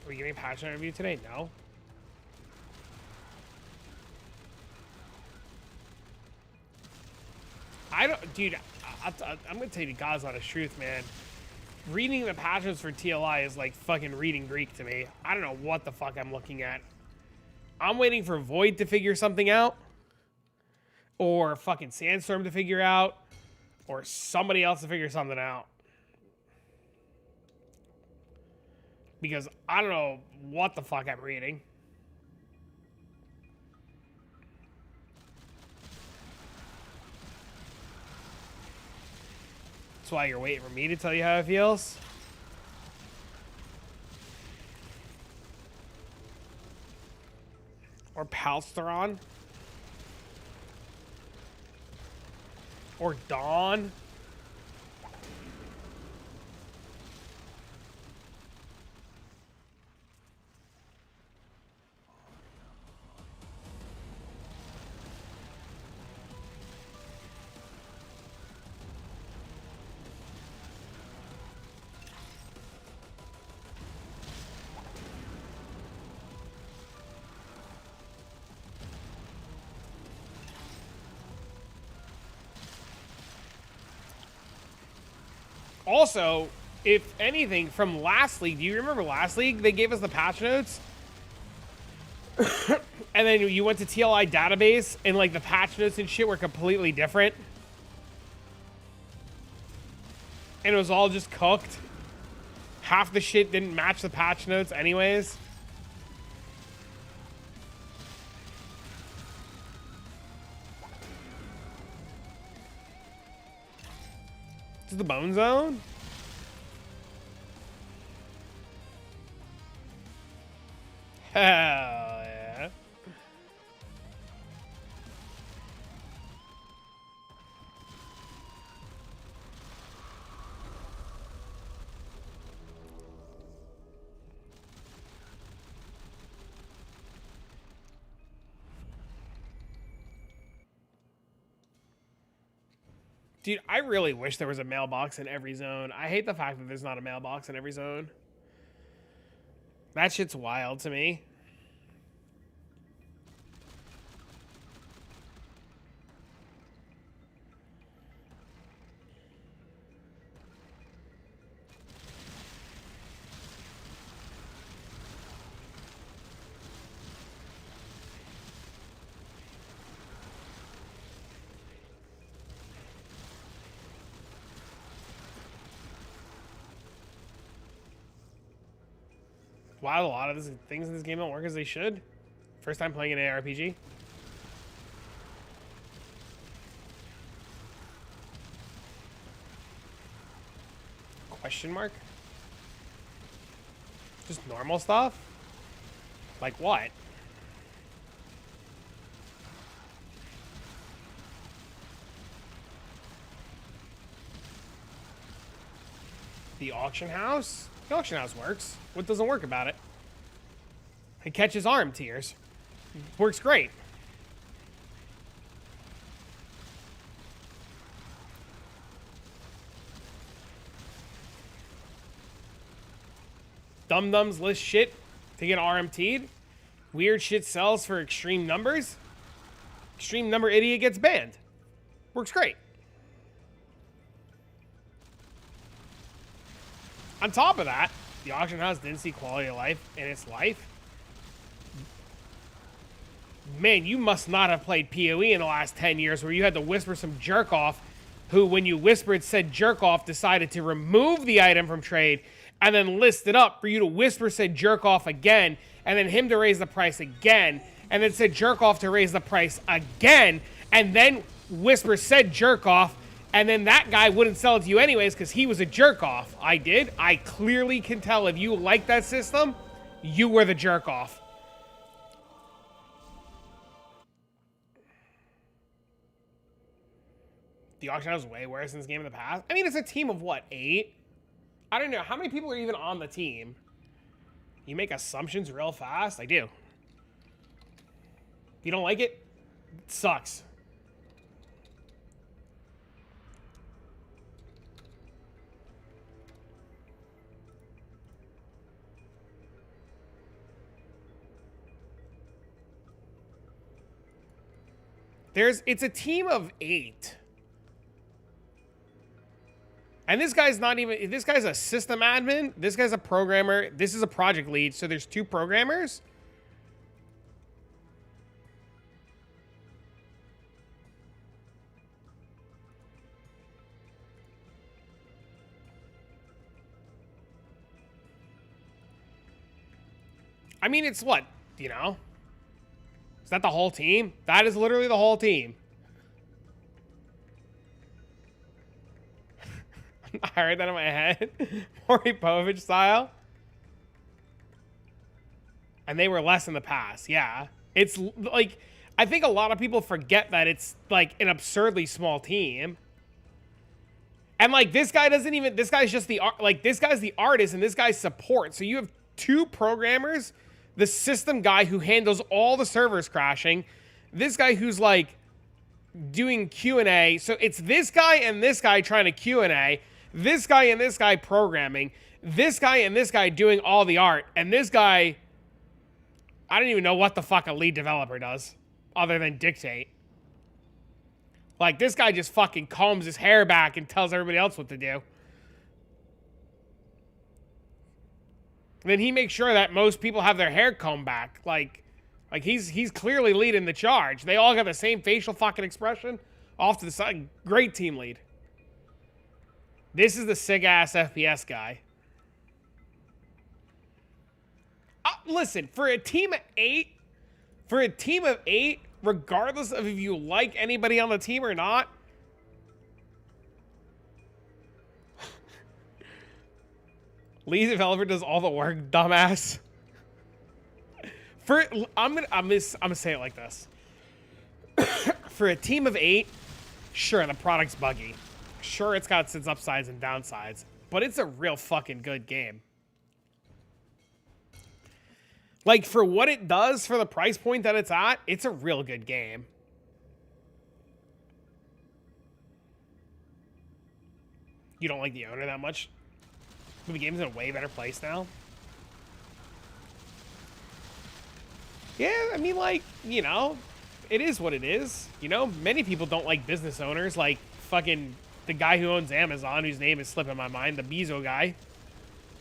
Are we getting a patch note review today? No. I don't, dude. I'm gonna tell you God's honest truth, man. Reading the patch notes for TLI is like fucking reading Greek to me. I don't know what the fuck I'm looking at. I'm waiting for Void to figure something out, or fucking Sandstorm to figure out, or somebody else to figure something out. Because I don't know what the fuck I'm reading. That's why you're waiting for me to tell you how it feels. Or Palsteron. Or Dawn. Also, if anything, from last league, do you remember last league? They gave us the patch notes. And then you went to TLI database and like the patch notes and shit were completely different. And it was all just cooked. Half the shit didn't match the patch notes anyways. This is the bone zone? Hell yeah. Dude, I really wish there was a mailbox in every zone. I hate the fact that there's not a mailbox in every zone. That shit's wild to me. Wow, a lot of these things in this game don't work as they should. First time playing an ARPG. Question mark? Just normal stuff? Like what? The auction house? The auction house works. What doesn't work about it? It catches arm tiers. Works great. Dum-dums list shit to get RMT'd. Weird shit sells for extreme numbers. Extreme number idiot gets banned. Works great. On top of that, the auction house didn't see quality of life in its life. Man, you must not have played PoE in the last 10 years where you had to whisper some jerk off who, when you whispered said jerk off, decided to remove the item from trade and then list it up for you to whisper said jerk off again and then him to raise the price again and then said jerk off to raise the price again, and then Whisper said jerk off, and then that guy wouldn't sell it to you anyways because he was a jerk off. I did. I clearly can tell if you like that system, you were the jerk off. The auction house is way worse in this game in the past. I mean, it's a team of what, 8? I don't know. How many people are even on the team? You make assumptions real fast? I do. If you don't like it, it sucks. It's a team of 8. And this guy's not even, this guy's a system admin. This guy's a programmer. This is a project lead. So there's 2 programmers. I mean, it's what, you know? Is that the whole team? That is literally the whole team. I heard that in my head. Maury Povich style. And they were less in the past. Yeah. It's like, I think a lot of people forget that it's like an absurdly small team. And like, this guy doesn't even, this guy's just the art, like this guy's the artist and this guy's support. So you have 2 programmers, the system guy who handles all the servers crashing, this guy who's like doing Q&A. So it's this guy and this guy trying to Q&A, this guy and this guy programming, this guy and this guy doing all the art, and this guy, I don't even know what the fuck a lead developer does other than dictate. Like, this guy just fucking combs his hair back and tells everybody else what to do. And then he makes sure that most people have their hair combed back. Like he's clearly leading the charge. They all got the same facial fucking expression off to the side. Great team lead. This is the sick-ass FPS guy. Listen, for a team of 8, regardless of if you like anybody on the team or not, lead developer does all the work, dumbass. I'm gonna say it like this. For a team of 8, sure, the product's buggy. Sure, it's got its upsides and downsides, but it's a real fucking good game. Like, for what it does, for the price point that it's at, it's a real good game. You don't like the owner that much? But the game's in a way better place now? Yeah, I mean, like, you know, it is what it is. You know, many people don't like business owners, like fucking the guy who owns Amazon, whose name is slipping my mind, the Bezos guy.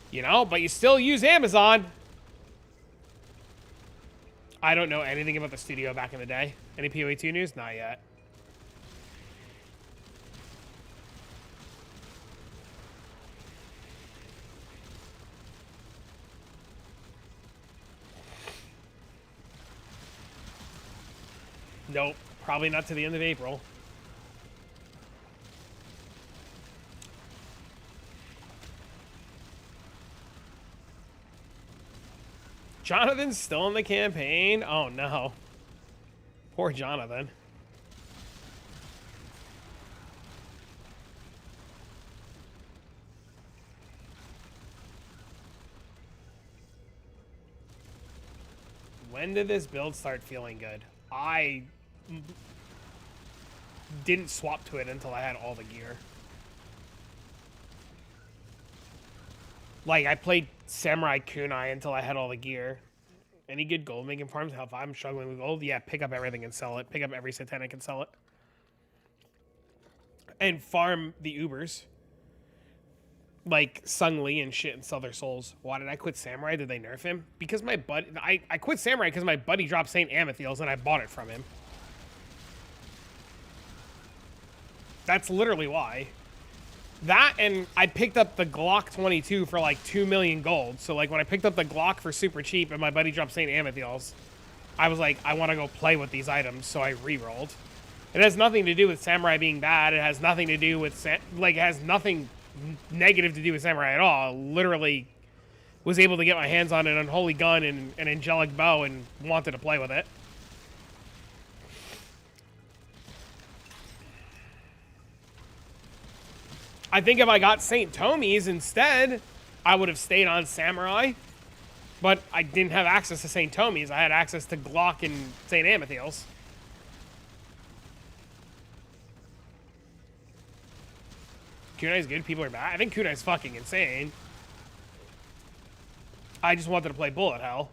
You know, but you still use Amazon. I don't know anything about the studio back in the day. Any PoE 2 news? Not yet. Nope. Probably not to the end of April. Jonathan's still in the campaign? Oh, no. Poor Jonathan. When did this build start feeling good? I didn't swap to it until I had all the gear. Like, I played Samurai Kunai until I had all the gear. Any good gold making farms? Hell, if I'm struggling with gold, yeah, pick up everything and sell it. Pick up every satanic and sell it. And farm the Ubers. Like Sung Lee and shit and sell their souls. Why did I quit Samurai? Did they nerf him? Because my buddy... I quit Samurai because my buddy dropped St. Amethyls and I bought it from him. That's literally why. That, and I picked up the Glock 22 for like 2 million gold. So like when I picked up the Glock for super cheap and my buddy dropped St. Amethyls, I was like, I want to go play with these items, so I re-rolled. It has nothing to do with Samurai being bad. It has nothing to do with, it has nothing negative to do with Samurai at all. Literally was able to get my hands on an unholy gun and an angelic bow and wanted to play with it. I think if I got St. Tomi's instead, I would have stayed on Samurai. But I didn't have access to St. Tomi's. I had access to Glock and St. Amethyls. Kunai's good, people are bad. I think Kunai's fucking insane. I just wanted to play Bullet Hell.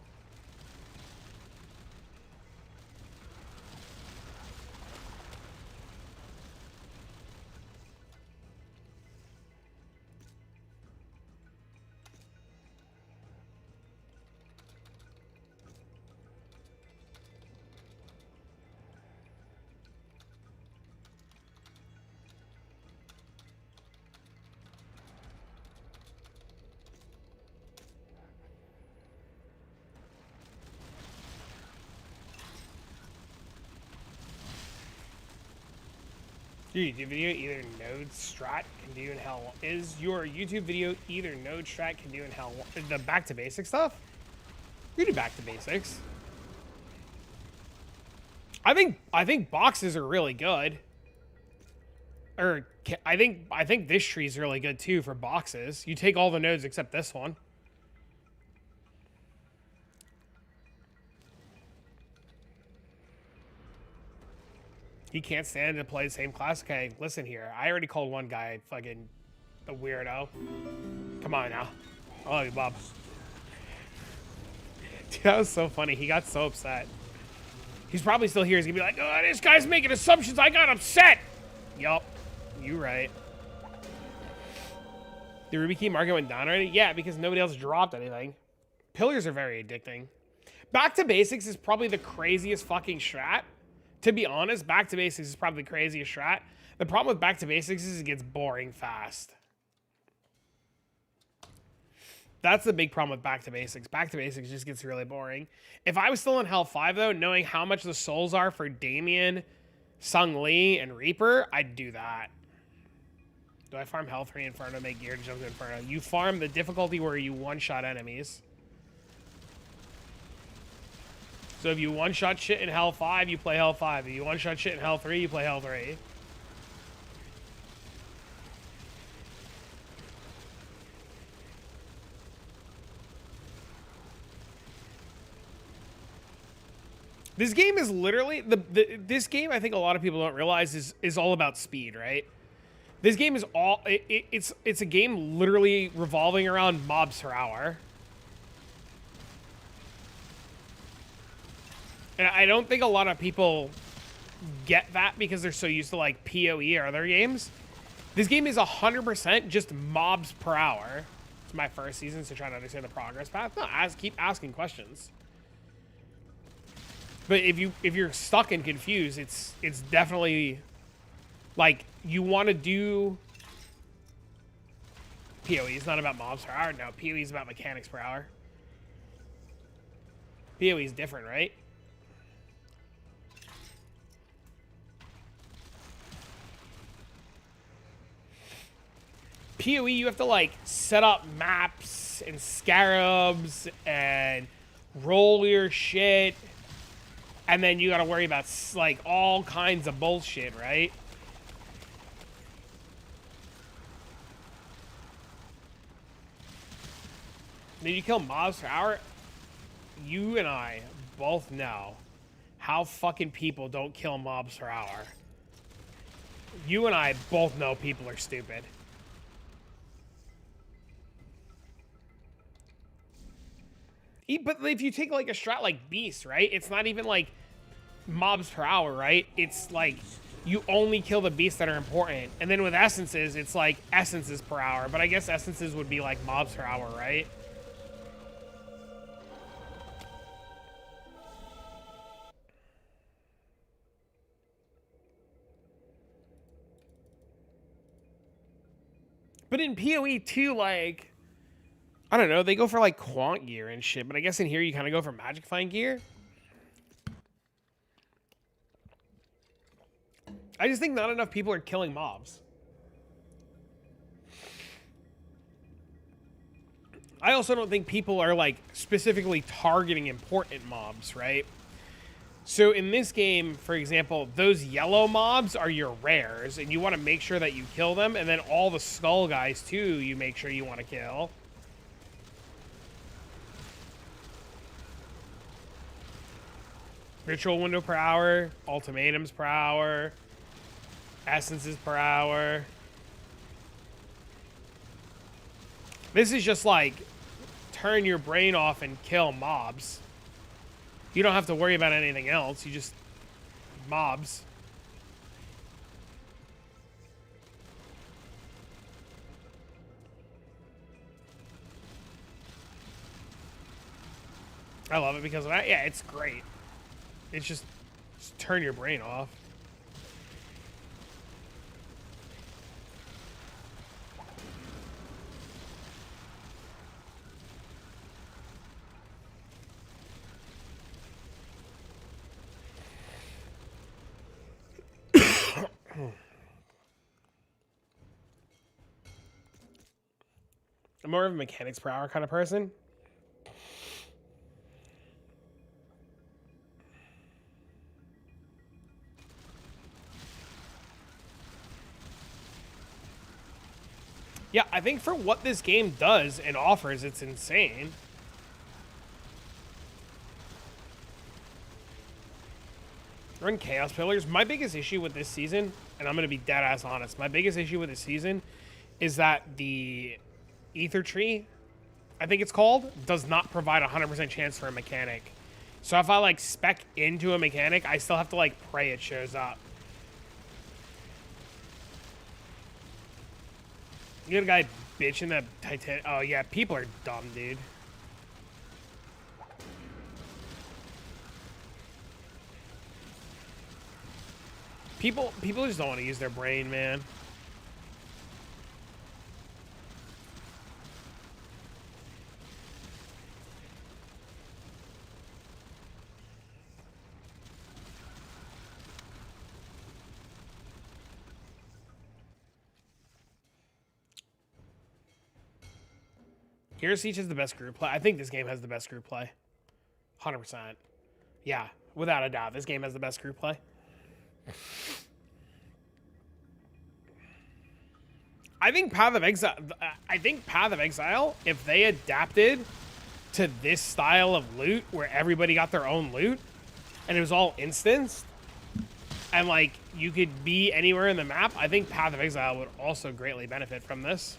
Your YouTube video either node strat can do in hell? Is your YouTube video either node strat can do in hell? The back to basics stuff? You do back to basics. I think boxes are really good. Or I think this tree is really good too for boxes. You take all the nodes except this one. He can't stand to play the same class. Okay, listen here. I already called one guy fucking a weirdo. Come on now. I love you, Bob. Dude, that was so funny. He got so upset. He's probably still here. He's gonna be like, oh, this guy's making assumptions. I got upset. Yup. You right. The Ruby Key market went down already? Yeah, because nobody else dropped anything. Pillars are very addicting. Back to basics is probably the craziest fucking strat. To be honest, back to basics is probably the craziest strat. The problem with back to basics is it gets boring fast. That's the big problem with back to basics. Back to basics just gets really boring. If I was still in Hell 5 though, knowing how much the souls are for Damien, Sung Lee, and Reaper, I'd do that. Do I farm Hell 3 Inferno to make gear to jump to Inferno? You farm the difficulty where you one-shot enemies. So if you one-shot shit in Hell 5, you play Hell 5. If you one-shot shit in Hell 3, you play Hell 3. This game is literally this game. I think a lot of people don't realize is all about speed, right? This game is all it's a game literally revolving around mobs per hour. And I don't think a lot of people get that because they're so used to like PoE or other games. This game is 100% just mobs per hour. It's my first season, so trying to understand the progress path. No, keep asking questions. But if you're stuck and confused, it's definitely like you want to do PoE. It's not about mobs per hour. No, PoE is about mechanics per hour. PoE is different, right? PoE, you have to like set up maps and scarabs and roll your shit. And then you gotta worry about like all kinds of bullshit, right? Did you kill mobs per hour? You and I both know how fucking people don't kill mobs per hour. You and I both know people are stupid. But if you take like a strat like Beast, right? It's not even like mobs per hour, right? It's like you only kill the beasts that are important. And then with essences, it's like essences per hour. But I guess essences would be like mobs per hour, right? But in PoE too, like, I don't know, they go for like quant gear and shit, but I guess in here you kind of go for magic find gear. I just think not enough people are killing mobs. I also don't think people are like specifically targeting important mobs, right? So in this game, for example, those yellow mobs are your rares, and you want to make sure that you kill them, and then all the skull guys too, you make sure you want to kill. Ritual window per hour, ultimatums per hour, essences per hour. This is just like turn your brain off and kill mobs. You don't have to worry about anything else. You just mobs. I love it because of that. Yeah, it's great. It's just turn your brain off. I'm more of a mechanics per hour kind of person. Yeah, I think for what this game does and offers, it's insane. Run Chaos Pillars. My biggest issue with this season, and I'm going to be dead ass honest, my biggest issue with this season is that the Ether Tree, I think it's called, does not provide a 100% chance for a mechanic. So if I like spec into a mechanic, I still have to like pray it shows up. You got a guy bitching that Titan. Oh yeah, people are dumb, dude. People just don't want to use their brain, man. Hero Siege is the best group play. I think this game has the best group play. 100%. Yeah, without a doubt. This game has the best group play. I think Path of Exile, if they adapted to this style of loot where everybody got their own loot and it was all instanced and like you could be anywhere in the map, I think Path of Exile would also greatly benefit from this.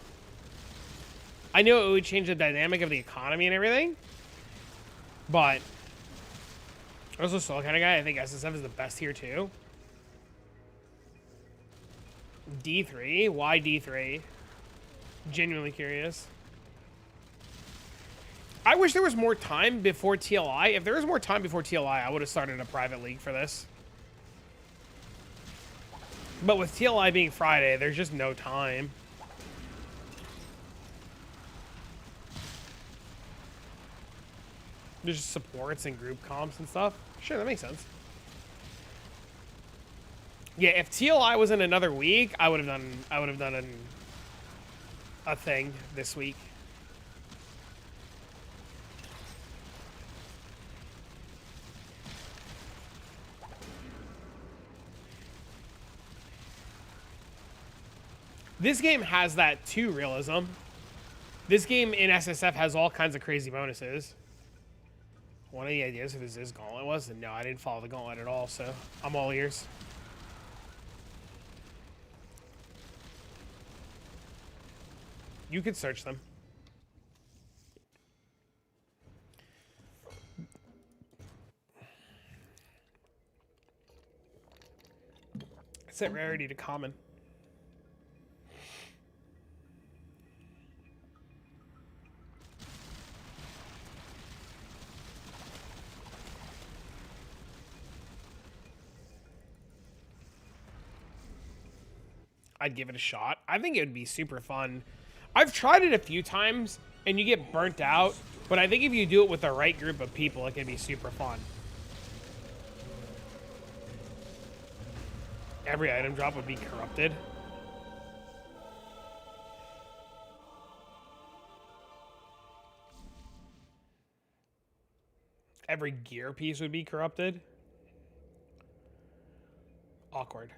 I know it would change the dynamic of the economy and everything, but I'm also still kind of guy. I think SSF is the best here too. D3? Why D3? Genuinely curious. I wish there was more time before TLI. If there was more time before TLI, I would have started a private league for this. But with TLI being Friday, there's just no time. There's just supports and group comps and stuff. Sure, that makes sense. Yeah, if TLI was in another week, I would have done a thing this week. This game has that too, realism. This game in SSF has all kinds of crazy bonuses. One of the ideas if this Gauntlet was, no, I didn't follow the Gauntlet at all, so I'm all ears. You could search them. Set rarity to common. I'd give it a shot. I think it would be super fun. I've tried it a few times, and you get burnt out, but I think if you do it with the right group of people, it can be super fun. Every item drop would be corrupted. Every gear piece would be corrupted. Awkward.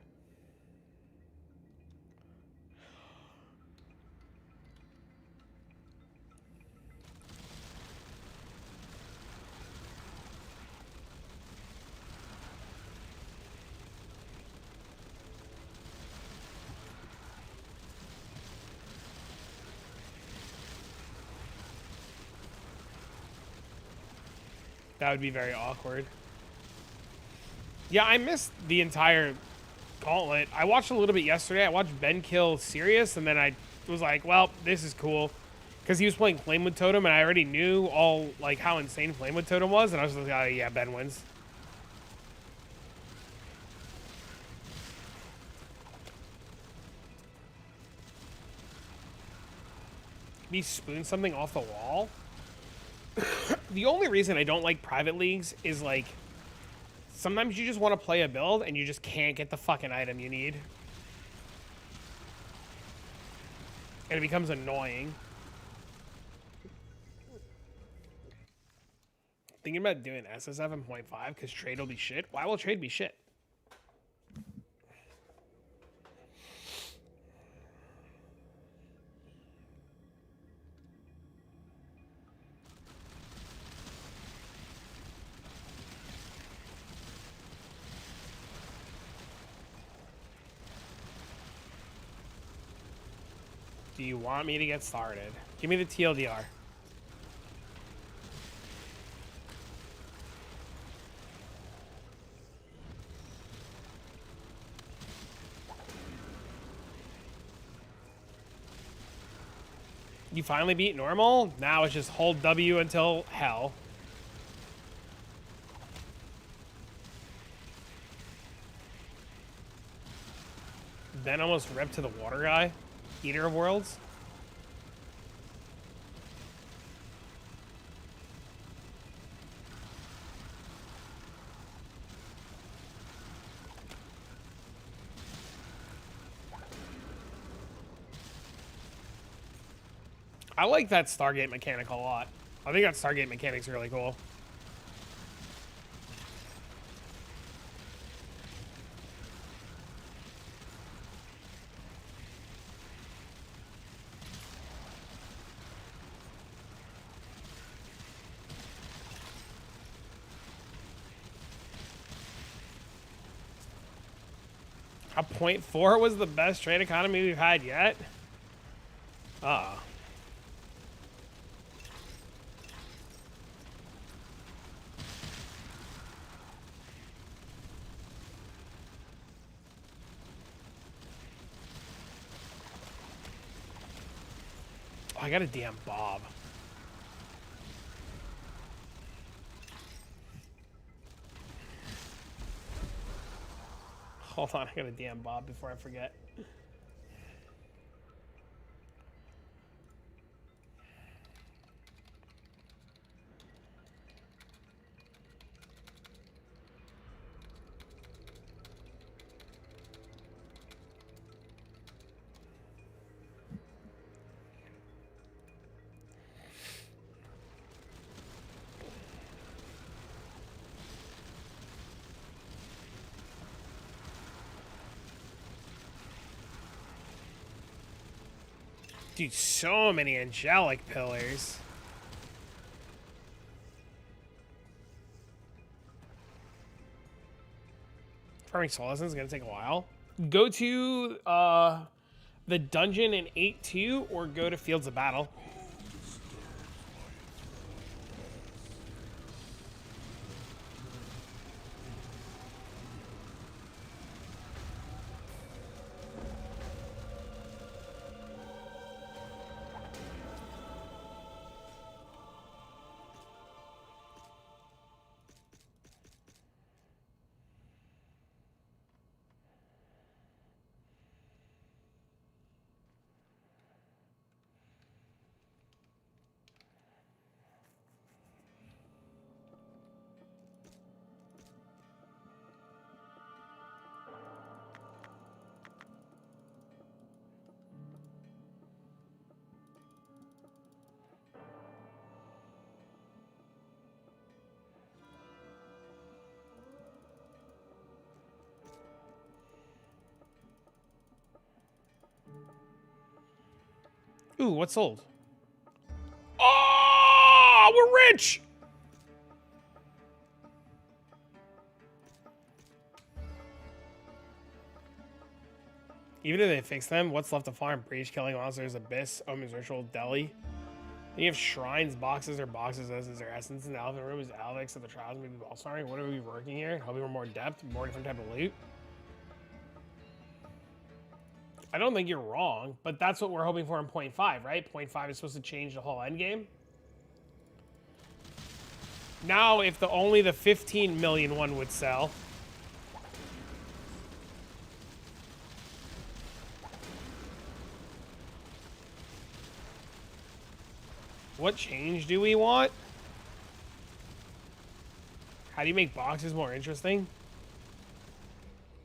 That would be very awkward. Yeah, I missed the entire Gauntlet. I watched a little bit yesterday. I watched Ben kill Sirius, and then I was like, well, this is cool. Because he was playing Flamewood Totem, and I already knew all, like, how insane Flamewood Totem was, and I was like, oh, yeah, Ben wins. Me spoon something off the wall? The only reason I don't like private leagues is, like, sometimes you just want to play a build and you just can't get the fucking item you need. And it becomes annoying. Thinking about doing SS7.5 because trade will be shit. Why will trade be shit? Do you want me to get started? Give me the TLDR. You finally beat normal? Now it's just hold W until hell. Then almost ripped to the water guy. Eater of Worlds. I like that Stargate mechanic a lot. I think that Stargate mechanic's really cool. A .4 was the best trade economy we've had yet? Oh. I got a damn Bob. Hold on, I got a damn Bob before I forget. Dude, so many angelic pillars. Farming Soul Essence is gonna take a while. Go to the dungeon in 8-2 or go to Fields of Battle. Ooh, what's sold? Oh, we're rich! Even if they fix them, what's left to farm? Breach, killing monsters, abyss, omen's ritual, deli. Then you have shrines, boxes, or boxes as is their essence, and the elephant room is Alex and the trials, maybe ball starring. What are we working here? Hoping for more depth, more different type of loot. I don't think you're wrong, but that's what we're hoping for in 0.5, right? 0.5 is supposed to change the whole endgame. Now, if only the 15 million one would sell. What change do we want? How do you make boxes more interesting?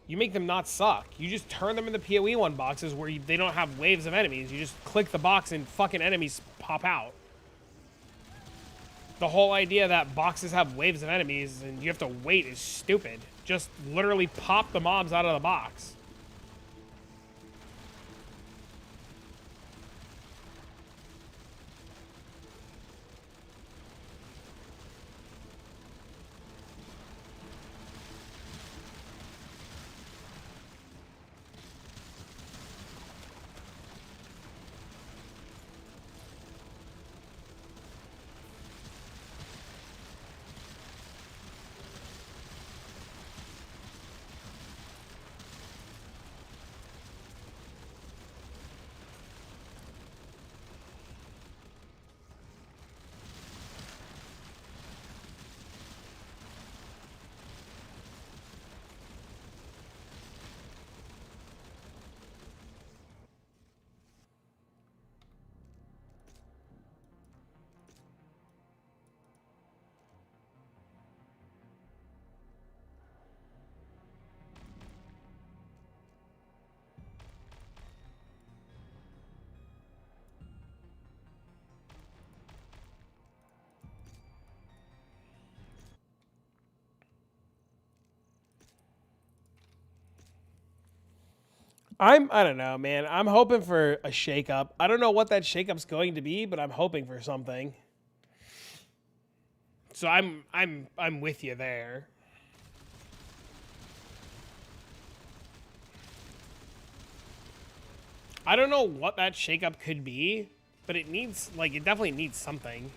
You make them not suck. You just turn them into PoE 1 boxes where they don't have waves of enemies. You just click the box and fucking enemies pop out. The whole idea that boxes have waves of enemies and you have to wait is stupid. Just literally pop the mobs out of the box. I don't know, man. I'm hoping for a shakeup. I don't know what that shakeup's going to be, but I'm hoping for something. So I'm with you there. I don't know what that shakeup could be, but it needs, like, it definitely needs something.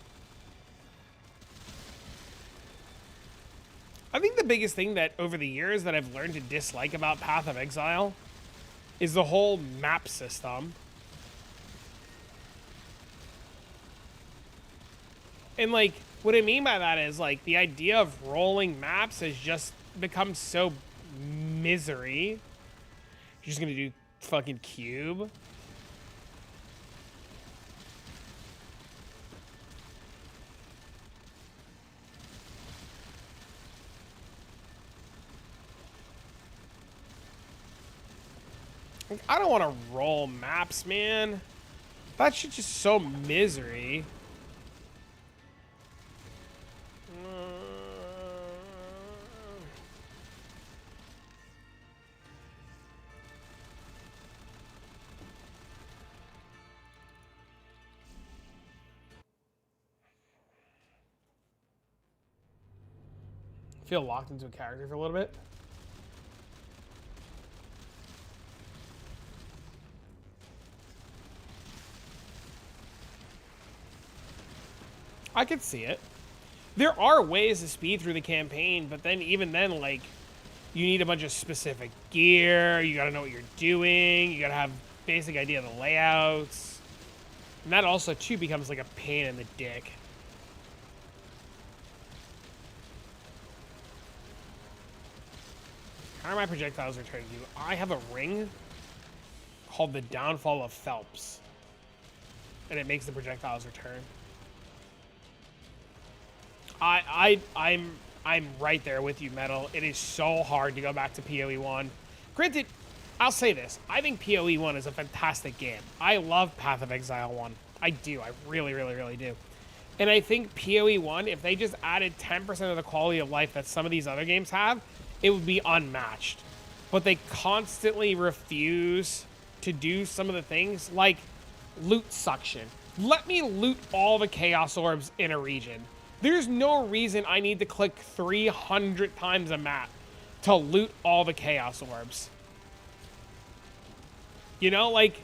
I think the biggest thing that over the years that I've learned to dislike about Path of Exile is the whole map system. And, like, what I mean by that is, like, the idea of rolling maps has just become so misery. You're just gonna do fucking cube. Like, I don't want to roll maps, man. That shit's just so misery. Feel locked into a character for a little bit. I could see it. There are ways to speed through the campaign, but then even then, like, you need a bunch of specific gear. You gotta know what you're doing. You gotta have basic idea of the layouts. And that also, too, becomes like a pain in the dick. How are my projectiles returning to you? I have a ring called the Downfall of Phelps. And it makes the projectiles return. I'm right there with you, Metal. It is so hard to go back to PoE 1. Granted, I'll say this. I think PoE 1 is a fantastic game. I love Path of Exile 1. I do. I really, really, really do. And I think PoE 1, if they just added 10% of the quality of life that some of these other games have, it would be unmatched. But they constantly refuse to do some of the things. Like loot suction. Let me loot all the chaos orbs in a region. There's no reason I need to click 300 times a map to loot all the chaos orbs. You know, like,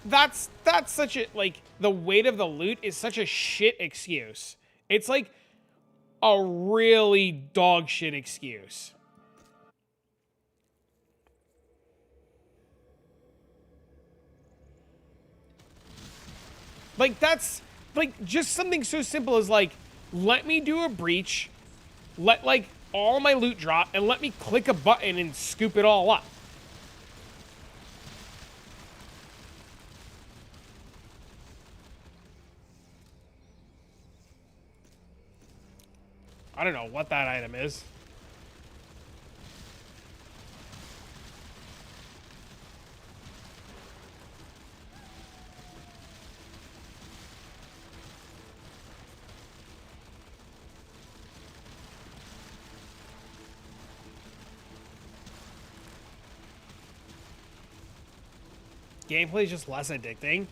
that's such a, like, the weight of the loot is such a shit excuse. It's like a really dog shit excuse. Like, that's, like, just something so simple as, like, let me do a breach, let, like, all my loot drop, and let me click a button and scoop it all up. I don't know what that item is. Gameplay is just less addicting.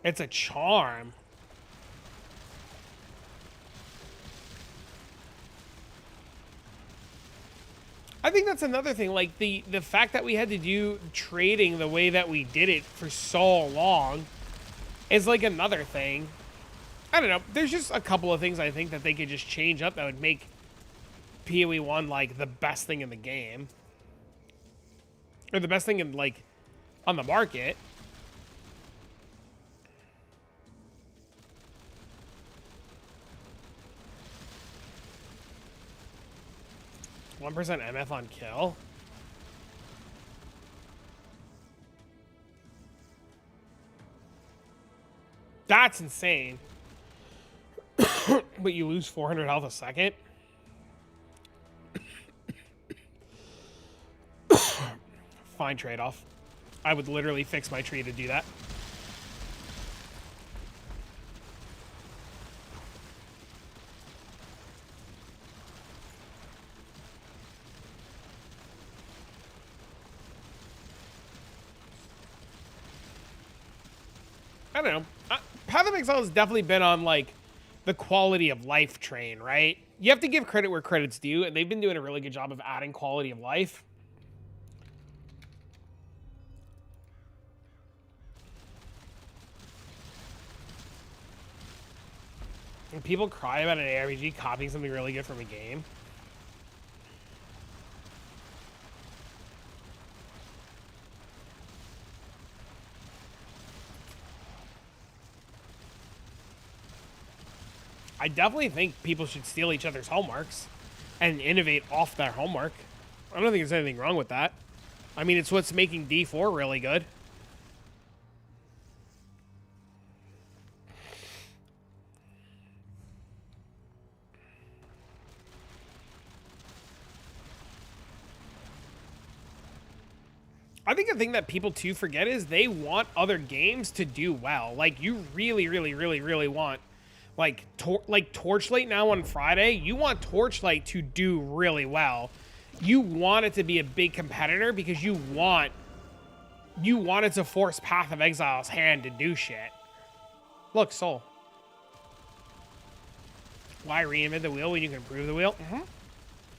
It's a charm. I think that's another thing, like the fact that we had to do trading the way that we did it for so long is like another thing. I don't know. There's just a couple of things I think that they could just change up that would make PoE 1 like the best thing in the game. Or the best thing in like on the market. One percent MF on kill. That's insane. But you lose 400 health a second? Fine trade-off. I would literally fix my tree to do that. I don't know. Path of Exile has definitely been on, like, the quality of life train, right? You have to give credit where credit's due, and they've been doing a really good job of adding quality of life. When people cry about an ARPG copying something really good from a game. I definitely think people should steal each other's hallmarks and innovate off their hallmark. I don't think there's anything wrong with that. I mean, it's what's making D4 really good. I think the thing that people too forget is they want other games to do well. Like, you really, really, really, really want like Torchlight now on Friday. You want Torchlight to do really well. You want it to be a big competitor because you want it to force Path of Exile's hand to do shit. Look, Soul. Why reinvent the wheel when you can improve the wheel?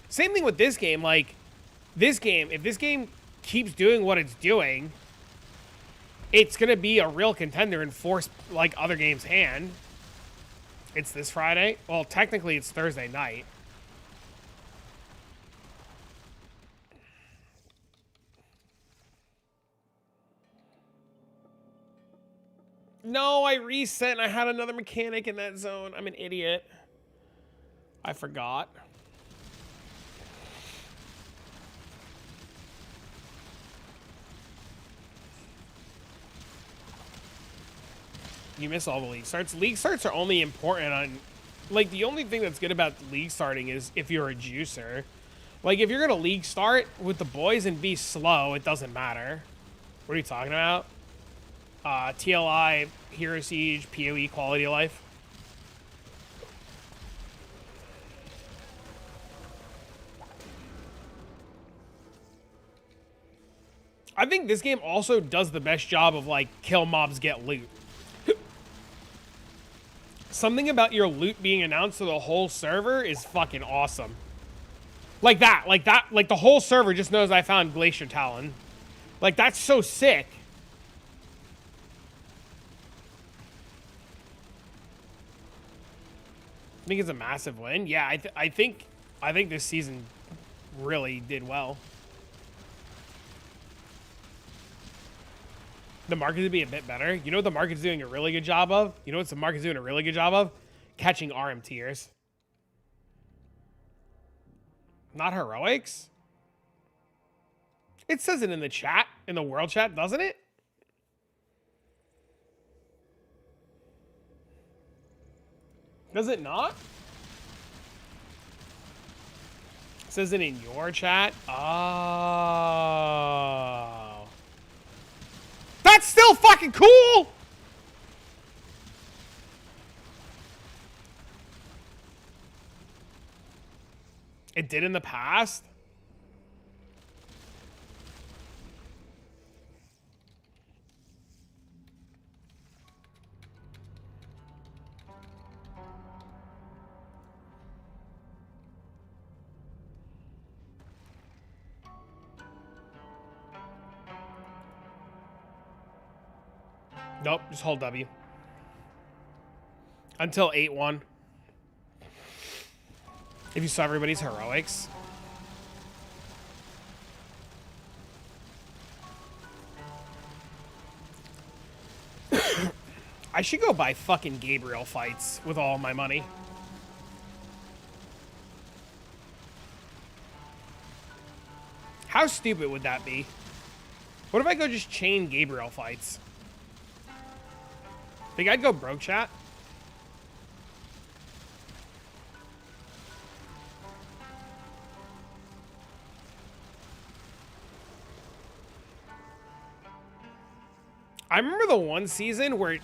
Same thing with this game. Like, this game, if this game keeps doing what it's doing, it's gonna be a real contender and force like other games' hand. It's this Friday. Well, technically it's Thursday night. No, I reset and I had another mechanic in that zone. I'm an idiot. I forgot. You miss all the league starts. League starts are only important on, like, the only thing that's good about league starting is if you're a juicer. Like, if you're gonna league start with the boys and be slow, it doesn't matter. What are you talking about? TLI, Hero Siege, PoE quality of life. I think this game also does the best job of, like, kill mobs, get loot. Something about your loot being announced to the whole server is fucking awesome. Like that, like the whole server just knows I found Glacier Talon. Like, that's so sick. I think it's a massive win. Yeah, I think this season really did well. The market would be a bit better. You know what the market's doing a really good job of? You know what the market's doing a really good job of? Catching RM tiers. Not heroics? It says it in the chat, in the world chat, doesn't it? Does it not? It says it in your chat? Oh. That's still fucking cool! It did in the past? Nope, just hold W. Until 8-1. If you saw everybody's heroics. I should go buy fucking Gabriel fights with all my money. How stupid would that be? What if I go just chain Gabriel fights? Think I'd go broke, chat? I remember the one season where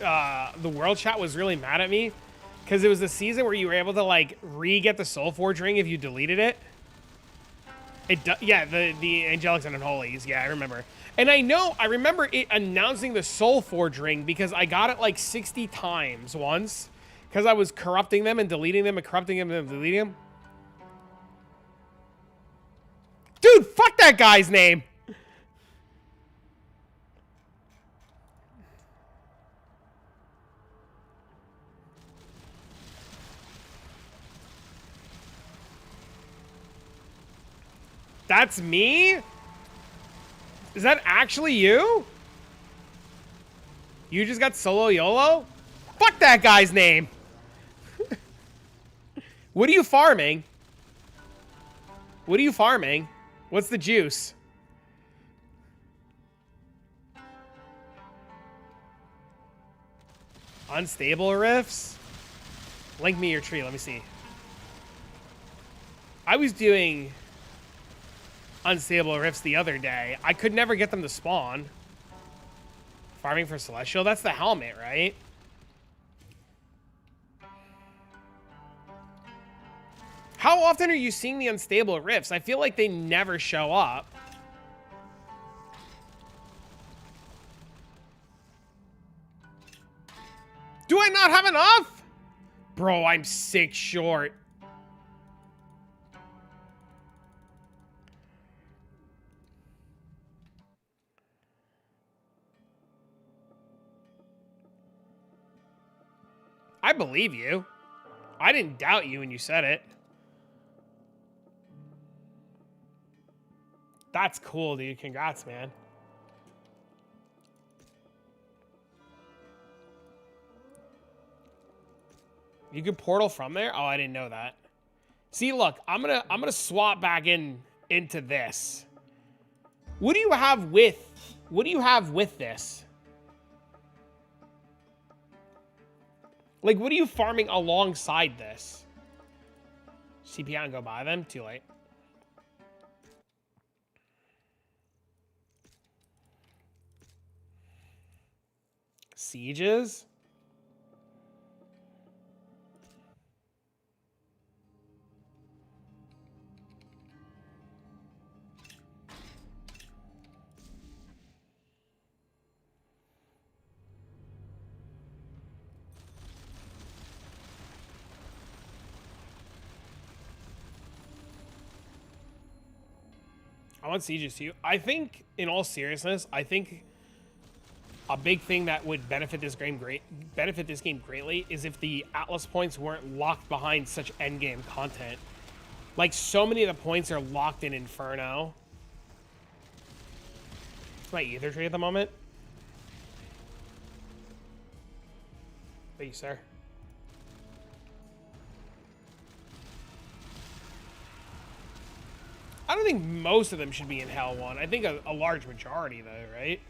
the world chat was really mad at me because it was the season where you were able to, like, re-get the Soul Forge ring if you deleted it. Yeah, the Angelics and Unholies. Yeah, I remember. And I remember it announcing the Soul Forge ring because I got it like 60 times once because I was corrupting them and deleting them and corrupting them and deleting them. Dude, fuck that guy's name. That's me? Is that actually you? You just got solo YOLO? Fuck that guy's name. What are you farming? What are you farming? What's the juice? Unstable riffs? Link me your tree. Let me see. I was doing unstable rifts the other day. I could never get them to spawn. Farming for Celestial? That's the helmet, right? How often are you seeing the unstable rifts? I feel like they never show up. Do I not have enough? Bro, I'm 6 short. I believe you. I didn't doubt you when you said it. That's cool, dude. Congrats, man. You can portal from there? Oh, I didn't know that. See, look, I'm gonna swap back into this. What do you have with this? Like, what are you farming alongside this? CPI and go buy them? Too late. sieges. I want sieges too. I think, in all seriousness, I think a big thing that would benefit this game greatly is if the Atlas points weren't locked behind such endgame content. Like, so many of the points are locked in Inferno. It's my ether tree at the moment. Thank you, sir. I don't think most of them should be in Hell 1. I think a large majority, though, right?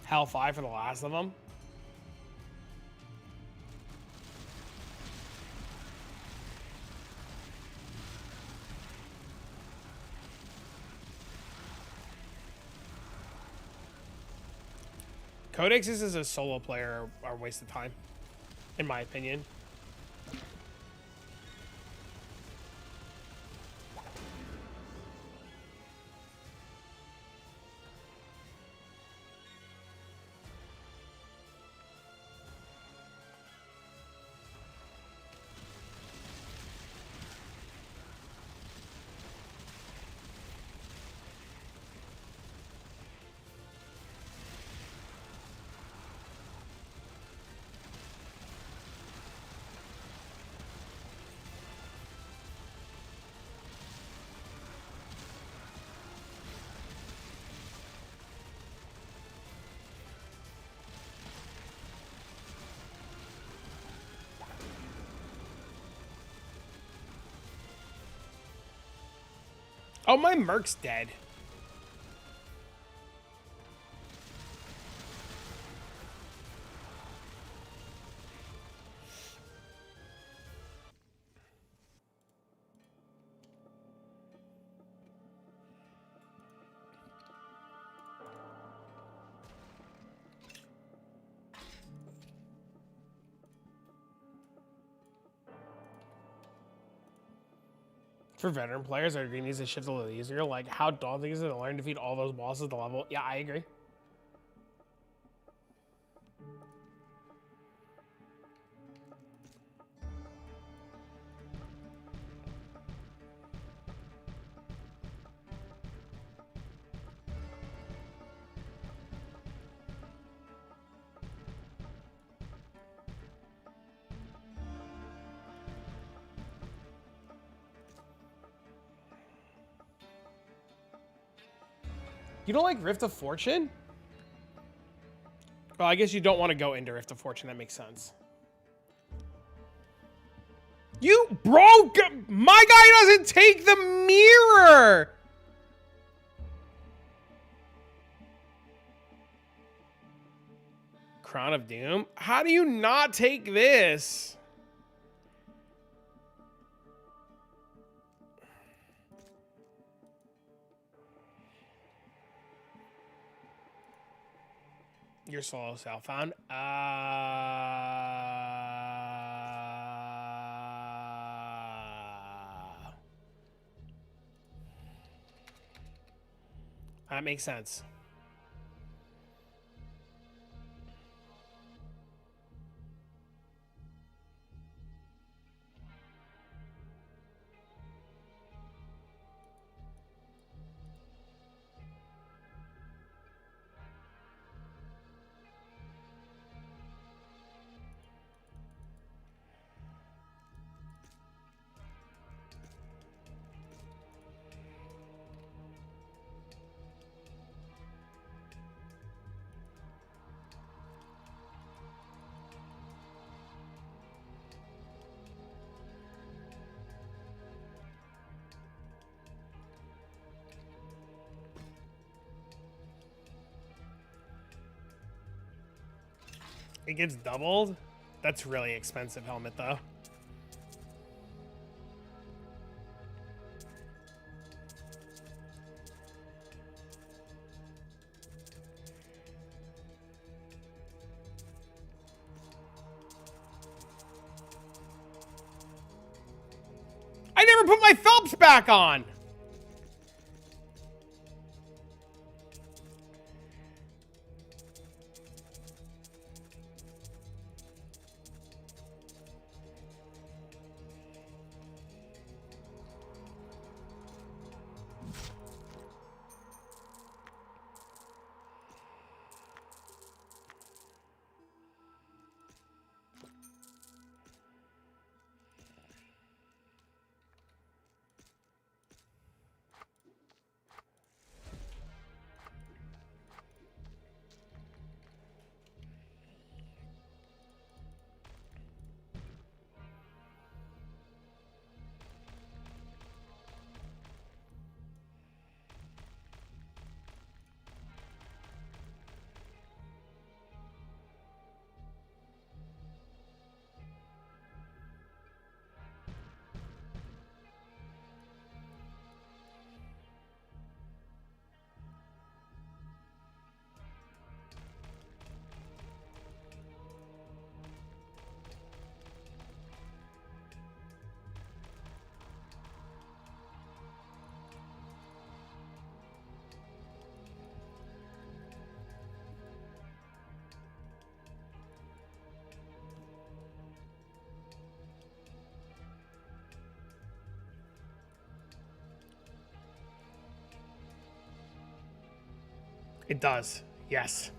Hell 5 for the last of them. Codexes as a solo player are a waste of time, in my opinion. Oh, my Merc's dead. For veteran players, our green needs to shift a little easier. Like, how daunting is it to learn to defeat all those bosses at the level? Yeah, I agree. You don't like Rift of Fortune? Well, I guess you don't want to go into Rift of Fortune. That makes sense. You broke! My guy doesn't take the mirror! Crown of Doom? How do you not take this? Your solo self-found. That makes sense. It gets doubled? That's really expensive helmet, though. never put my Phelps back on. It does. Yes.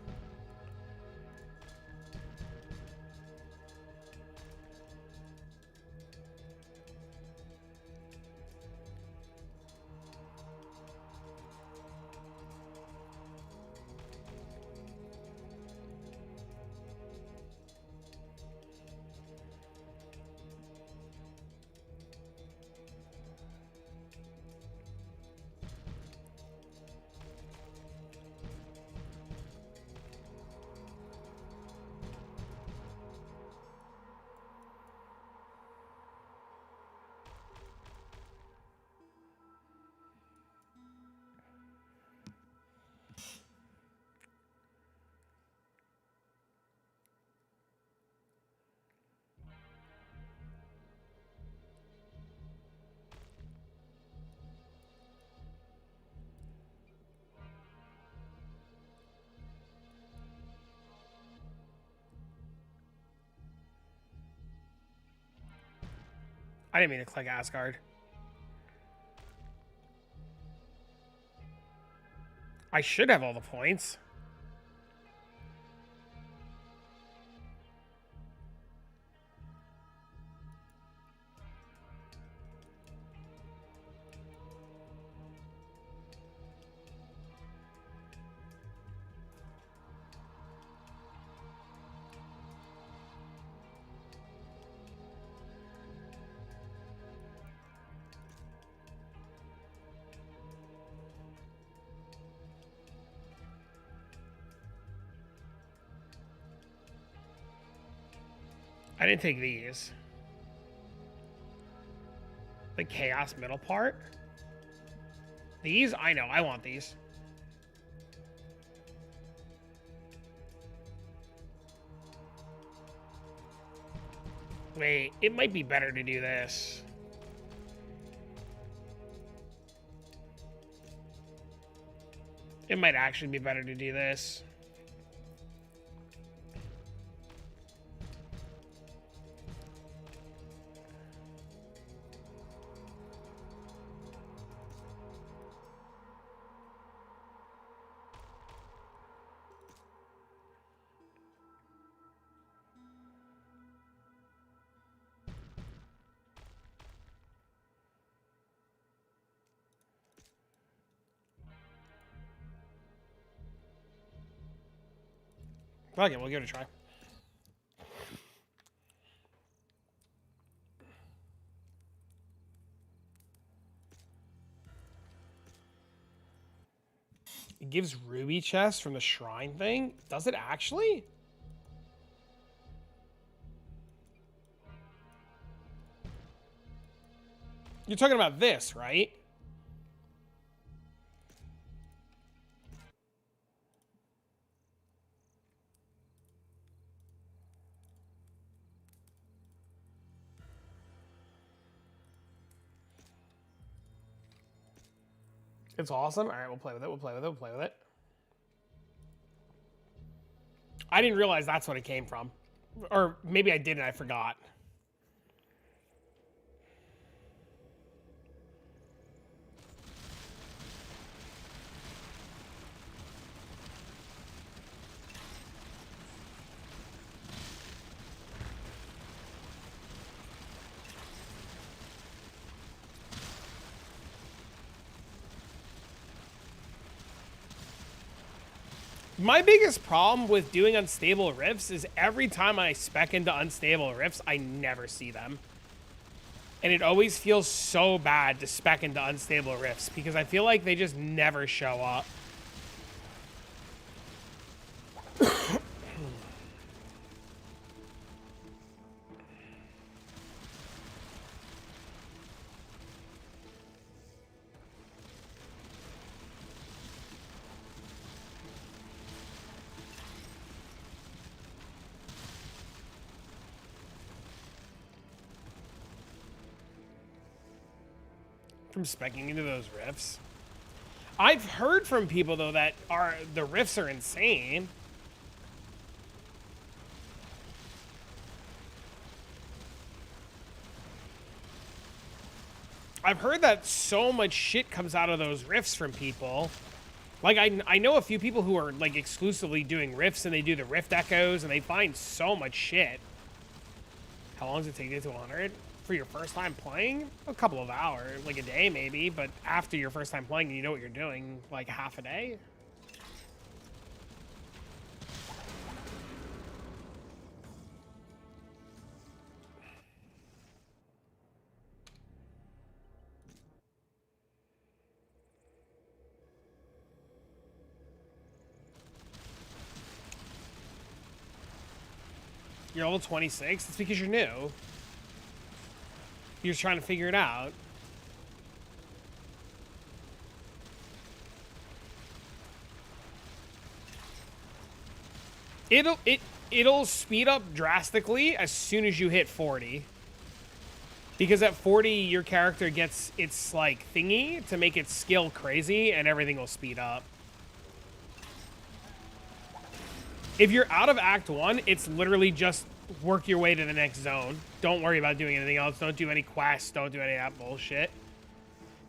I didn't mean to click Asgard. I should have all the points. I didn't take these. The chaos middle part. These? I know. I want these. Wait, it might be better to do this. It might actually be better to do this. Okay, we'll give it a try. It gives ruby chests from the shrine thing. Does it actually? You're talking about this, right? It's awesome. All right, we'll play with it. We'll play with it. We'll play with it. I didn't realize that's what it came from. Or maybe I did and I forgot. My biggest problem with doing unstable rifts is every time I spec into unstable rifts, I never see them. And it always feels so bad to spec into unstable rifts because I feel like they just never show up. From specking into those riffs. I've heard from people though that the riffs are insane. I've heard that so much shit comes out of those riffs from people. Like I know a few people who are like exclusively doing riffs and they do the rift echoes and they find so much shit. How long does it take to get to 100? For your first time playing? A couple of hours, like a day maybe, but after your first time playing and you know what you're doing, like half a day? You're level 26? It's because you're new. You're just trying to figure it out. It'll speed up drastically as soon as you hit 40. Because at 40 your character gets its like thingy to make its skill crazy and everything will speed up. If you're out of Act 1, it's literally just work your way to the next zone. Don't worry about doing anything else. Don't do any quests. Don't do any of that bullshit.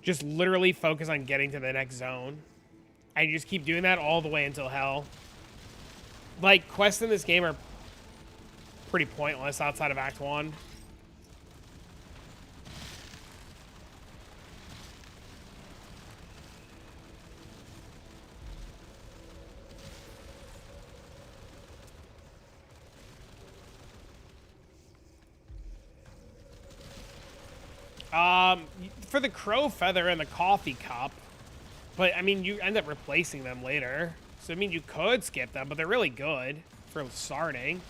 Just literally focus on getting to the next zone. And you just keep doing that all the way until hell. Like, quests in this game are pretty pointless outside of Act 1. For the crow feather and the coffee cup, but I mean, you end up replacing them later. So I mean, you could skip them, but they're really good for starting.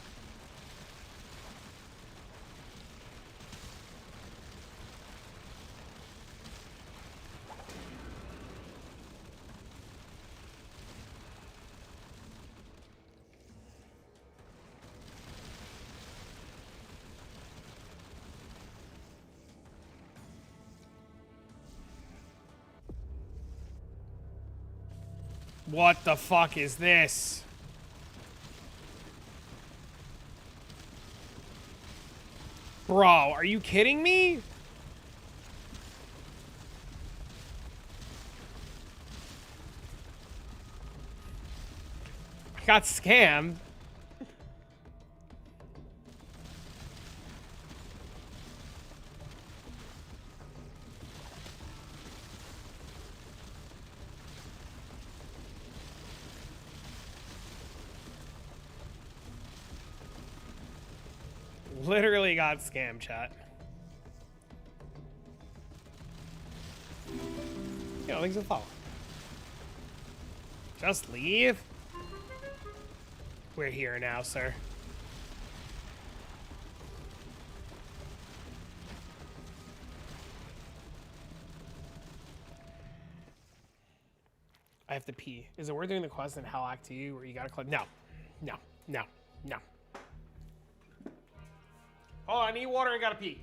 What the fuck is this? Bro, are you kidding me? I got scammed. Literally got scammed, chat. You know, things will fall. Just leave? We're here now, sir. I have to pee. Is it worth doing the quest in Hell Act 2 where you gotta click? No. No. No. No. Oh, I need water and gotta pee.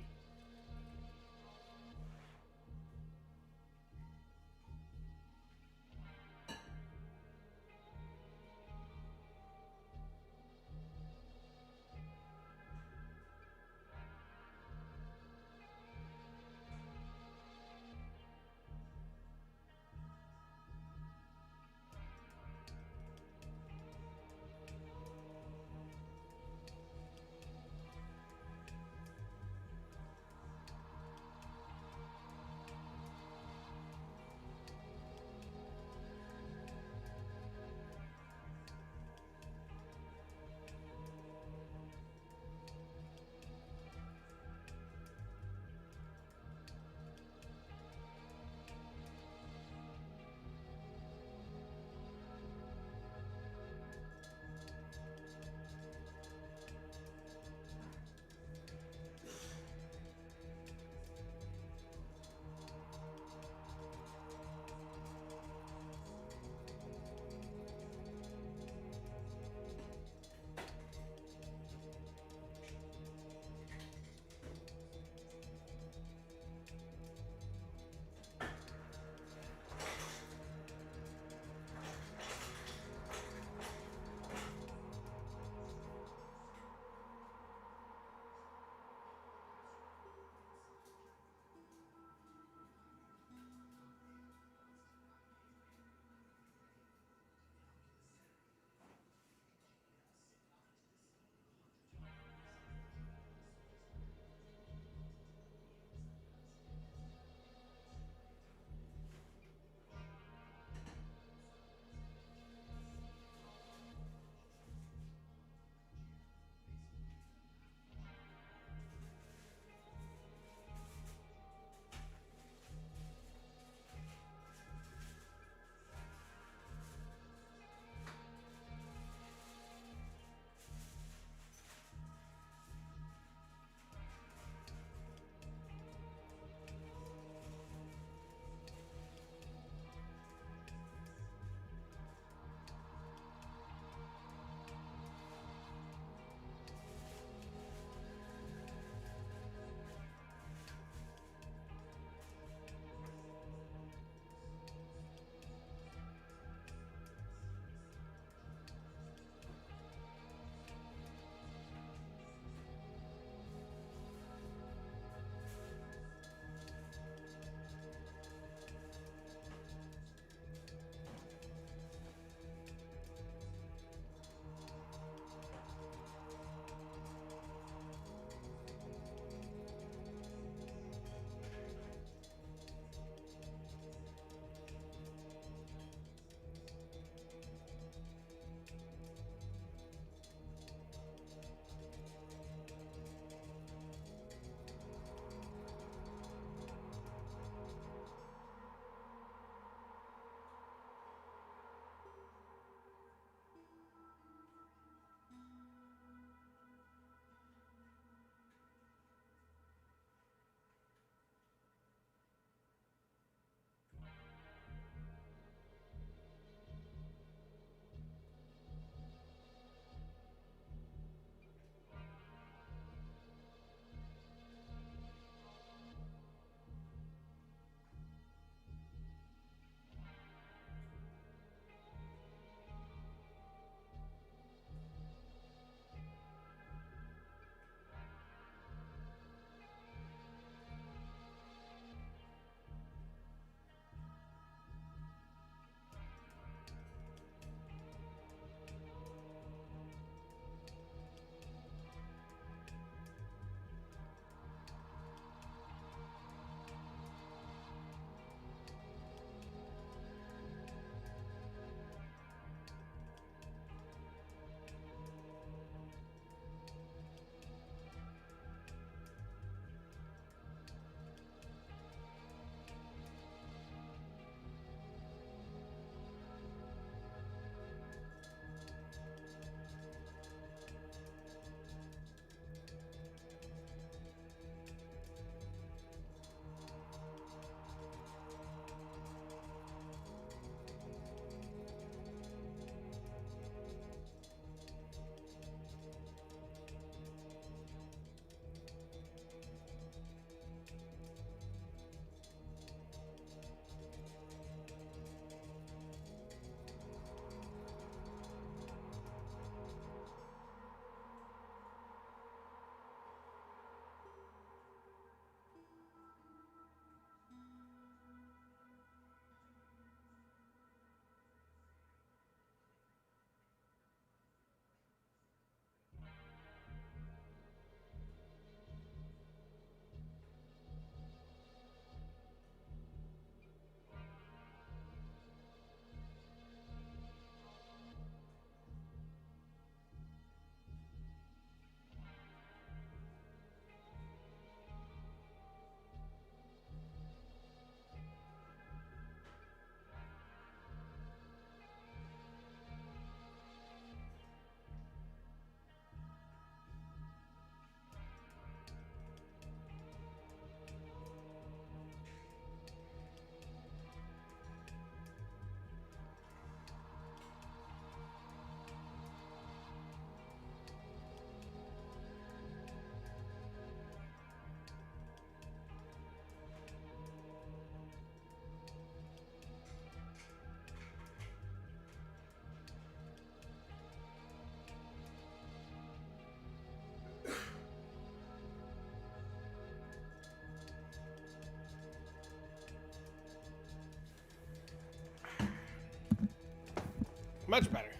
Much better.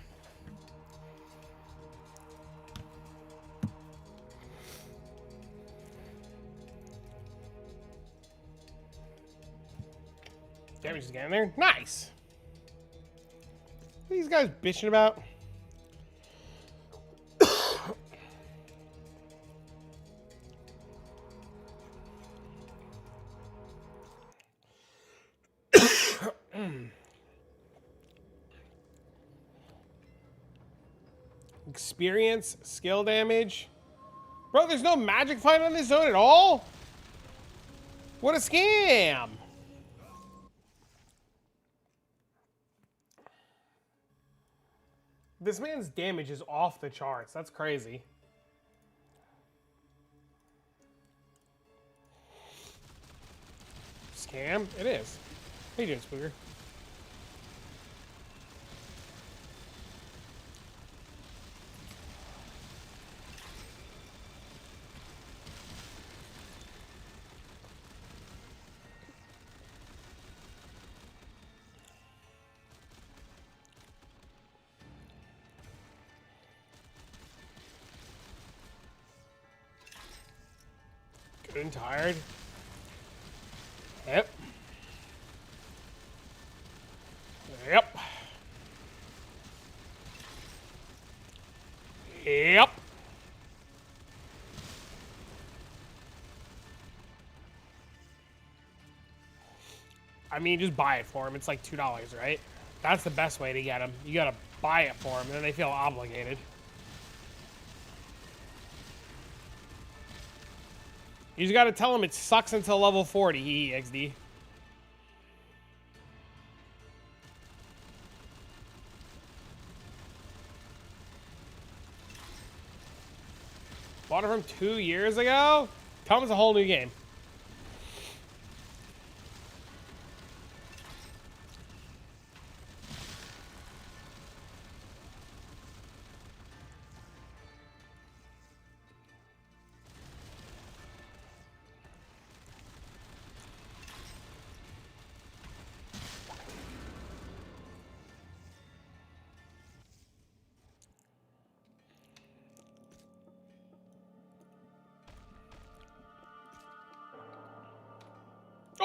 Damage is getting there. Nice. What are these guys bitching about? Experience, skill damage. Bro, there's no magic fight on this zone at all? What a scam! This man's damage is off the charts. That's crazy. Scam? It is. How you doing, Spooker? Good and tired. Yep. Yep. Yep. I mean, just buy it for him. It's like $2, right? That's the best way to get him. You gotta buy it for him, and then they feel obligated. You just gotta tell him it sucks until level 40, XD. Bought it from 2 years ago? Tell him it's a whole new game.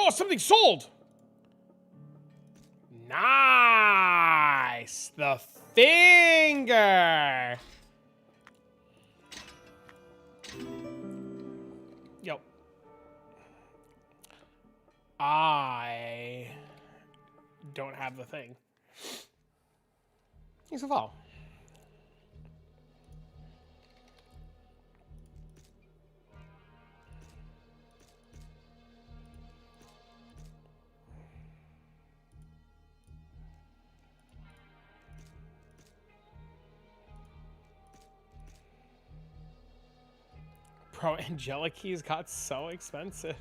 Oh, something sold! Nice! The finger! Yo. I don't have the thing. Thanks for the follow. Bro, Angelic keys got so expensive.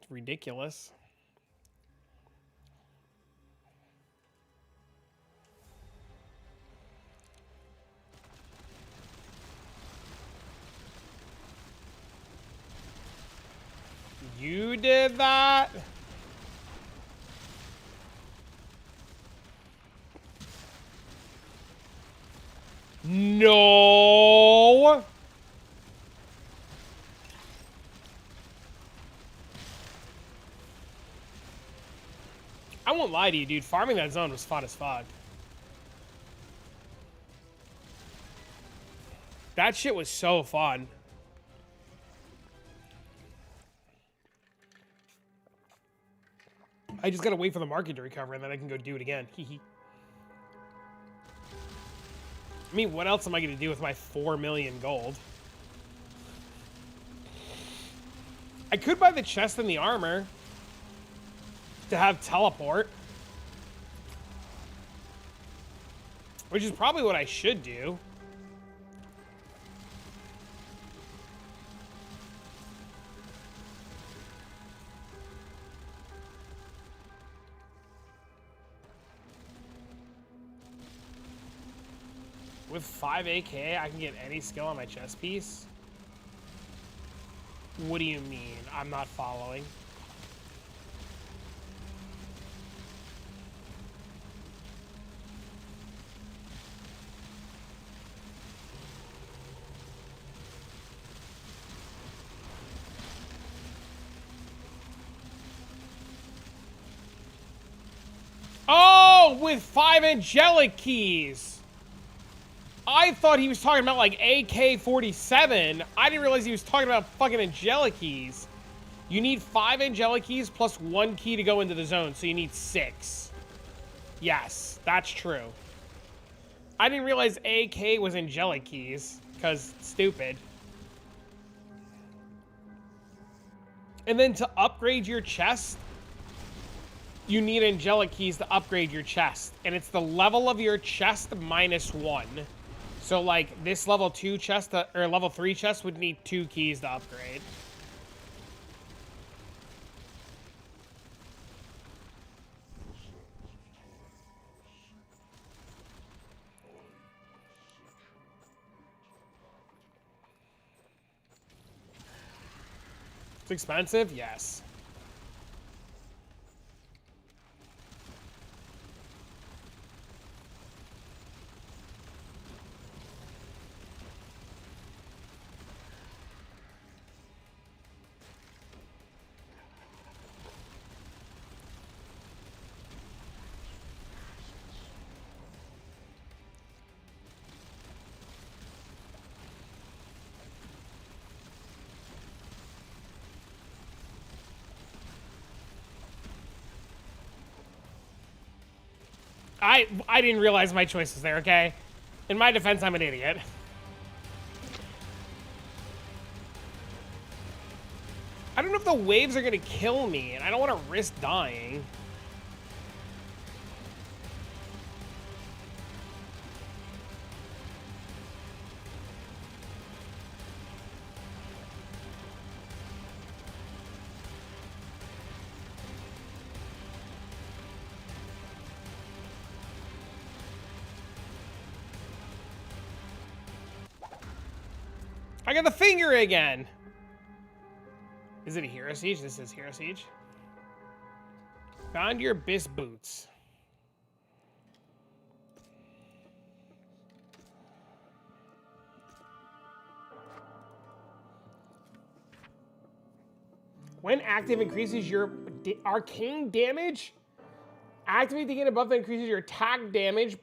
It's ridiculous. You did that? No. I won't lie to you, dude. Farming that zone was fun as fuck. That shit was so fun. I just gotta wait for the market to recover and then I can go do it again. Hee. I mean, what else am I gonna do with my 4 million gold? I could buy the chest and the armor to have teleport, which is probably what I should do. With 5 AK, I can get any skill on my chest piece. What do you mean? I'm not following. Oh, with 5 angelic keys. I thought he was talking about like AK-47. I didn't realize he was talking about fucking angelic keys. You need 5 angelic keys plus 1 key to go into the zone, so you need 6. Yes, that's true. I didn't realize AK was angelic keys, because stupid. And then to upgrade your chest, you need angelic keys to upgrade your chest. And it's the level of your chest -1. So like this level 2 chest, or level 3 chest would need 2 keys to upgrade. It's expensive? Yes. I didn't realize my choice was there, okay? In my defense, I'm an idiot. I don't know if the waves are gonna kill me, and I don't want to risk dying. I got the finger again! Is it a hero siege? This is hero siege. Found your abyss boots. When active, increases your arcane damage. Activate to gain a buff that increases your attack damage.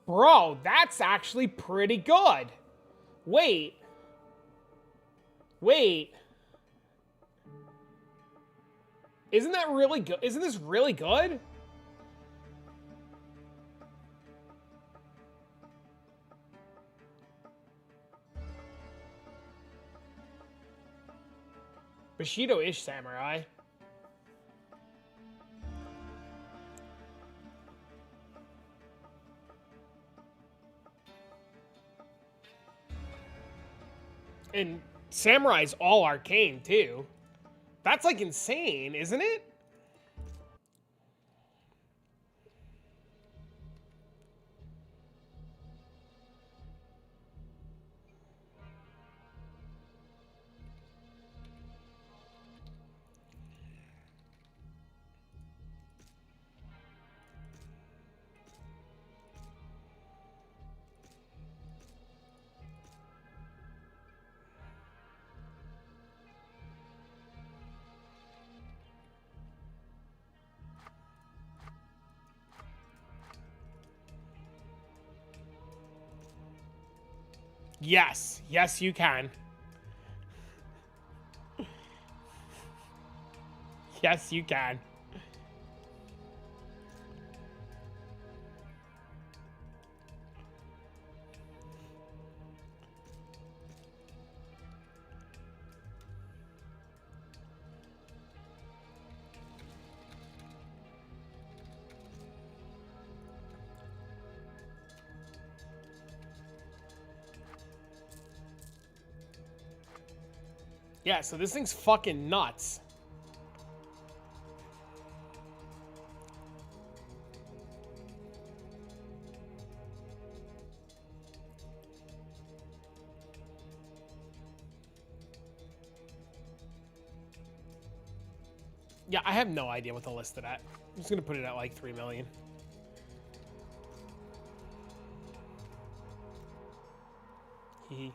Bro, that's actually pretty good. Wait. Wait. Isn't that really good? Isn't this really good? Bushido-ish samurai. And samurai's all arcane too. That's like insane, isn't it? Yes. Yes, you can. Yes, you can. Yeah, so this thing's fucking nuts. Yeah, I have no idea what to list it at. I'm just gonna put it at like 3 million. Hee.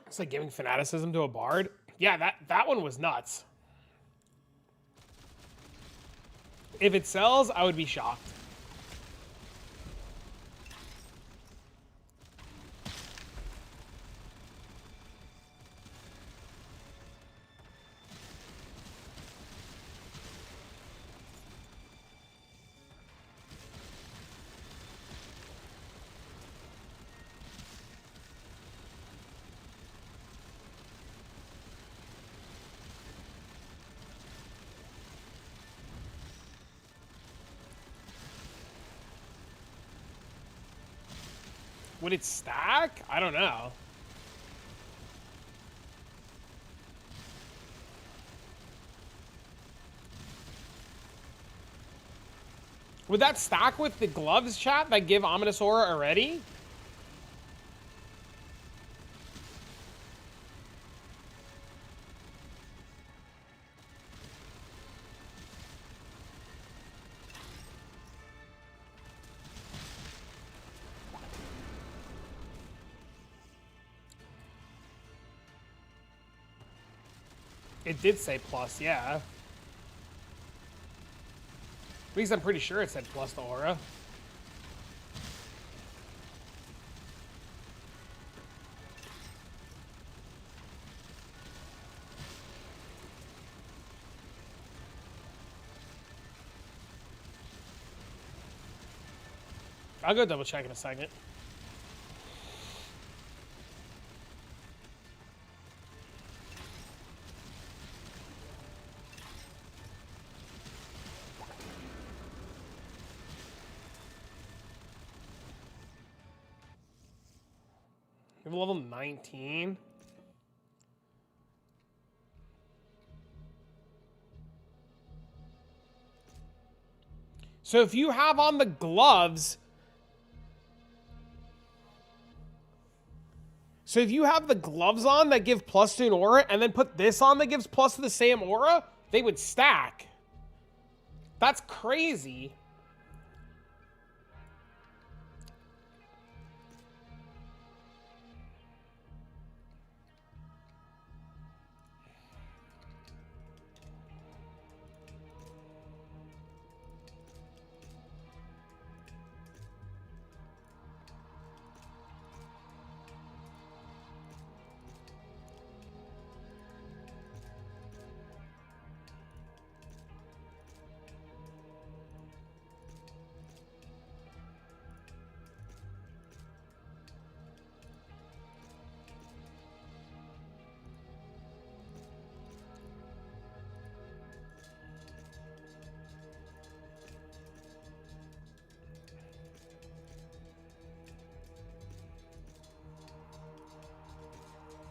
It's like giving fanaticism to a bard. Yeah, that one was nuts. If it sells, I would be shocked. Would it stack? I don't know. Would that stack with the gloves, chat, that give Ominous Aura already? It did say plus, yeah. At least I'm pretty sure it said plus the aura. I'll go double check in a second. You have level 19. So if you have on the gloves, so if you have the gloves on that give plus to an aura and then put this on that gives plus to the same aura, they would stack. That's crazy.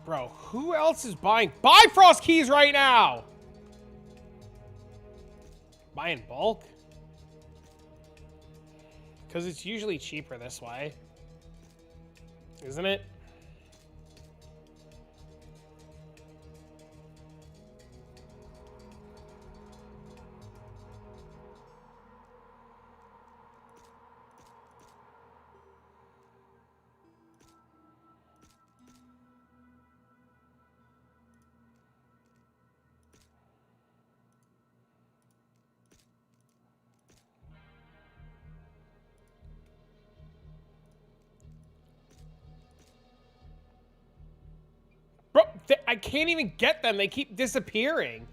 Bro, who else is buying Bifrost keys right now? Buy in bulk? Because it's usually cheaper this way. Isn't it? Bro, I can't even get them. They keep disappearing.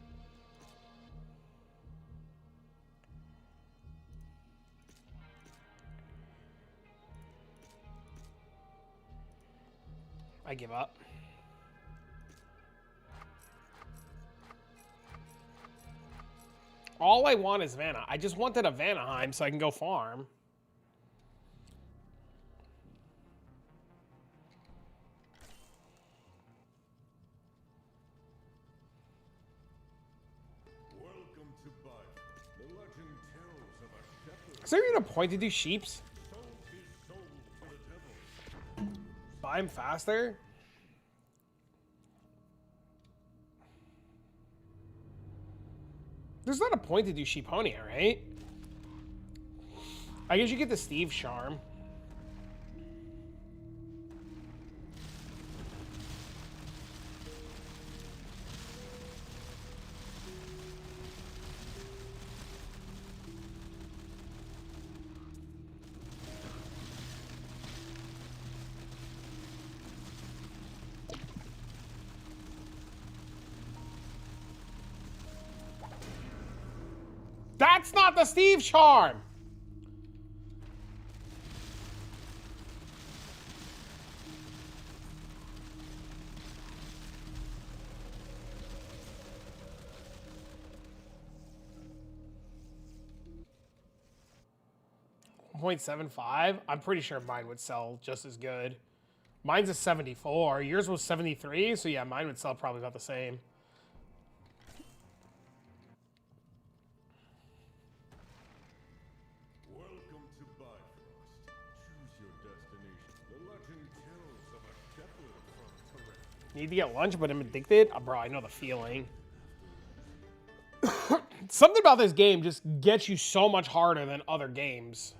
I give up. All I want is Vanna. I just wanted a Vanaheim so I can go farm. Welcome to Bud. The legend tells of a shepherd Is there even a point to do sheeps? Sold his soul to the devil. Buy him faster? There's not a point to do Sheeponia, right? I guess you get the Steve charm. That's not the Steve charm! .75. I'm pretty sure mine would sell just as good. Mine's a 74. Yours was 73, so yeah, mine would sell probably about the same. Welcome to Bifrost. Choose your destination. The legend tells of a shepherd from Terrain. Need to get lunch, but I'm addicted? Bro, I know the feeling. Something about this game just gets you so much harder than other games.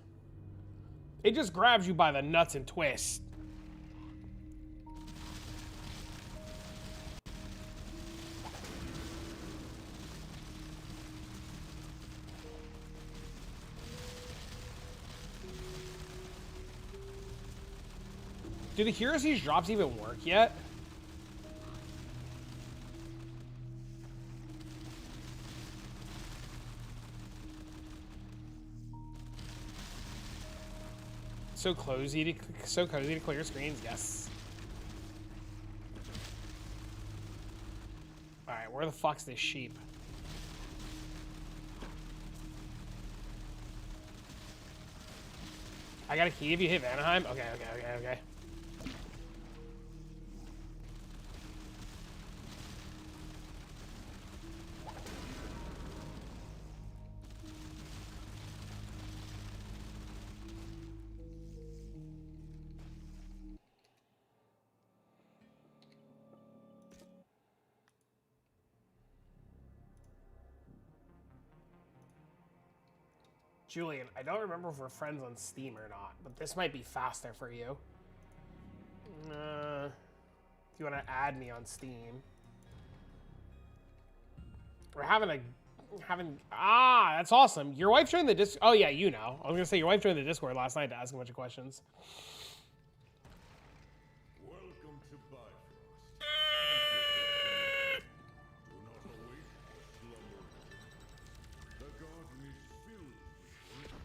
It just grabs you by the nuts and twists. Do the Heroes Siege drops even work yet? So cozy to clear screens, yes. All right, where the fuck's this sheep? I got a key if you hit Vanaheim? Okay. Julian, I don't remember if we're friends on Steam or not, but this might be faster for you. If you want to add me on Steam. We're that's awesome. Your wife joined the Discord. Oh yeah, you know. I was gonna say your wife joined the Discord last night to ask a bunch of questions. Welcome to Bifrost. Do not awake or slumber. The garden is filled with riches.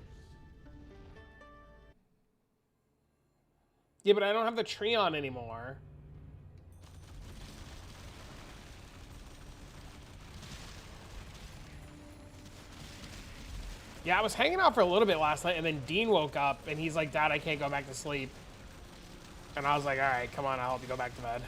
Yeah, but I don't have the tree on anymore. Yeah, I was hanging out for a little bit last night, and then Dean woke up, and he's like, Dad, I can't go back to sleep. And I was like, all right, come on, I'll help you go back to bed.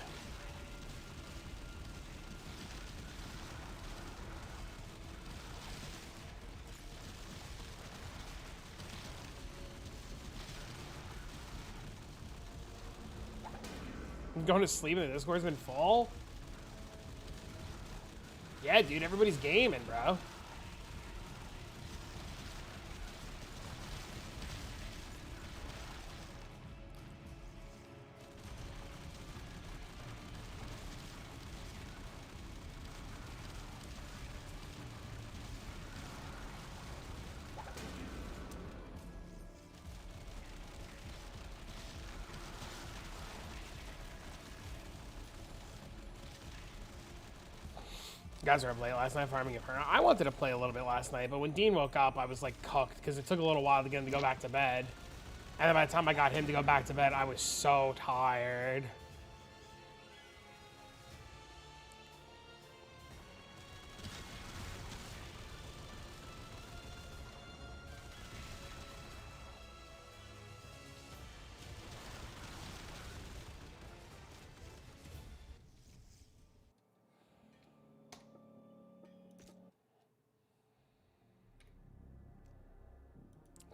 I'm going to sleep, and the Discord's been full? Yeah, dude, everybody's gaming, bro. You guys were up late last night farming Inferno. I wanted to play a little bit last night, but when Dean woke up, I was like cooked because it took a little while to get him to go back to bed. And then by the time I got him to go back to bed, I was so tired.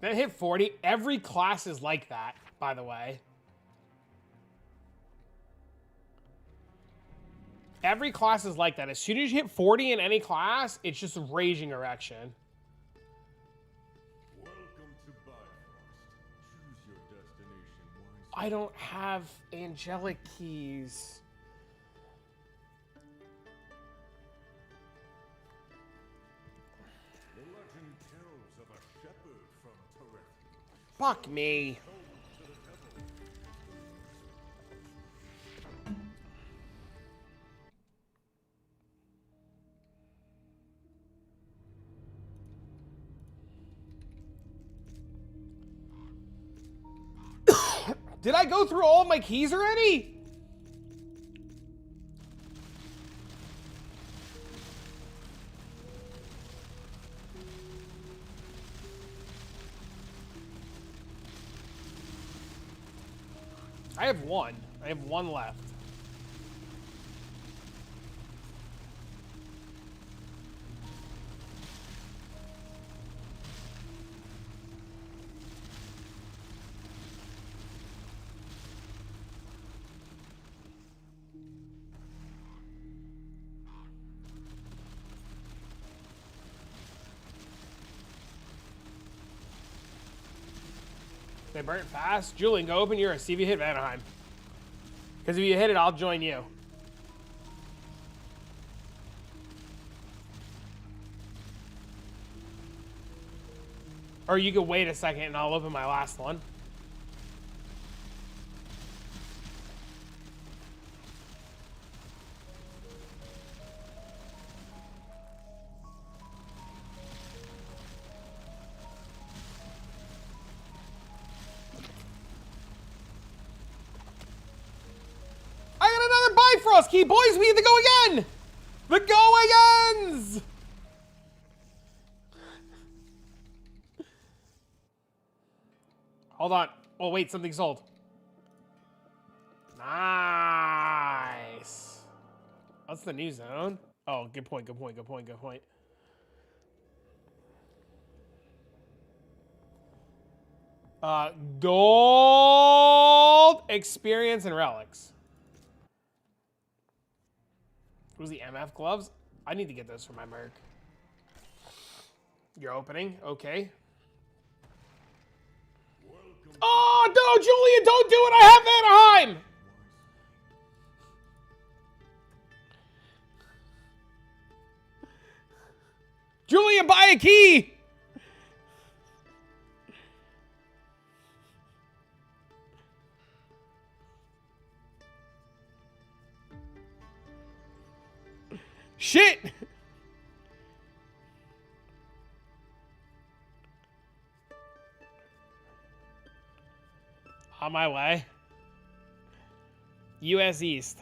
That hit 40. Every class is like that, by the way. Every class is like that. As soon as you hit 40 in any class, it's just a raging erection. Welcome to Bifrost. Choose your destination wisely. I don't have angelic keys. The legend tells of a shepherd from Terrath. Fuck me. To the devil. Did I go through all of my keys already? I have one. I have one left. They burn it fast. Julian, go open yours. See if you hit Vanaheim. Because if you hit it, I'll join you. Or you could wait a second and I'll open my last one. I got another Bifrost key, boys. We need to go again. The go agains. Hold on. Oh, wait. Something sold. Nice. What's the new zone? Oh, good point. Good point. Good point. Good point. Gold, experience, and relics. Who's the MF gloves? I need to get those for my merc. You're opening? Okay. Oh, no, Julian, don't do it. I have Anaheim. Julian, buy a key. Shit. On my way. US East.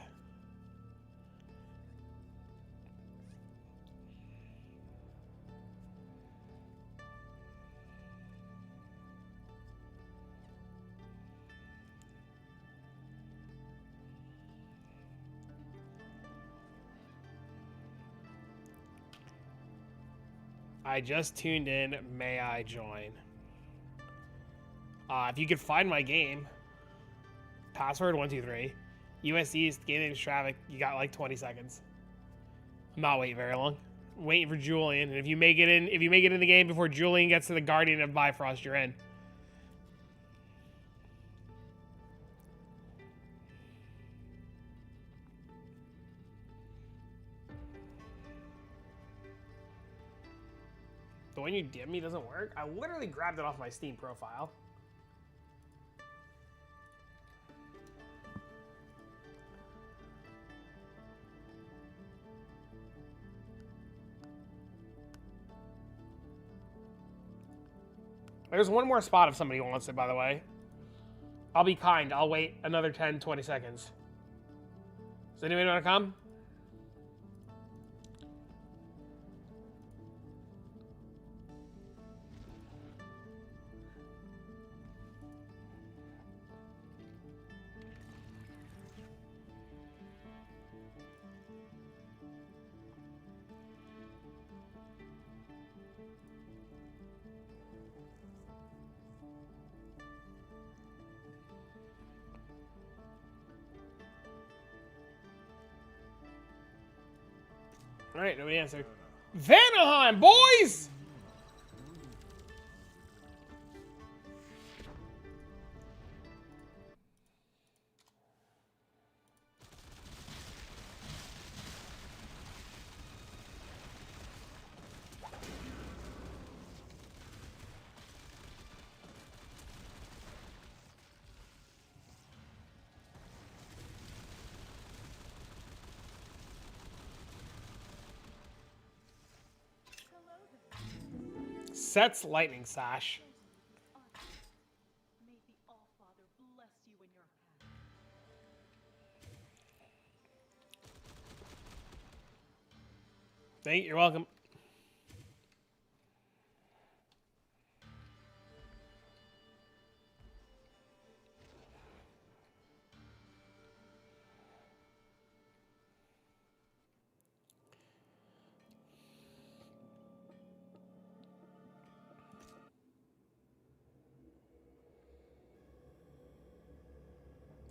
I just tuned in. May I join? If you could find my game, password 123, US East, game name's traffic. You got like 20 seconds. I'm not waiting very long. I'm waiting for Julian, and if you make it in the game before Julian gets to the Guardian of Bifrost, you're in. The one you did me doesn't work. I literally grabbed it off my Steam profile. There's one more spot if somebody wants it, by the way. I'll be kind. I'll wait another 10, 20 seconds. Does anybody want to come? All right, nobody answered. Vanaheim, boys! Sets lightning sash. May the All-Father bless you in your path. Thank you. You're welcome.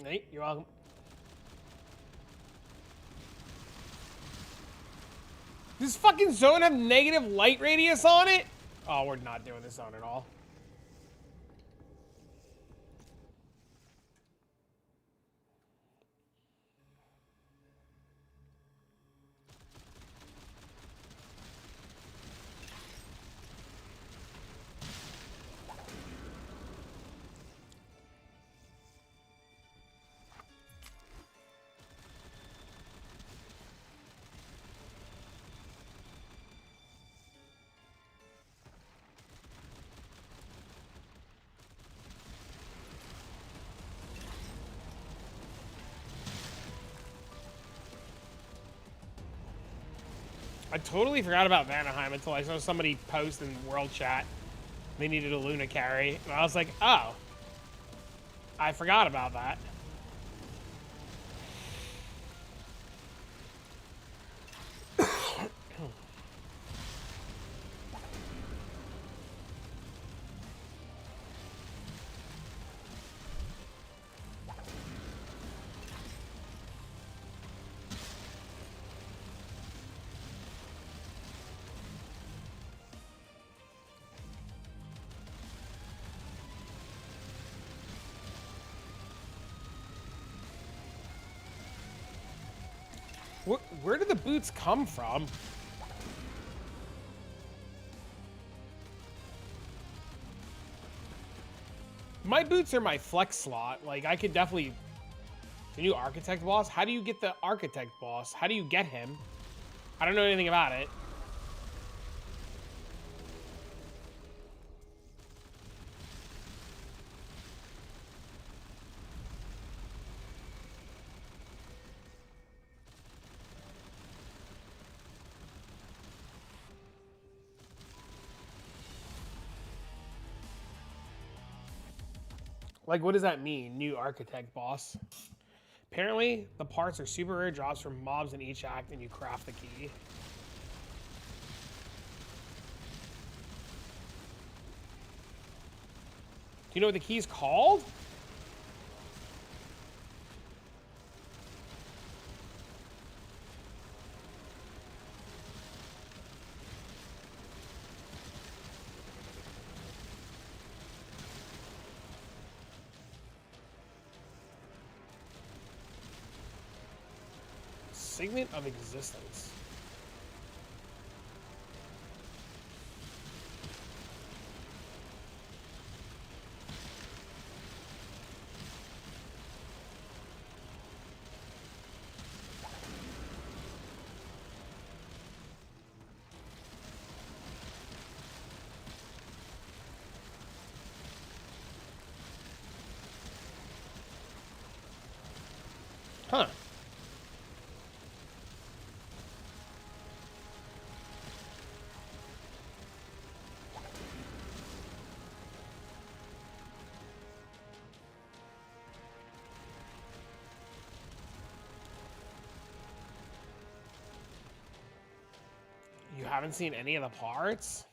Nate, you're welcome. Does fucking zone have negative light radius on it? Oh, we're not doing this zone at all. I totally forgot about Vanaheim until I saw somebody post in World Chat they needed a Luna carry. And I was like, oh. I forgot about that. Where did the boots come from? My boots are my flex slot. Like, I could definitely... The new architect boss? How do you get the architect boss? How do you get him? I don't know anything about it. Like, what does that mean? New architect boss. Apparently, the parts are super rare drops from mobs in each act, and you craft the key. Do you know what the key's called? Signet of Existence. Huh. You haven't seen any of the parts?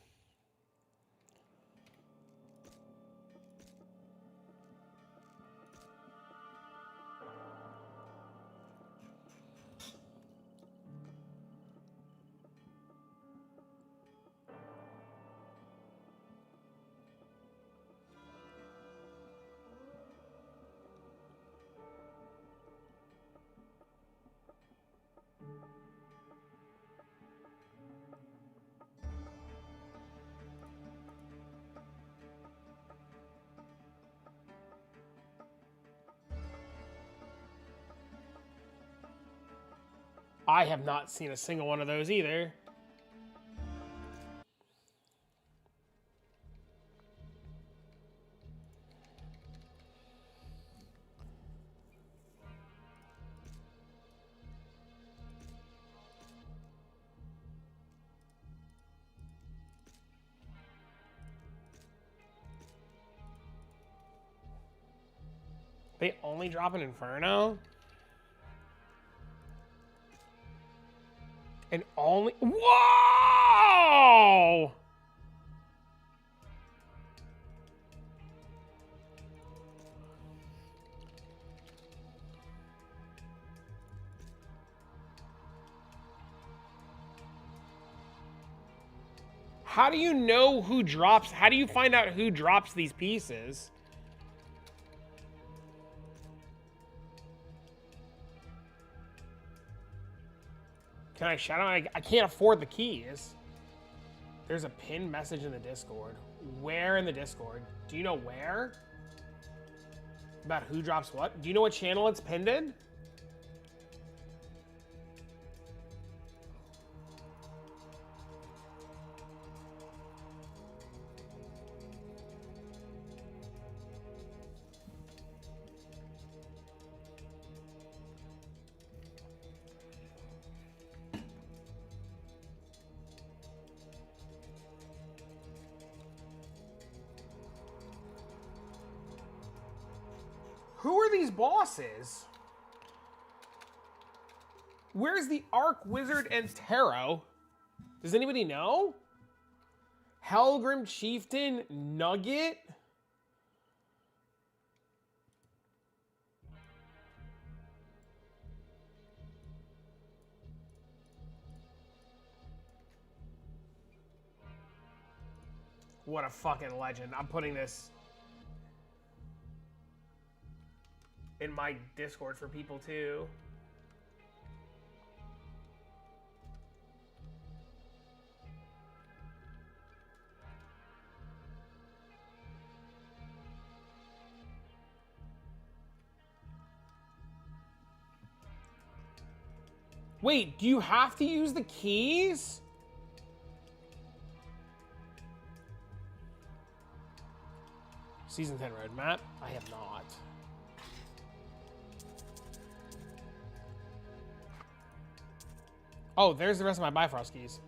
I have not seen a single one of those either. They only drop an Inferno? And only... Whoa! How do you know who drops... How do you find out who drops these pieces? Can I shout out? I can't afford the keys. There's a pinned message in the Discord. Where in the Discord? Do you know where? About who drops what? Do you know what channel it's pinned in? Who are these bosses? Where's the Arc Wizard and Tarot? Does anybody know? Helgrim Chieftain Nugget? What a fucking legend. I'm putting this in my Discord for people too. Wait, do you have to use the keys? Season 10 roadmap? I have not. Oh, there's the rest of my Bifrost keys.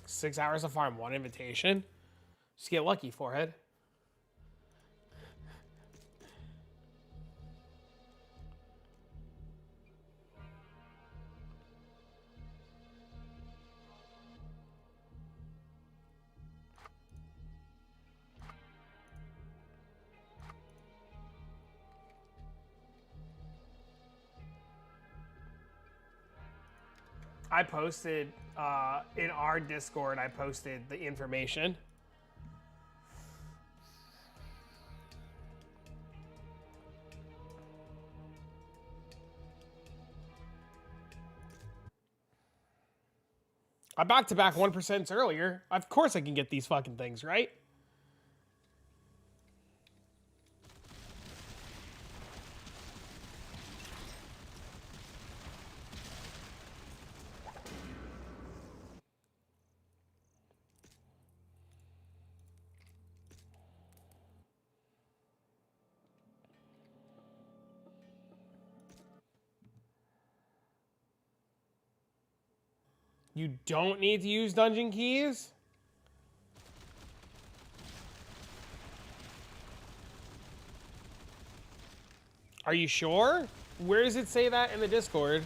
Six hours to farm one invitation. Just get lucky, forehead. I posted in our Discord, I posted the information. I back-to-back 1% earlier. Of course I can get these fucking things, right? You don't need to use dungeon keys? Are you sure? Where does it say that in the Discord?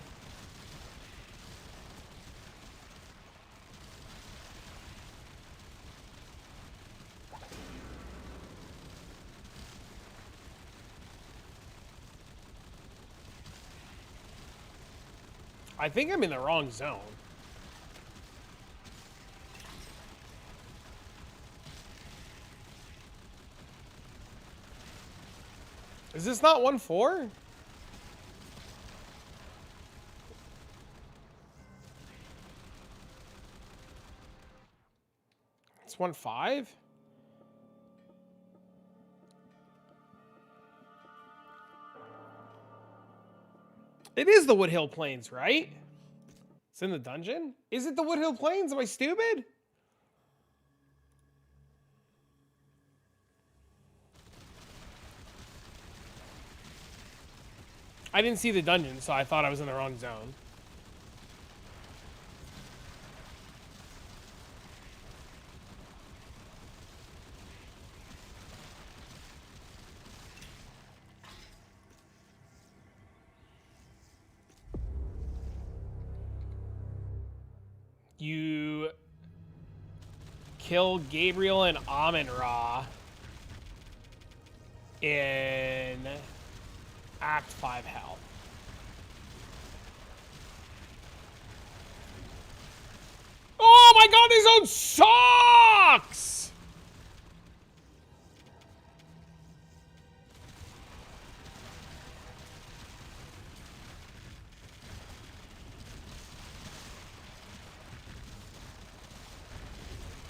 I think I'm in the wrong zone. Is this not 1-4? It's 1-5? It is the Woodhill Plains, right? It's in the dungeon? Is it the Woodhill Plains? Am I stupid? I didn't see the dungeon, so I thought I was in the wrong zone. You kill Gabriel and Amun-Ra in Act 5 Hell. Oh my god, this zone sucks!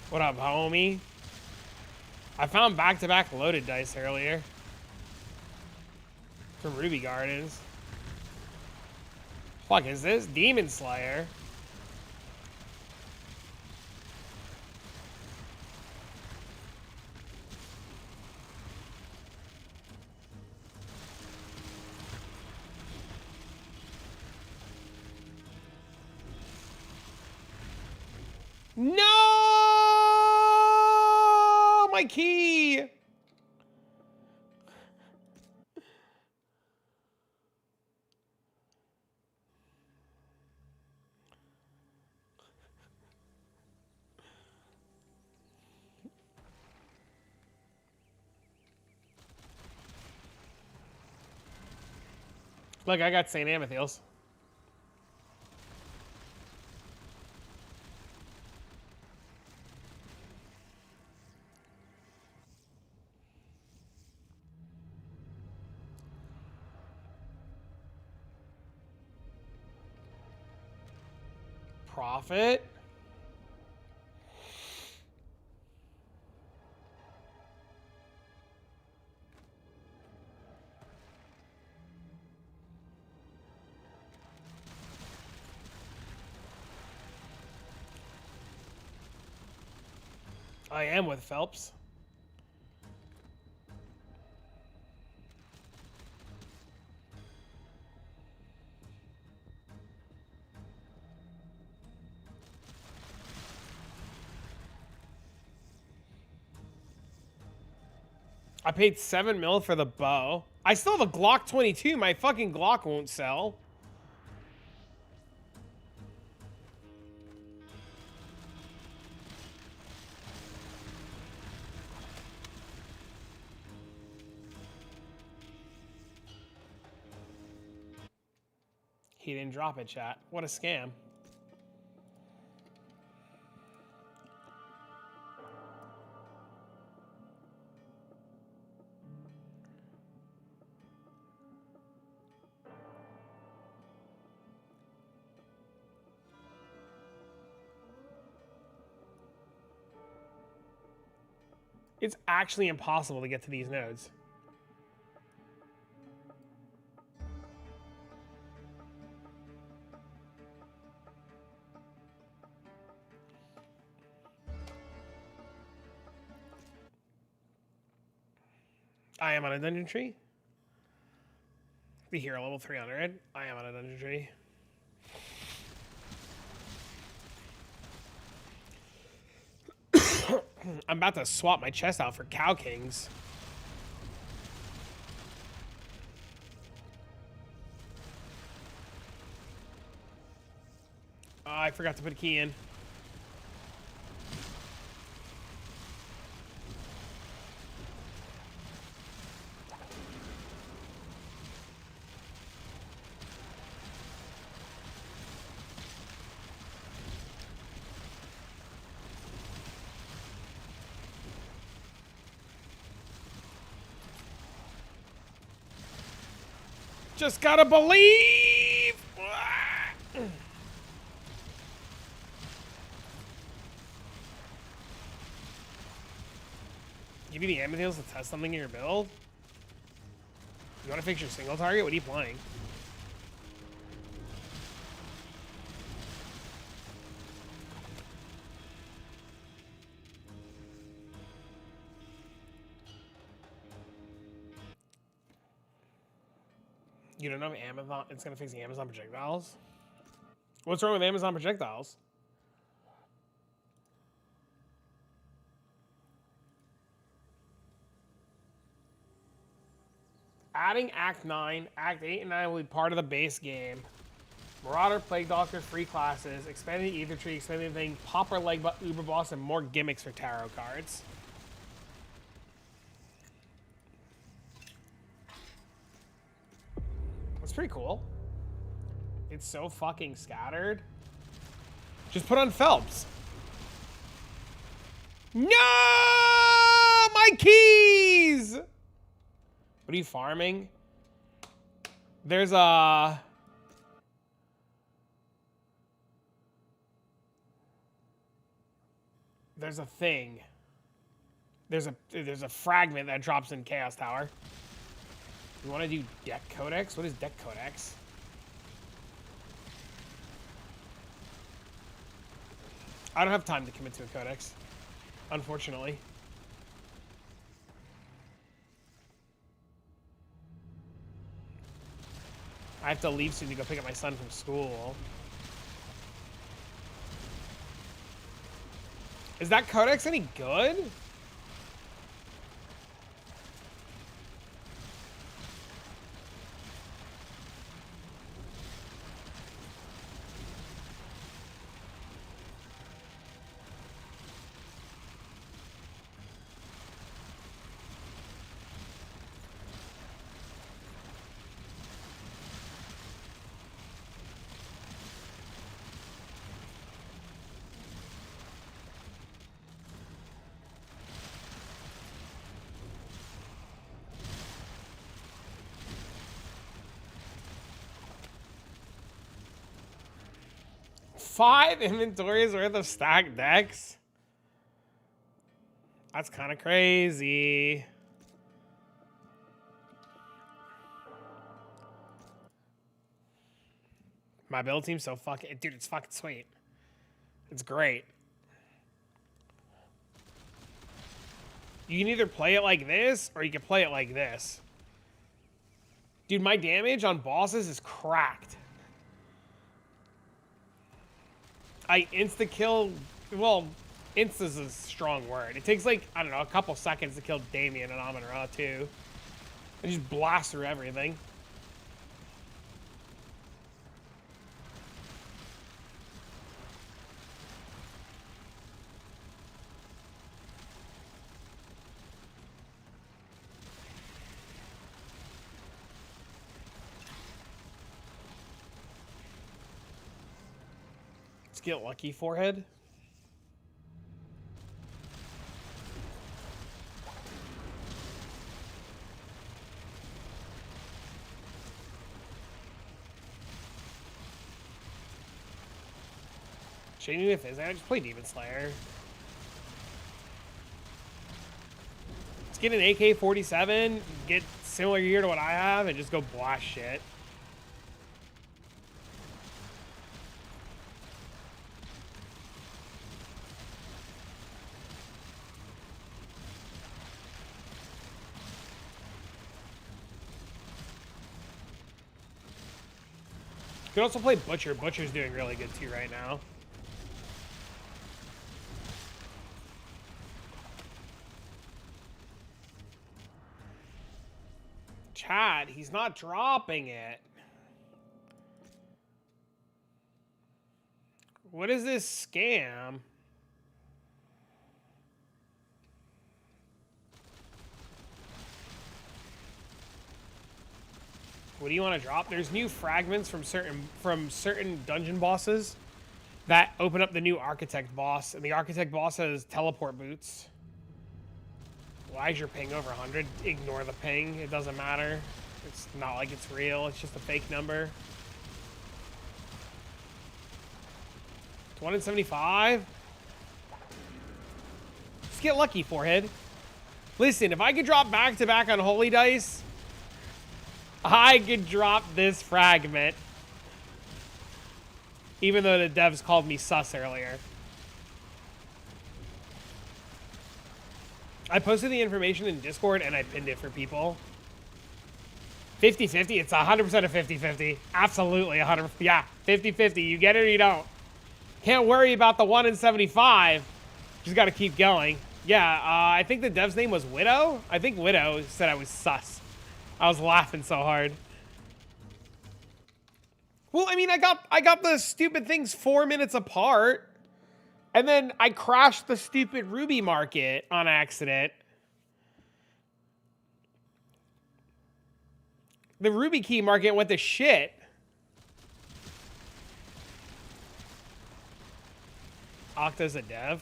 What up, homie? I found back-to-back loaded dice earlier. From Ruby Gardens. Fuck is this? Demon Slayer. No! My key! Look, I got St. Amethyst. Profit. I am with Phelps. I paid $7 mil for the bow. I still have a Glock 22. My fucking Glock won't sell. He didn't drop it, chat. What a scam. It's actually impossible to get to these nodes. I am on a dungeon tree. The hero level 300. I am on a dungeon tree. I'm about to swap my chest out for Cow Kings. Oh, I forgot to put a key in. Just gotta believe. Give you the ammo to test something in your build? You want to fix your single target? What are you playing? You don't know if Amazon, it's going to fix the Amazon projectiles? What's wrong with Amazon projectiles? Adding Act 9, Act 8 and 9 will be part of the base game. Marauder, Plague Doctor, free classes, expanding the Ether Tree, expanding the thing, Popper, Leg, Uber Boss, and more gimmicks for tarot cards. That's pretty cool. It's so fucking scattered. Just put on Phelps. No! My keys! What are you farming? There's a... There's a thing. There's a fragment that drops in Chaos Tower. You want to do Deck Codex? What is Deck Codex? I don't have time to commit to a Codex, unfortunately. I have to leave soon to go pick up my son from school. Is that Codex any good? Five inventories worth of stacked decks? That's kind of crazy. My build team's so fucking... Dude, it's fucking sweet. It's great. You can either play it like this, or you can play it like this. Dude, my damage on bosses is cracked. I insta-kill... Well, insta's a strong word. It takes, like, I don't know, a couple seconds to kill Damien and Amon-Ra, too. I just blast through everything. Let's get lucky, forehead. Changing the phys, I just play Demon Slayer. Let's get an AK-47, get similar gear to what I have, and just go blast shit. You can also play Butcher. Butcher's doing really good too right now. Chad, he's not dropping it. What is this scam? What do you want to drop? There's new fragments from certain dungeon bosses that open up the new architect boss, and the architect boss has teleport boots. Why is your ping over 100? Ignore the ping. It doesn't matter. It's not like it's real. It's just a fake number. 1 in 75. Let's get lucky, forehead. Listen, if I could drop back-to-back on Holy Dice, I could drop this fragment. Even though the devs called me sus earlier. I posted the information in Discord and I pinned it for people. 50-50, it's 100% a 50-50. Absolutely 100%. Yeah, 50-50. You get it or you don't. Can't worry about the 1 in 75. Just got to keep going. Yeah, I think the dev's name was Widow. I think Widow said I was sus. I was laughing so hard. Well, I mean, I got the stupid things 4 minutes apart. And then I crashed the stupid Ruby market on accident. The Ruby key market went to shit. Octa's a dev.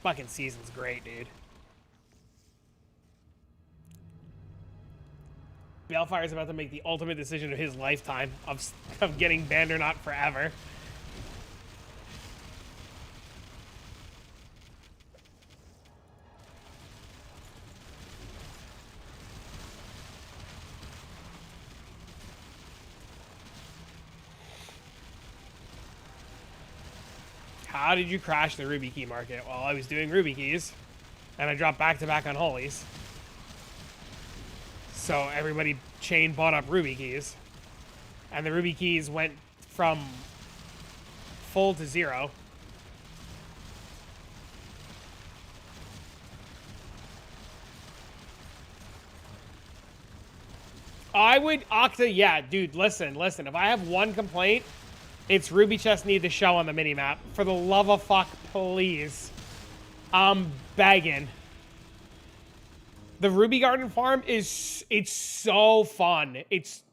Fucking season's great, dude. Balefire is about to make the ultimate decision of his lifetime of getting banned or not forever. How did you crash the Ruby key market? Well, I was doing Ruby keys, and I dropped back-to-back on Holies. So everybody chain bought up Ruby keys. And the Ruby keys went from full to 0. I would, Octa, yeah, dude, listen. If I have one complaint, it's Ruby chests need to show on the minimap. For the love of fuck, please. I'm begging. The Ruby Garden farm it's so fun. It's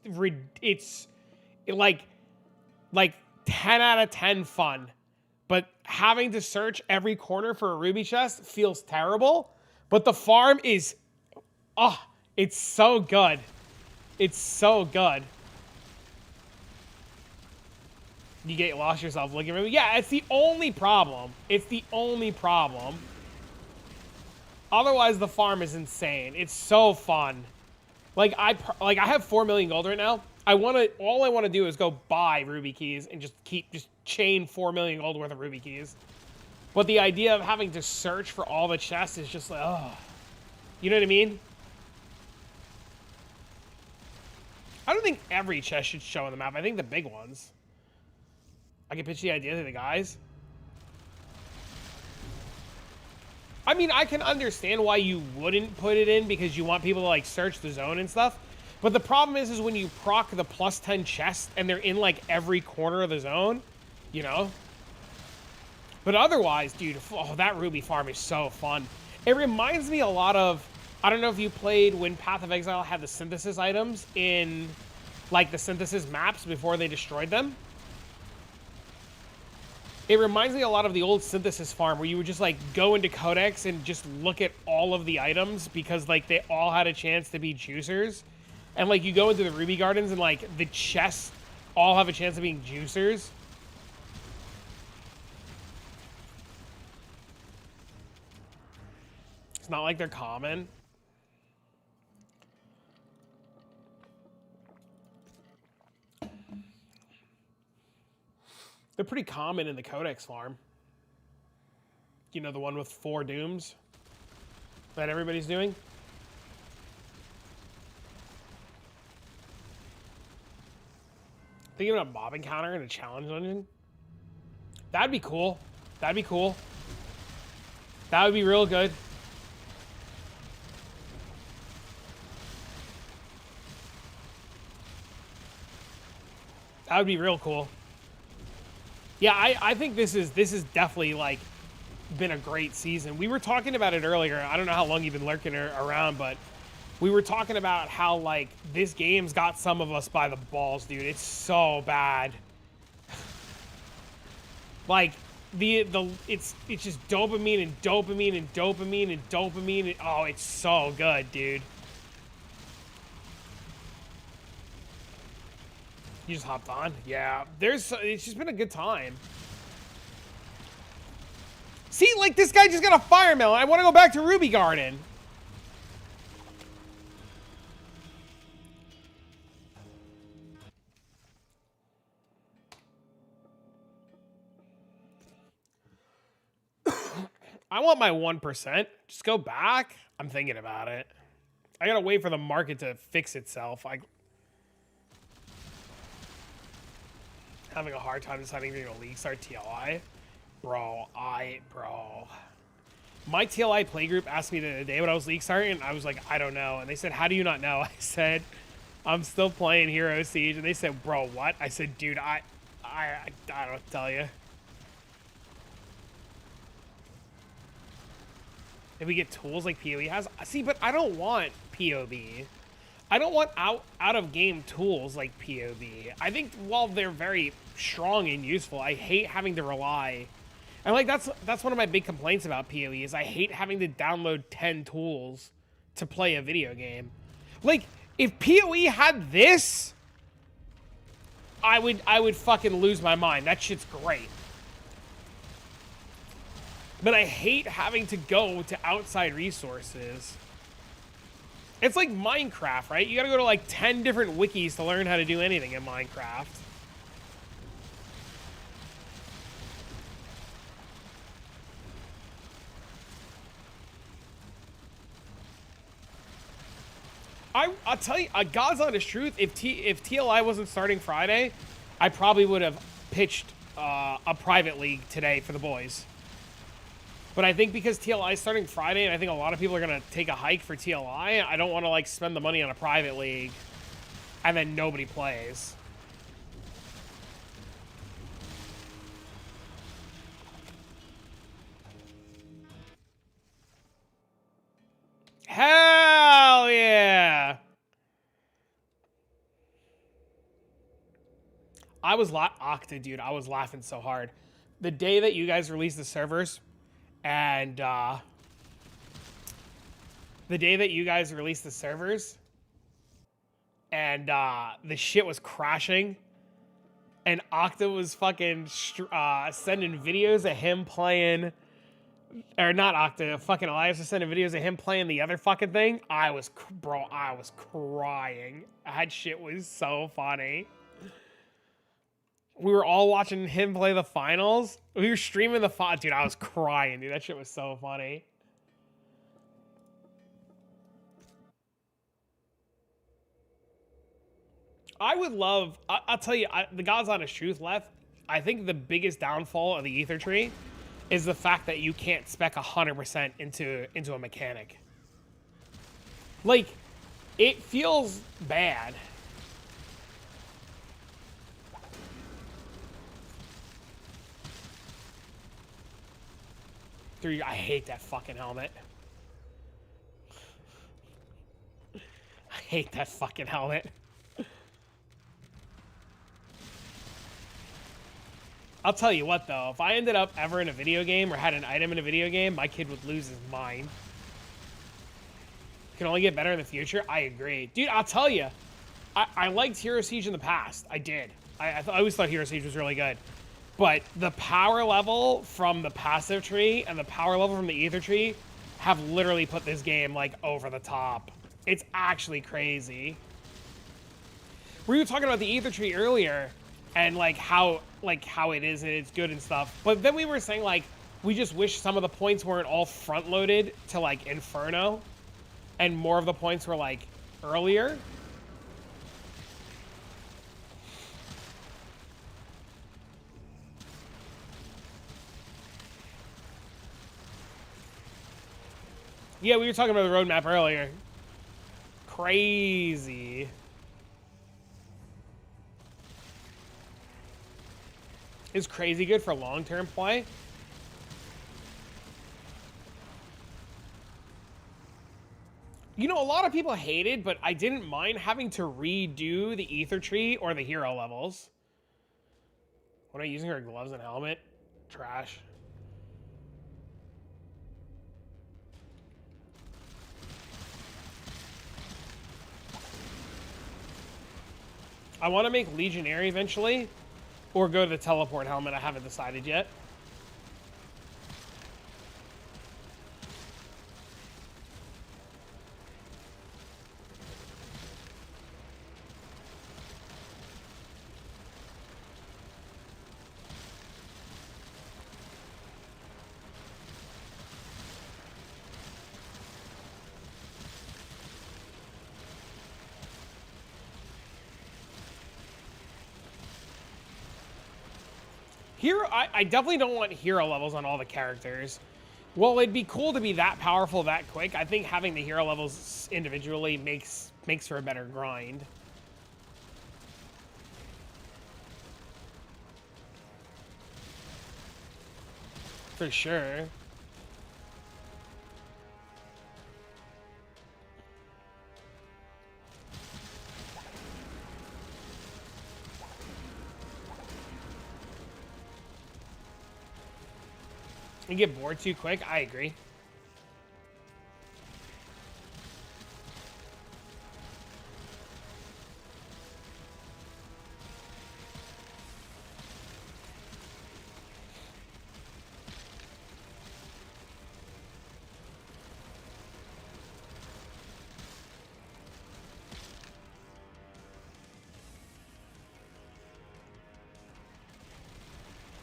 like 10 out of 10 fun. But having to search every corner for a Ruby chest feels terrible. But the farm is, it's so good. It's so good. You get lost yourself looking for me. Yeah, it's the only problem. It's the only problem. Otherwise, the farm is insane. It's so fun. Like I have 4 million gold right now. All I want to do is go buy Ruby keys and just chain 4 million gold worth of Ruby keys. But the idea of having to search for all the chests is just like, oh. You know what I mean? I don't think every chest should show on the map. I think the big ones. I can pitch the idea to the guys. I mean, I can understand why you wouldn't put it in because you want people to, like, search the zone and stuff. But the problem is when you proc the plus 10 chests and they're in, like, every corner of the zone, you know? But otherwise, dude, that Ruby farm is so fun. It reminds me a lot of, I don't know if you played when Path of Exile had the synthesis items in, like, the synthesis maps before they destroyed them. It reminds me a lot of the old synthesis farm where you would just like go into Codex and just look at all of the items because like they all had a chance to be juicers. And like you go into the Ruby Gardens and like the chests all have a chance of being juicers. It's not like they're common. They're pretty common in the Codex farm. You know, the one with 4 dooms that everybody's doing. Thinking about a mob encounter in a challenge dungeon? That'd be cool. That'd be cool. That would be real good. That would be real cool. Yeah, I think this is definitely like been a great season. We were talking about it earlier. I don't know how long you've been lurking around, but we were talking about how like this game's got some of us by the balls, dude. It's so bad. Like it's just dopamine and dopamine and dopamine and dopamine. And, oh, it's so good, dude. You just hopped on? Yeah. It's just been a good time. See, like, this guy just got a fire melon. I want to go back to Ruby Garden. I want my 1%. Just go back. I'm thinking about it. I gotta wait for the market to fix itself. Having a hard time deciding if you're gonna league start TLI. Bro. My TLI playgroup asked me the other day when I was league starting, and I was like, I don't know. And they said, how do you not know? I said, I'm still playing Hero Siege. And they said, bro, what? I said, dude, I don't tell you. If we get tools like PoE has, see, but I don't want POB. I don't want out of game tools like POB. I think while they're very strong and useful, I hate having to rely. And like that's one of my big complaints about PoE is I hate having to download 10 tools to play a video game. Like if PoE had this, I would fucking lose my mind. That shit's great. But I hate having to go to outside resources. It's like Minecraft, right? You gotta go to like 10 different wikis to learn how to do anything in Minecraft. I'll tell you, God's honest truth, if TLI wasn't starting Friday, I probably would have pitched a private league today for the boys. But I think because TLI is starting Friday, and I think a lot of people are going to take a hike for TLI, I don't want to, like, spend the money on a private league, and then nobody plays. Hell yeah! Octa, dude, I was laughing so hard. The day that you guys released the servers, and the shit was crashing, and Octa was fucking sending videos of him playing, or not Octa, fucking Elias was sending videos of him playing the other fucking thing. I was crying. That shit was so funny. We were all watching him play the finals. We were streaming the finals. Dude, I was crying, dude. That shit was so funny. I would love... I'll tell you, the God's honest truth left. I think the biggest downfall of the Ether Tree is the fact that you can't spec 100% into a mechanic. Like, it feels bad. I hate that fucking helmet. I hate that fucking helmet. I'll tell you what, though. If I ended up ever in a video game or had an item in a video game, my kid would lose his mind. Can only get better in the future? I agree. Dude, I'll tell you. I liked Hero Siege in the past. I did. I always thought Hero Siege was really good. But the power level from the passive tree and the power level from the ether tree have literally put this game, like, over the top. It's actually crazy. We were talking about the ether tree earlier and, like, how it is and it's good and stuff. But then we were saying, like, we just wish some of the points weren't all front-loaded to, like, Inferno. And more of the points were, like, earlier. Yeah, we were talking about the roadmap earlier. Crazy. Is crazy good for long-term play? You know, a lot of people hate it, but I didn't mind having to redo the ether tree or the hero levels. When I'm using her gloves and helmet. Trash. I want to make Legionary eventually, or go to the teleport helmet. I haven't decided yet. Hero, I definitely don't want hero levels on all the characters. Well, it'd be cool to be that powerful that quick. I think having the hero levels individually makes for a better grind. For sure. You get bored too quick? I agree.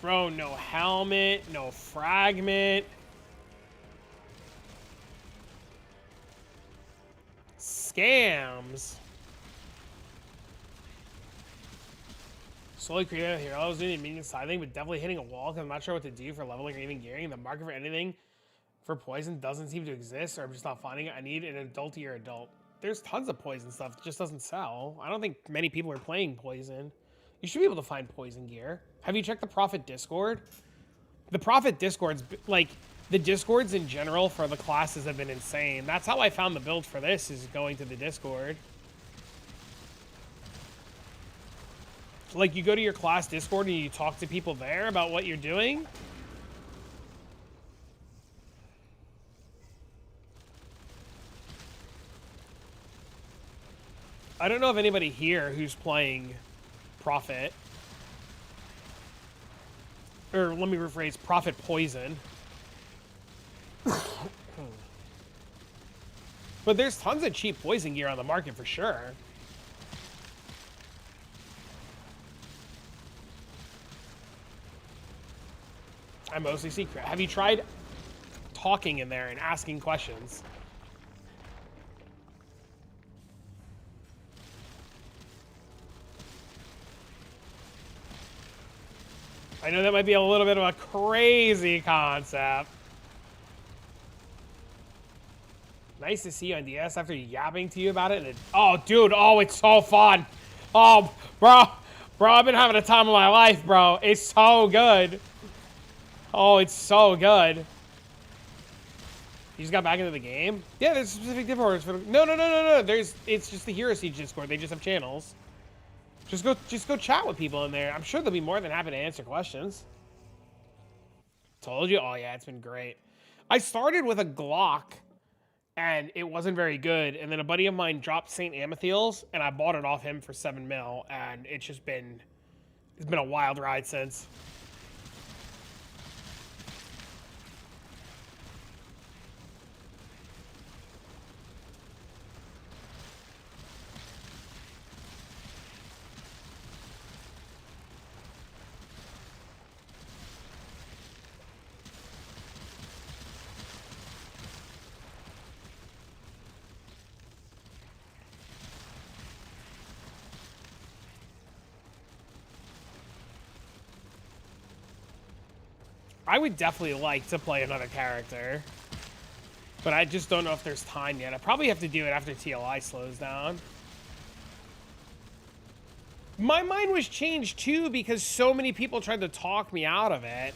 Bro, no helmet, no fragment. Scams. Slowly creating a hero. I was doing the immediate side thing, but definitely hitting a wall because I'm not sure what to do for leveling or even gearing. The market for anything for poison doesn't seem to exist, or I'm just not finding it. I need an adultier adult. There's tons of poison stuff. It just doesn't sell. I don't think many people are playing poison. You should be able to find poison gear. Have you checked the Prophet Discord? The Prophet Discord's, like, the Discords in general for the classes have been insane. That's how I found the build for this, is going to the Discord. Like, you go to your class Discord and you talk to people there about what you're doing. I don't know of anybody here who's playing Prophet. Or let me rephrase, Prophet Poison. But there's tons of cheap poison gear on the market for sure. I mostly see crap. Have you tried talking in there and asking questions? I know that might be a little bit of a crazy concept. Nice to see you on DS after yapping to you about it. And oh, dude, oh, it's so fun. Oh, bro, I've been having a time of my life, bro. It's so good. Oh, it's so good. You just got back into the game? Yeah, there's specific different orders for no. It's just the Hero Siege Discord. They just have channels. Just go chat with people in there. I'm sure they'll be more than happy to answer questions. Told you? Oh yeah, it's been great. I started with a Glock and it wasn't very good. And then a buddy of mine dropped St. Amethyls and I bought it off him for 7 mil. And it's been a wild ride since. I would definitely like to play another character, but I just don't know if there's time yet. I probably have to do it after TLI slows down. My mind was changed too because so many people tried to talk me out of it.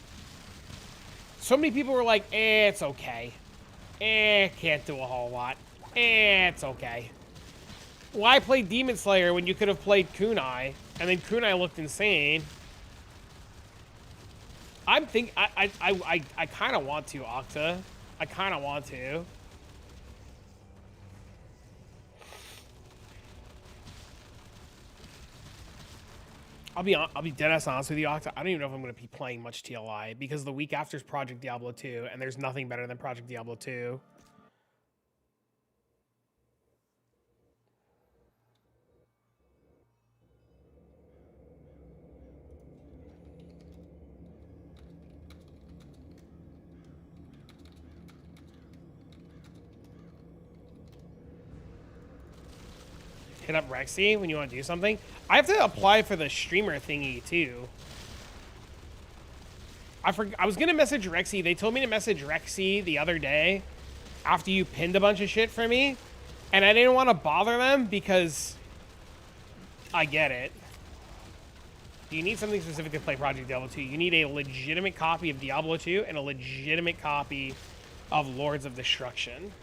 So many people were like, it's okay. Can't do a whole lot. It's okay. Why play Demon Slayer when you could have played Kunai? And then Kunai looked insane. I kind of want to, Octa. I kind of want to. I'll be dead ass honest with you, Octa. I don't even know if I'm going to be playing much TLI because the week after is Project Diablo 2, and there's nothing better than Project Diablo 2. Hit up Rexy when you want to do something. I have to apply for the streamer thingy too. I was gonna message Rexy. They told me to message Rexy the other day after you pinned a bunch of shit for me, and I didn't want to bother them because I get it. Do you need something specific to play Project Diablo 2? You need a legitimate copy of Diablo 2 and a legitimate copy of Lords of Destruction.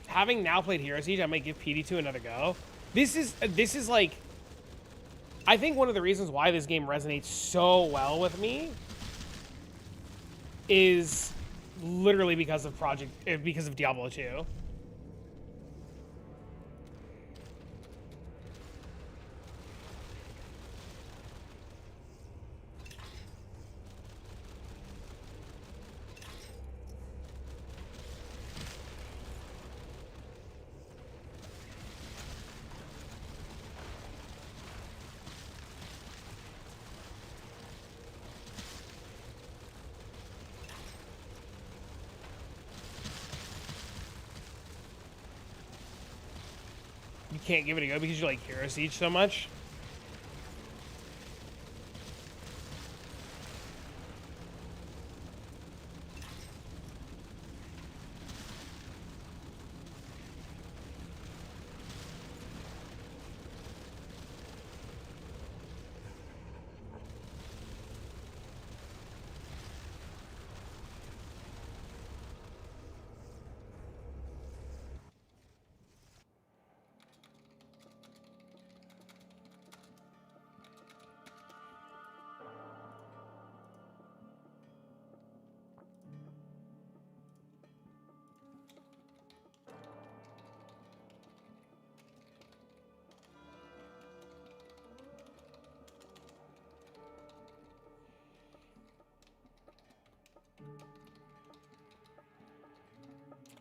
Having now played Hero Siege, I might give PD2 another go. This is like, I think one of the reasons why this game resonates so well with me is literally because of Diablo 2. You can't give it a go because you like Hero Siege so much.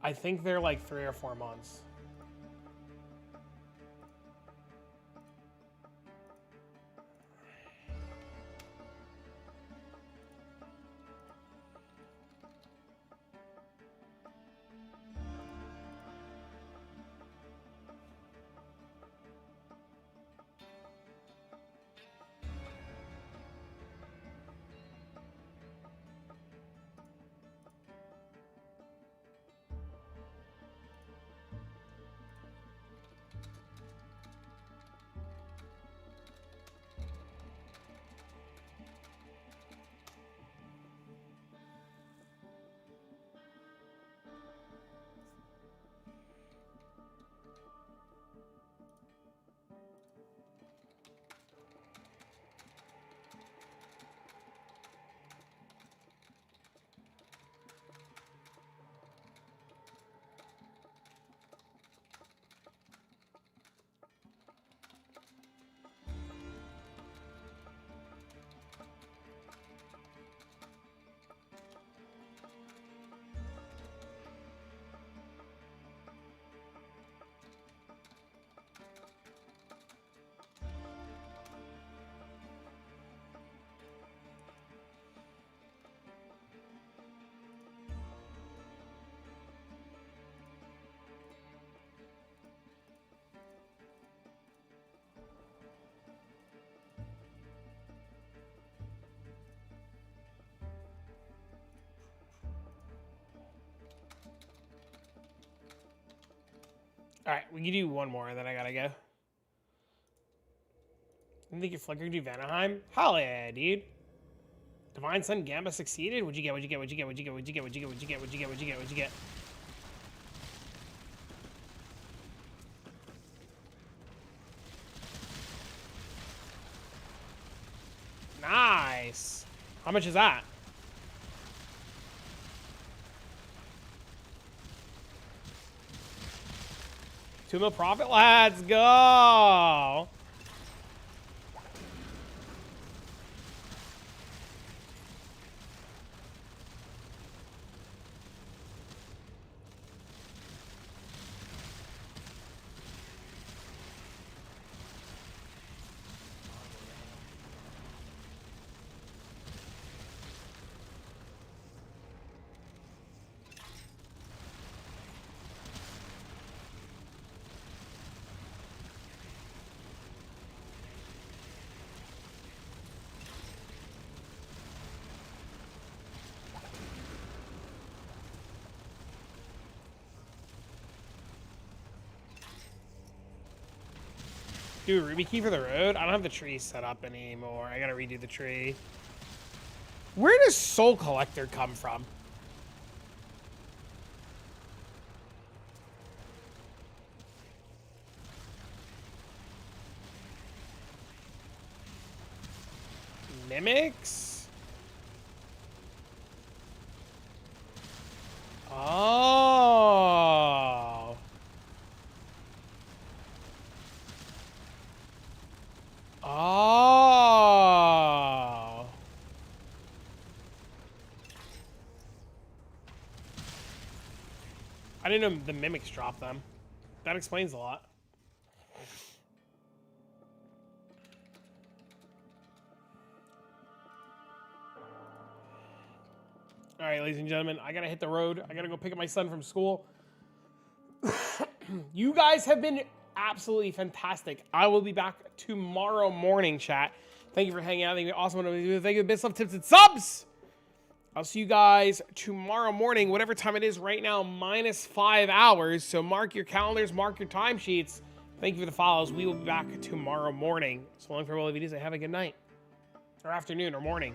I think they're like 3 or 4 months. All right, we can do one more, and then I gotta go. You think your Flicker do Vanaheim? Hell yeah, dude. Divine Sun Gamba succeeded? What'd you get? What'd you get? What'd you get? What'd you get? What'd you get? What'd you get? What'd you get? What'd you get? What'd you get? What'd you get? Nice. How much is that? 2 mil profit. Let's go. Do a ruby key for the road? I don't have the tree set up anymore. I gotta redo the tree. Where does Soul Collector come from? Mimics? Oh. Oh. I didn't know the mimics drop them. That explains a lot. All right, ladies and gentlemen, I gotta hit the road. I gotta go pick up my son from school. You guys have been absolutely fantastic. I will be back tomorrow morning, chat. Thank you for hanging out. Thank you, awesome. Thank you, best love, tips, and subs. I'll see you guys tomorrow morning, whatever time it is right now, minus 5 hours. So mark your calendars, mark your timesheets. Thank you for the follows. We will be back tomorrow morning. So long, farewell, videos. Have a good night, or afternoon, or morning.